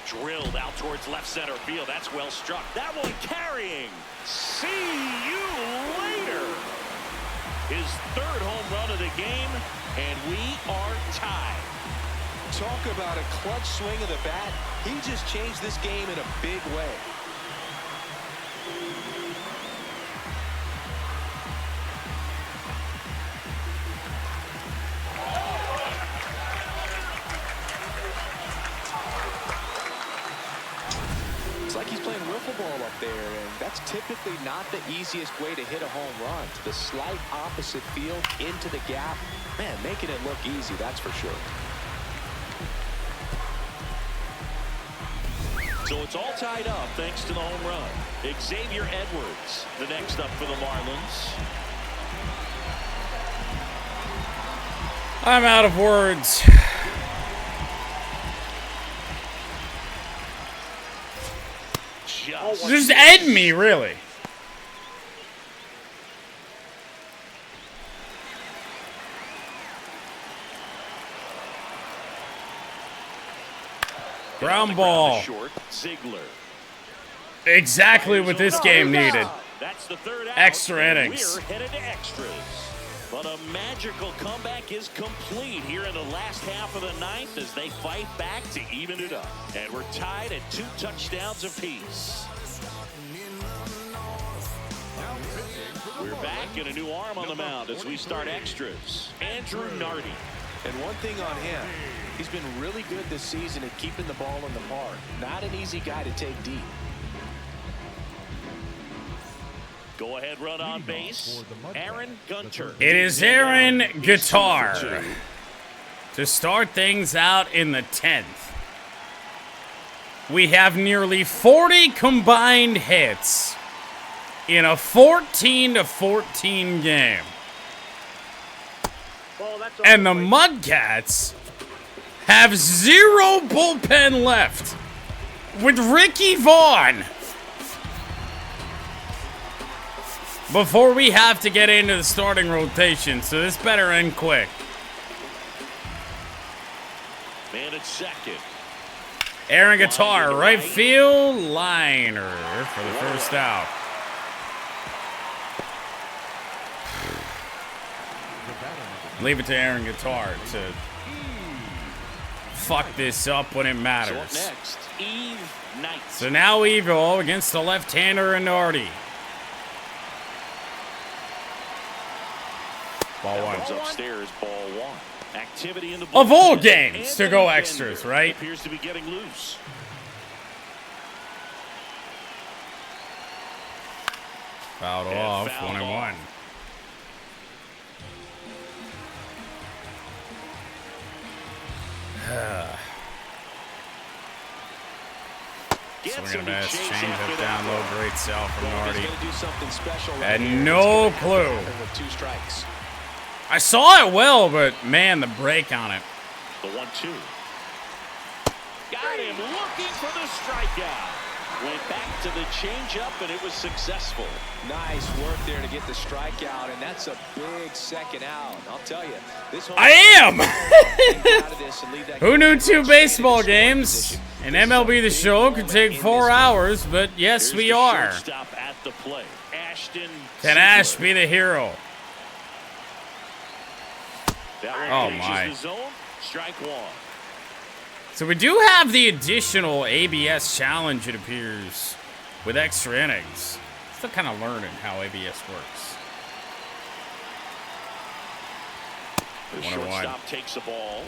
Speaker 1: Drilled out towards left center field. That's well struck. That one carrying. See you later. His 3rd home run of the game, and we are tied.
Speaker 6: Talk about a clutch swing of the bat. He just changed this game in a big way. It's like he's playing wiffle ball up there, and that's typically not the easiest way to hit a home run. To the slight opposite field, into the gap. Man, making it look easy, that's for sure.
Speaker 1: So it's all tied up thanks to the home run. Xavier Edwards, the next up for the Marlins.
Speaker 3: I'm out of words. Just end me, really. Ground ball.
Speaker 1: Ziegler.
Speaker 3: Exactly what this game needed.
Speaker 1: That's the 3rd out.
Speaker 3: Extra innings.
Speaker 1: We're headed to extras. But a magical comeback is complete here in the last half of the 9th as they fight back to even it up. And we're tied at 2 touchdowns apiece. We're back and a new arm on the mound as we start extras. Andrew Nardi.
Speaker 6: And one thing on him, he's been really good this season at keeping the ball in the park. Not an easy guy to take deep.
Speaker 1: Go ahead, run on base. Aaron Gunter.
Speaker 3: It is Aaron Guitar to start things out in the 10th. We have nearly 40 combined hits in a 14-14 game. And the MudCats have 0 bullpen left with Ricky Vaughn. Before we have to get into the starting rotation, so this better end quick.
Speaker 1: Man at second.
Speaker 3: Aaron Guitar, right field liner for the first out. Leave it to Aaron Guitar to fuck this up when it
Speaker 1: So up
Speaker 3: matters.
Speaker 1: next, Eve Knight.
Speaker 3: So now Evo against the left-hander Inardi. Ball one.
Speaker 1: Comes upstairs, ball one. Activity in the
Speaker 3: Of all
Speaker 1: bullpen.
Speaker 3: games to go
Speaker 1: Anthony
Speaker 3: extras,
Speaker 1: Bender
Speaker 3: right?
Speaker 1: Appears to be getting loose.
Speaker 3: Fouled
Speaker 1: And
Speaker 3: off,
Speaker 1: fouled
Speaker 3: 1-1.
Speaker 1: off.
Speaker 3: Swing and a miss, change up down low, great sell from Nardi.
Speaker 6: Do something special right
Speaker 3: Had
Speaker 6: here.
Speaker 3: no
Speaker 6: It's gonna
Speaker 3: clue.
Speaker 6: happen with 2 strikes.
Speaker 3: I saw it well, but man, the break on it.
Speaker 1: The 1-2. Got him looking for the strikeout. Went back to the changeup, and it was successful.
Speaker 6: Nice work there to get the strikeout, and that's a big second out. I'll tell you, this home
Speaker 3: I am!
Speaker 6: out of this and leave that
Speaker 3: Who knew 2
Speaker 6: game
Speaker 3: baseball
Speaker 6: in scoring
Speaker 3: games
Speaker 6: position.
Speaker 3: in MLB The Show could take 4 hours, but yes,
Speaker 1: Here's
Speaker 3: we
Speaker 1: the
Speaker 3: are.
Speaker 1: shortstop at the plate. Ashton
Speaker 3: Can Ash
Speaker 1: Ziegler.
Speaker 3: be the hero?
Speaker 1: That one
Speaker 3: Oh,
Speaker 1: finishes
Speaker 3: my.
Speaker 1: the zone. Strike one.
Speaker 3: So we do have the additional ABS challenge, it appears, with extra innings. Still kind of learning how ABS works.
Speaker 1: The
Speaker 3: 1-1.
Speaker 1: shortstop takes the ball.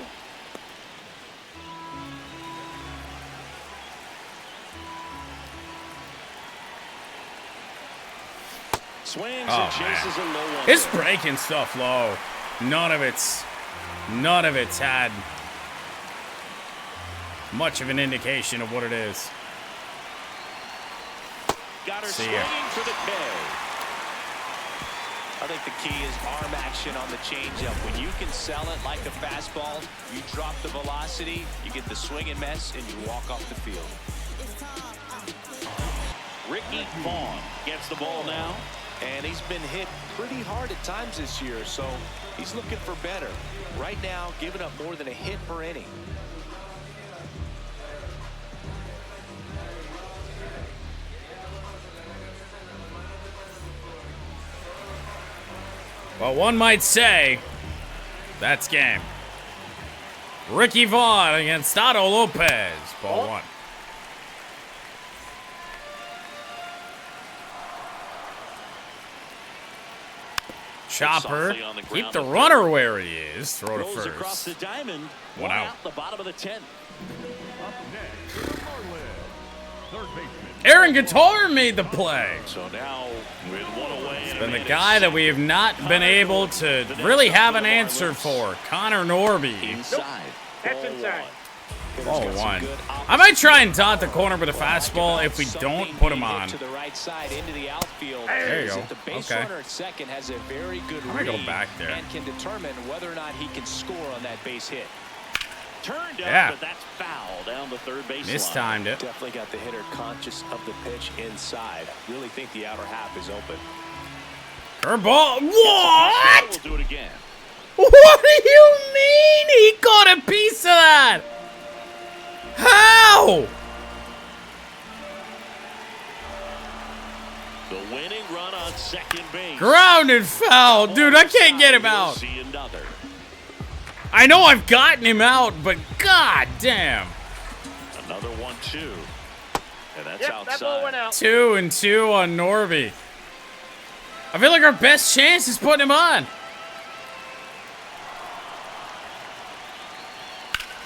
Speaker 1: Swings
Speaker 3: Oh,
Speaker 1: and chases a low one.
Speaker 3: His
Speaker 1: there.
Speaker 3: breaking stuff low. None of it's had much of an indication of what it is.
Speaker 1: Got her
Speaker 3: See
Speaker 1: swinging
Speaker 3: ya.
Speaker 1: for the K.
Speaker 6: I think the key is arm action on the changeup. When you can sell it like a fastball, you drop the velocity, you get the swing and miss, and you walk off the field.
Speaker 1: Ricky Vaughn gets the ball now.
Speaker 6: And he's been hit pretty hard at times this year, so he's looking for better. Right now, giving up more than a hit per inning.
Speaker 3: Well, one might say that's game. Ricky Vaughn against Otto Lopez. Ball one. Chopper.
Speaker 1: Softly on the
Speaker 3: Keep
Speaker 1: ground
Speaker 3: the
Speaker 1: to
Speaker 3: runner where he is. Throw to
Speaker 1: Rolls across the
Speaker 3: first.
Speaker 1: diamond.
Speaker 3: One out.
Speaker 1: The bottom of the 10th.
Speaker 5: Up next, the Marlins. Third baseman.
Speaker 3: Aaron Guitar made the play.
Speaker 1: So now with one away.
Speaker 3: It's been the guy that we have not been able to really have an answer for. Connor Norby.
Speaker 1: Inside.
Speaker 4: That's
Speaker 1: Ball
Speaker 4: inside.
Speaker 1: one.
Speaker 3: Ball one. I might try and dot the corner with a fastball if we don't put him on.
Speaker 6: To the right side into the outfield.
Speaker 3: There you go.
Speaker 6: The base
Speaker 3: Okay.
Speaker 6: runner at second has a very good
Speaker 3: I'm gonna go
Speaker 6: read
Speaker 3: back there.
Speaker 6: and can determine whether or not he can score on that base hit.
Speaker 1: Turned
Speaker 3: Yeah.
Speaker 1: up, but that's foul down the third base line.
Speaker 3: Mistimed it.
Speaker 6: Definitely got the hitter conscious of the pitch inside. Really think the outer half is open.
Speaker 3: Curveball. What?
Speaker 1: We'll do it again.
Speaker 3: What do you mean he got a piece of that? How?
Speaker 1: The winning run on second base.
Speaker 3: Grounded foul. Dude, I can't get him
Speaker 1: We'll
Speaker 3: out.
Speaker 1: see another.
Speaker 3: I know I've gotten him out, but god damn.
Speaker 1: Another 1-2. And that's
Speaker 4: Yep, that ball went
Speaker 1: outside.
Speaker 4: out.
Speaker 3: 2-2 on Norby. I feel like our best chance is putting him on.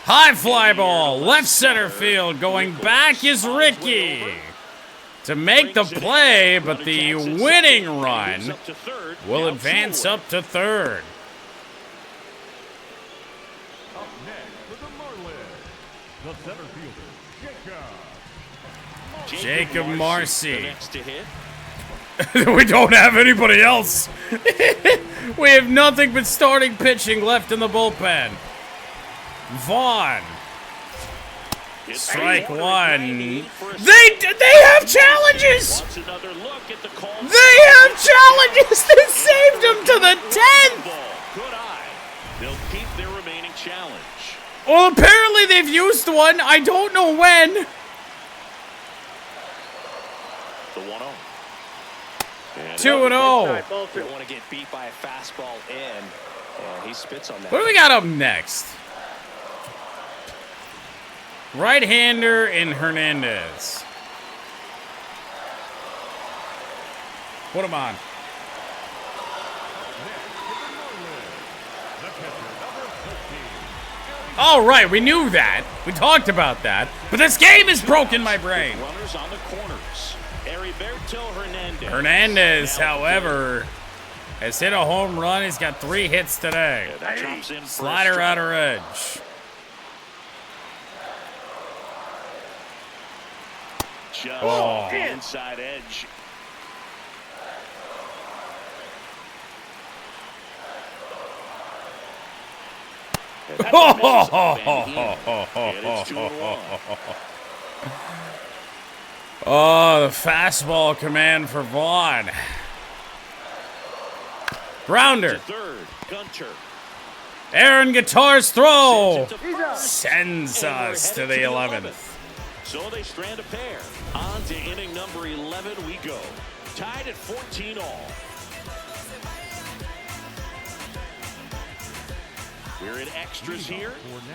Speaker 3: High fly ball, left center field. Going back is Ricky to make the play, but the winning run will advance up to third.
Speaker 5: Up next for the Marlins. The center fielder, Jacob.
Speaker 3: Jacob Marcy.
Speaker 1: The next to hit.
Speaker 3: We don't have anybody else. We have nothing but starting pitching left in the bullpen. Vaughn. Strike one. They have challenges.
Speaker 1: Wants another look at the call.
Speaker 3: They have challenges that saved them to the 10th.
Speaker 1: Good eye. They'll keep their remaining challenge.
Speaker 3: Well, apparently they've used one. I don't know when.
Speaker 1: The 1-0. And
Speaker 3: 2-0.
Speaker 4: Inside, ball two.
Speaker 6: Don't want to get beat by a fastball in. And he spits on that.
Speaker 3: What do we got up next? Right-hander in Hernandez. Put him on. All right, we knew that. We talked about that. But this game has broken my brain.
Speaker 1: Runners on the corners. Heriberto Hernandez.
Speaker 3: Hernandez, however, has hit a home run. He's got 3 hits today.
Speaker 1: Yeah, that drops in for a
Speaker 3: Slider
Speaker 1: strike.
Speaker 3: outer edge.
Speaker 1: Just the inside edge. And that's a miss. And it's 2-1.
Speaker 3: Oh, the fastball command for Vaughn. Grounder.
Speaker 1: To third, Gunter.
Speaker 3: Aaron Guitar's throw
Speaker 1: Sends it to first.
Speaker 3: sends
Speaker 1: And we're
Speaker 3: us to
Speaker 1: headed
Speaker 3: the 11th.
Speaker 1: So they strand a pair. On to inning number 11 we go. Tied at 14 all. We're in extras here.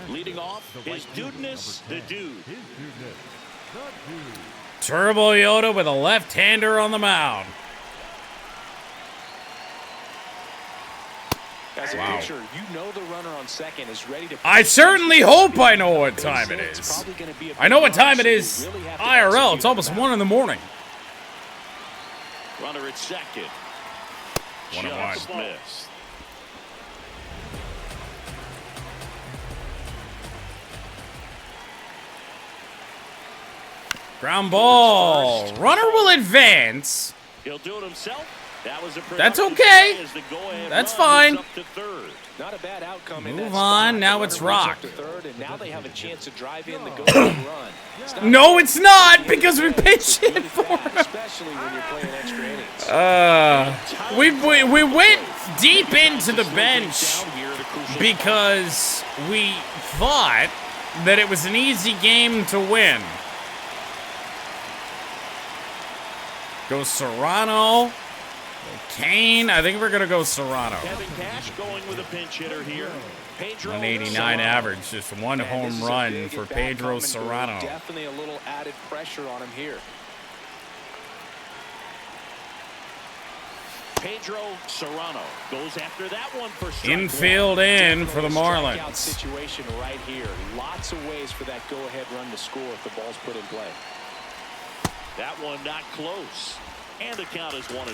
Speaker 1: Leading off is Dudeness the Dude.
Speaker 3: Turbo Yoda with a left-hander on the mound.
Speaker 6: As a
Speaker 3: Wow.
Speaker 6: pitcher, you know the runner on second is ready to.
Speaker 3: I certainly hope I know what time it is. I know what time it is IRL. It's almost 1 in the morning.
Speaker 1: Runner at second.
Speaker 3: 1-1.
Speaker 1: Just missed.
Speaker 3: Ground ball. Runner will advance.
Speaker 1: He'll do it himself. That was a
Speaker 3: That's
Speaker 1: productive
Speaker 3: okay.
Speaker 1: play as the go-ahead
Speaker 3: That's
Speaker 1: run moves
Speaker 3: fine.
Speaker 1: up to third.
Speaker 6: Not a bad outcome. in
Speaker 3: Move
Speaker 6: that
Speaker 3: on,
Speaker 6: spot.
Speaker 3: now
Speaker 6: The
Speaker 3: it's
Speaker 6: runner moves
Speaker 3: Rock.
Speaker 6: up to third, and now they have a chance to drive in the go-ahead run. It's not
Speaker 3: No, it's not,
Speaker 6: bad,
Speaker 3: because we
Speaker 6: it's
Speaker 3: pitched
Speaker 6: good
Speaker 3: it
Speaker 6: at
Speaker 3: for
Speaker 6: bat,
Speaker 3: him.
Speaker 6: especially when you're playing extra innings.
Speaker 3: We went deep into the bench because we thought that it was an easy game to win. Go Serrano. Kane. I think we're going to go Serrano.
Speaker 1: Kevin Cash going with a pinch hitter here. Pedro
Speaker 3: 189
Speaker 1: Serrano.
Speaker 3: average. Just 1
Speaker 6: And this
Speaker 3: home
Speaker 6: is a
Speaker 3: run
Speaker 6: big
Speaker 3: for
Speaker 6: at-bat
Speaker 3: Pedro
Speaker 6: coming,
Speaker 3: Serrano.
Speaker 6: Definitely a little added pressure on him here.
Speaker 1: Pedro Serrano goes after that one for strike
Speaker 3: Infield
Speaker 1: one.
Speaker 3: in for the
Speaker 6: Strikeout
Speaker 3: Marlins.
Speaker 6: situation right here. Lots of ways for that go-ahead run to score if the ball's put in play.
Speaker 1: That one not close. And the count is 1-1.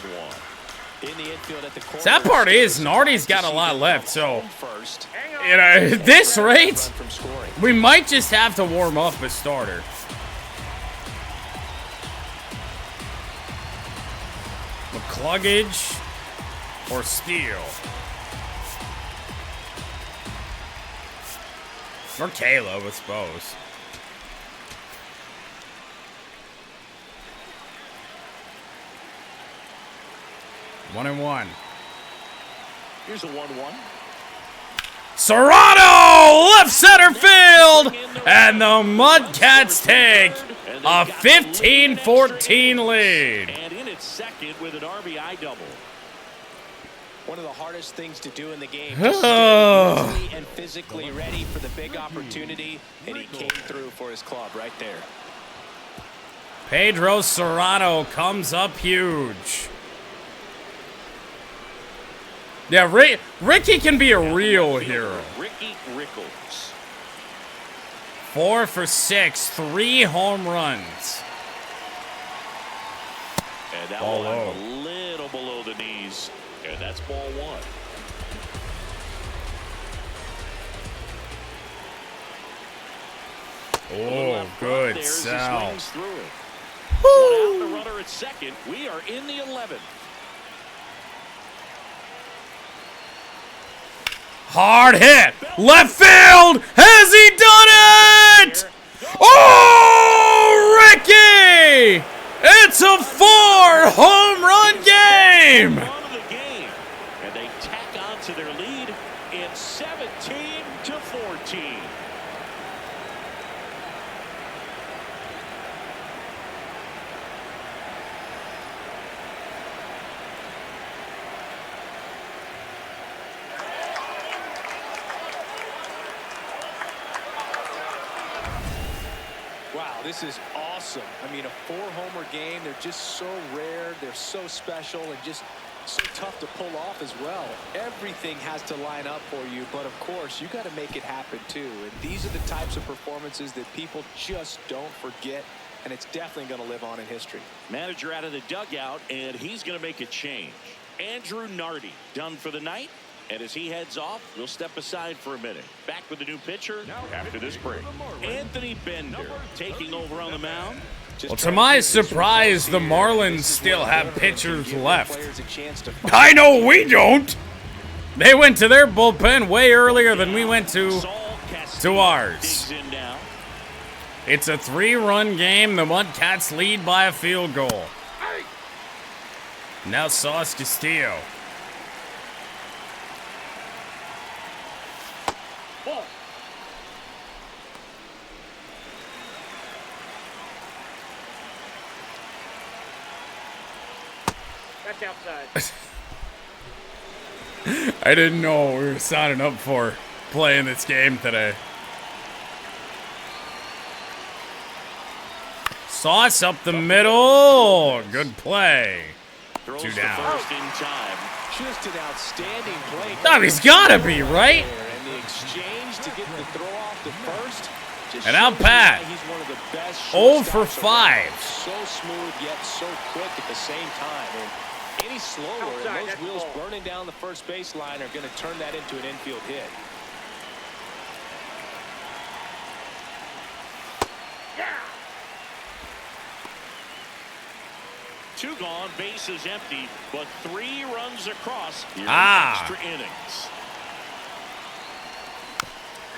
Speaker 6: In the infield at the corner.
Speaker 3: Sad part is Nardi's got a lot left, so
Speaker 6: First,
Speaker 3: at this rate,
Speaker 6: run from scoring.
Speaker 3: we might just have to warm up a starter. McCluggage or Steele. Or Caleb, I suppose. One and one.
Speaker 1: Here's a 1-1.
Speaker 3: Serrano, left center field, and the MudCats take a 15-14 lead.
Speaker 1: And in its second with an RBI double.
Speaker 6: One of the hardest things to do in the game. To stay mentally and physically ready for the big opportunity, and he came through for his club right there.
Speaker 3: Pedro Serrano comes up huge. Yeah, Ricky can be a real hero.
Speaker 1: Ricky Rickles.
Speaker 3: 4 for 6, 3 home runs.
Speaker 1: And that
Speaker 3: Ball
Speaker 1: one
Speaker 3: low.
Speaker 1: a little below the knees. And that's ball 1.
Speaker 3: Oh, good sell.
Speaker 1: Through it. One out, the runner at second. We are in the 11th.
Speaker 3: Hard hit. Left field. Has he done it? Oh, Ricky! It's a 4 home run game.
Speaker 1: Run of the game. And they tack on to their lead in 17-14.
Speaker 6: this is awesome. I mean, a 4-homer game, they're just so rare, they're so special, and just so tough to pull off as well. Everything has to line up for you, but of course, you got to make it happen too. And these are the types of performances that people just don't forget, and it's definitely going to live on in history.
Speaker 1: Manager out of the dugout, and he's going to make a change. Andrew Nardi done for the night. And as he heads off, we'll step aside for a minute. Back with the new pitcher after this break. Anthony Bender taking over on the mound.
Speaker 3: Well, to my surprise, the Marlins still have pitchers left. I know we don't. They went to their bullpen way earlier than we went to ours. It's a 3-run game. The MudCats lead by a field goal. Now Sauce Castillo.
Speaker 4: That's outside.
Speaker 3: I didn't know we were signing up for playing this game today. Sauce up the middle. Good play. 2 down.
Speaker 6: Just an outstanding play.
Speaker 3: Oh, he's gotta be, right?
Speaker 6: And the exchange to get the throw off the first.
Speaker 3: And now Pat.
Speaker 6: He's one of the best
Speaker 3: 0 for 5.
Speaker 6: So smooth yet so quick at the same time. And any slower, and those wheels burning down the first baseline are going to turn that into an infield hit.
Speaker 4: Yeah.
Speaker 1: 2 gone, bases empty, but 3 runs across here in extra innings.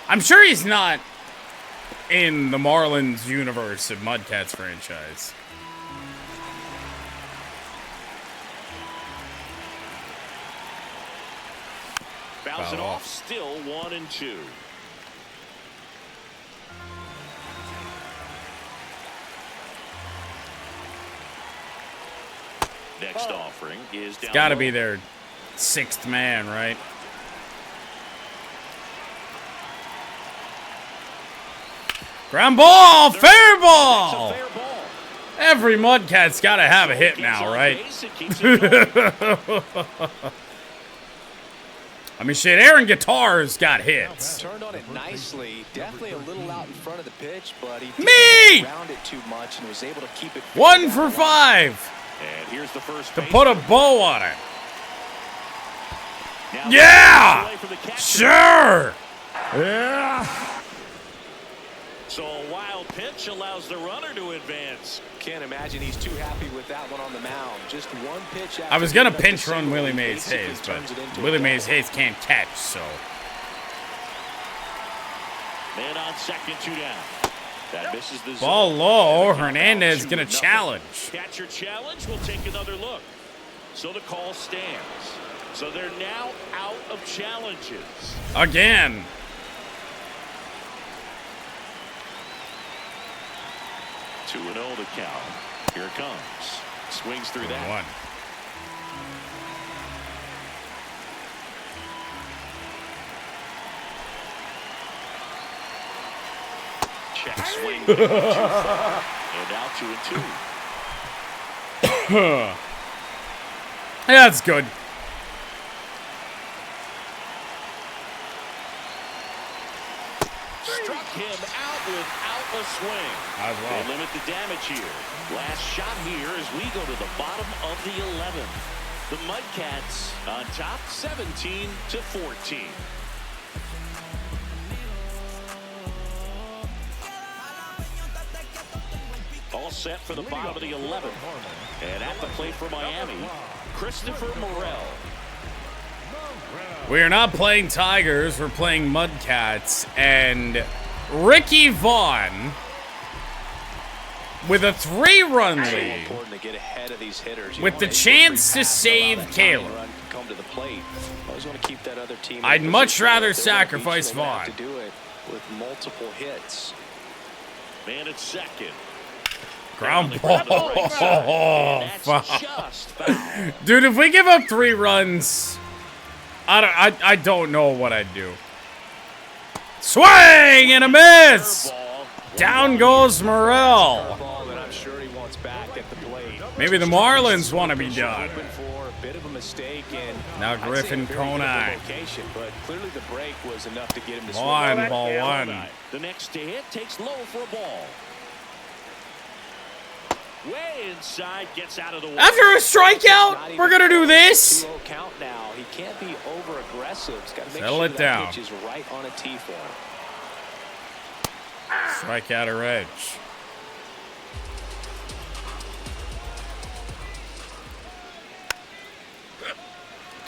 Speaker 3: I'm sure he's not in the Marlins universe of MudCats franchise.
Speaker 1: Fouls it off, still 1-2. Next offering is down.
Speaker 3: It's got to be their 6th man, right? Ground ball, fair ball. Every MudCat's got to have a hit now, right? I mean, shit, Aaron Guitar's got hits.
Speaker 6: Turned on it nicely. Definitely a little out in front of the pitch, but he
Speaker 3: didn't
Speaker 6: round it too much and was able to keep it.
Speaker 3: 1 for 5.
Speaker 1: And here's the first
Speaker 3: to put a bow on it. Yeah! Sure! Yeah!
Speaker 1: So a wild pitch allows the runner to advance.
Speaker 6: Can't imagine he's too happy with that one on the mound. Just one pitch.
Speaker 3: I was going to pinch run Willie Mays Hayes, but Willie Mays Hayes can't catch, so.
Speaker 1: Man on second, 2 down. That misses the
Speaker 3: ball low. Hernandez going to challenge.
Speaker 1: Catcher challenge. We'll take another look. So the call stands. So they're now out of challenges.
Speaker 3: Again.
Speaker 1: Two and 0 the count. Here it comes. Swings through that.
Speaker 3: 1.
Speaker 1: Check swing. And now 2-2.
Speaker 3: Yeah, that's good.
Speaker 1: Struck him out without a swing.
Speaker 3: As well.
Speaker 1: They limit the damage here. Last shot here as we go to the bottom of the 11th. The MudCats on top 17-14. All set for the bottom of the 11th. And at the plate for Miami, Christopher Morel.
Speaker 3: We are not playing Tigers, we're playing MudCats, and Ricky Vaughn with a 3-run lead with the chance to save Caleb. I'd much rather sacrifice Vaughn.
Speaker 6: To do it with multiple hits.
Speaker 1: Man at second.
Speaker 3: Ground ball. Dude, if we give up 3 runs, I don't know what I'd do. Swing and a miss. Down goes Morrell.
Speaker 6: Ball that I'm sure he wants back at the plate.
Speaker 3: Maybe the Marlins want to be done.
Speaker 6: Hoping for a bit of a mistake, and
Speaker 3: Now
Speaker 6: I'd say a
Speaker 3: Griffin
Speaker 6: very good
Speaker 3: Konai.
Speaker 6: location, but clearly the break was enough to get him to swing.
Speaker 3: One, ball one.
Speaker 1: The next to hit takes low for a ball. Way inside, gets out of the way.
Speaker 3: After a strikeout, we're going to do this.
Speaker 6: 2-0 count now. He can't be over aggressive. He's got to make
Speaker 3: Settle
Speaker 6: sure
Speaker 3: it
Speaker 6: that
Speaker 3: down.
Speaker 6: pitch is right on a tee for him.
Speaker 3: Strikeout or edge.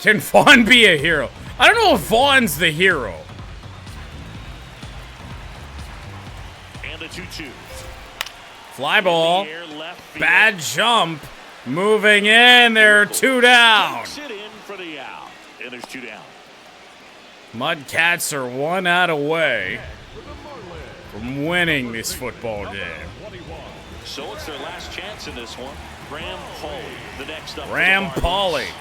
Speaker 3: Can Vaughn be a hero? I don't know if Vaughn's the hero.
Speaker 1: And the 2-2.
Speaker 3: Fly ball.
Speaker 1: Air left field.
Speaker 3: Bad jump. Moving in. They're 2 down.
Speaker 1: Takes it in for the out. And there's 2 down.
Speaker 3: MudCats are 1 out away from winning this football game.
Speaker 1: So it's their last chance in this one. Graham Pauly, the next up.
Speaker 3: Ram
Speaker 1: for the
Speaker 3: Pauly.
Speaker 1: Marlins.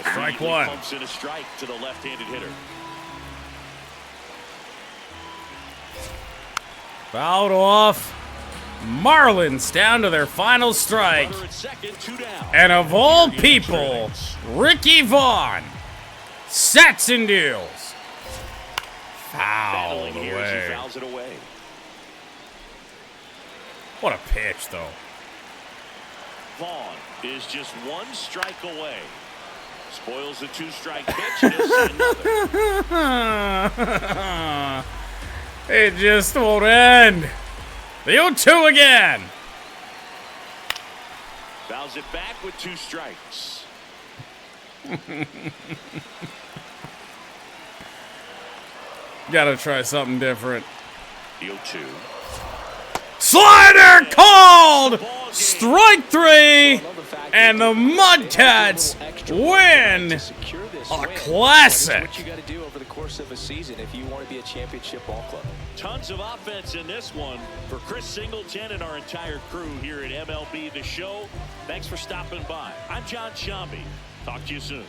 Speaker 3: Strike
Speaker 1: Immediately
Speaker 3: one.
Speaker 1: Pumps in a strike to the left-handed hitter.
Speaker 3: Fouled off. Marlins down to their final strike.
Speaker 1: Runner at second, 2 down.
Speaker 3: And of all people, Ricky Vaughn sets and deals. Fouled
Speaker 1: Battling here as he
Speaker 3: away.
Speaker 1: fouls it away.
Speaker 3: What a pitch, though.
Speaker 1: Vaughn is just 1 strike away. Spoils the 2-strike pitch, and he'll see another.
Speaker 3: It just won't end. The 0-2 again.
Speaker 1: Fouls it back with 2 strikes.
Speaker 3: Gotta try something different.
Speaker 1: The 0-2.
Speaker 3: Slider called! Strike 3! And the MudCats win a classic.
Speaker 6: What you got to do over the course of a season if you want to be a championship ball club.
Speaker 1: Tons of offense in this one for Chris Singleton and our entire crew here at MLB The Show. Thanks for stopping by. I'm John Shambi. Talk to you soon.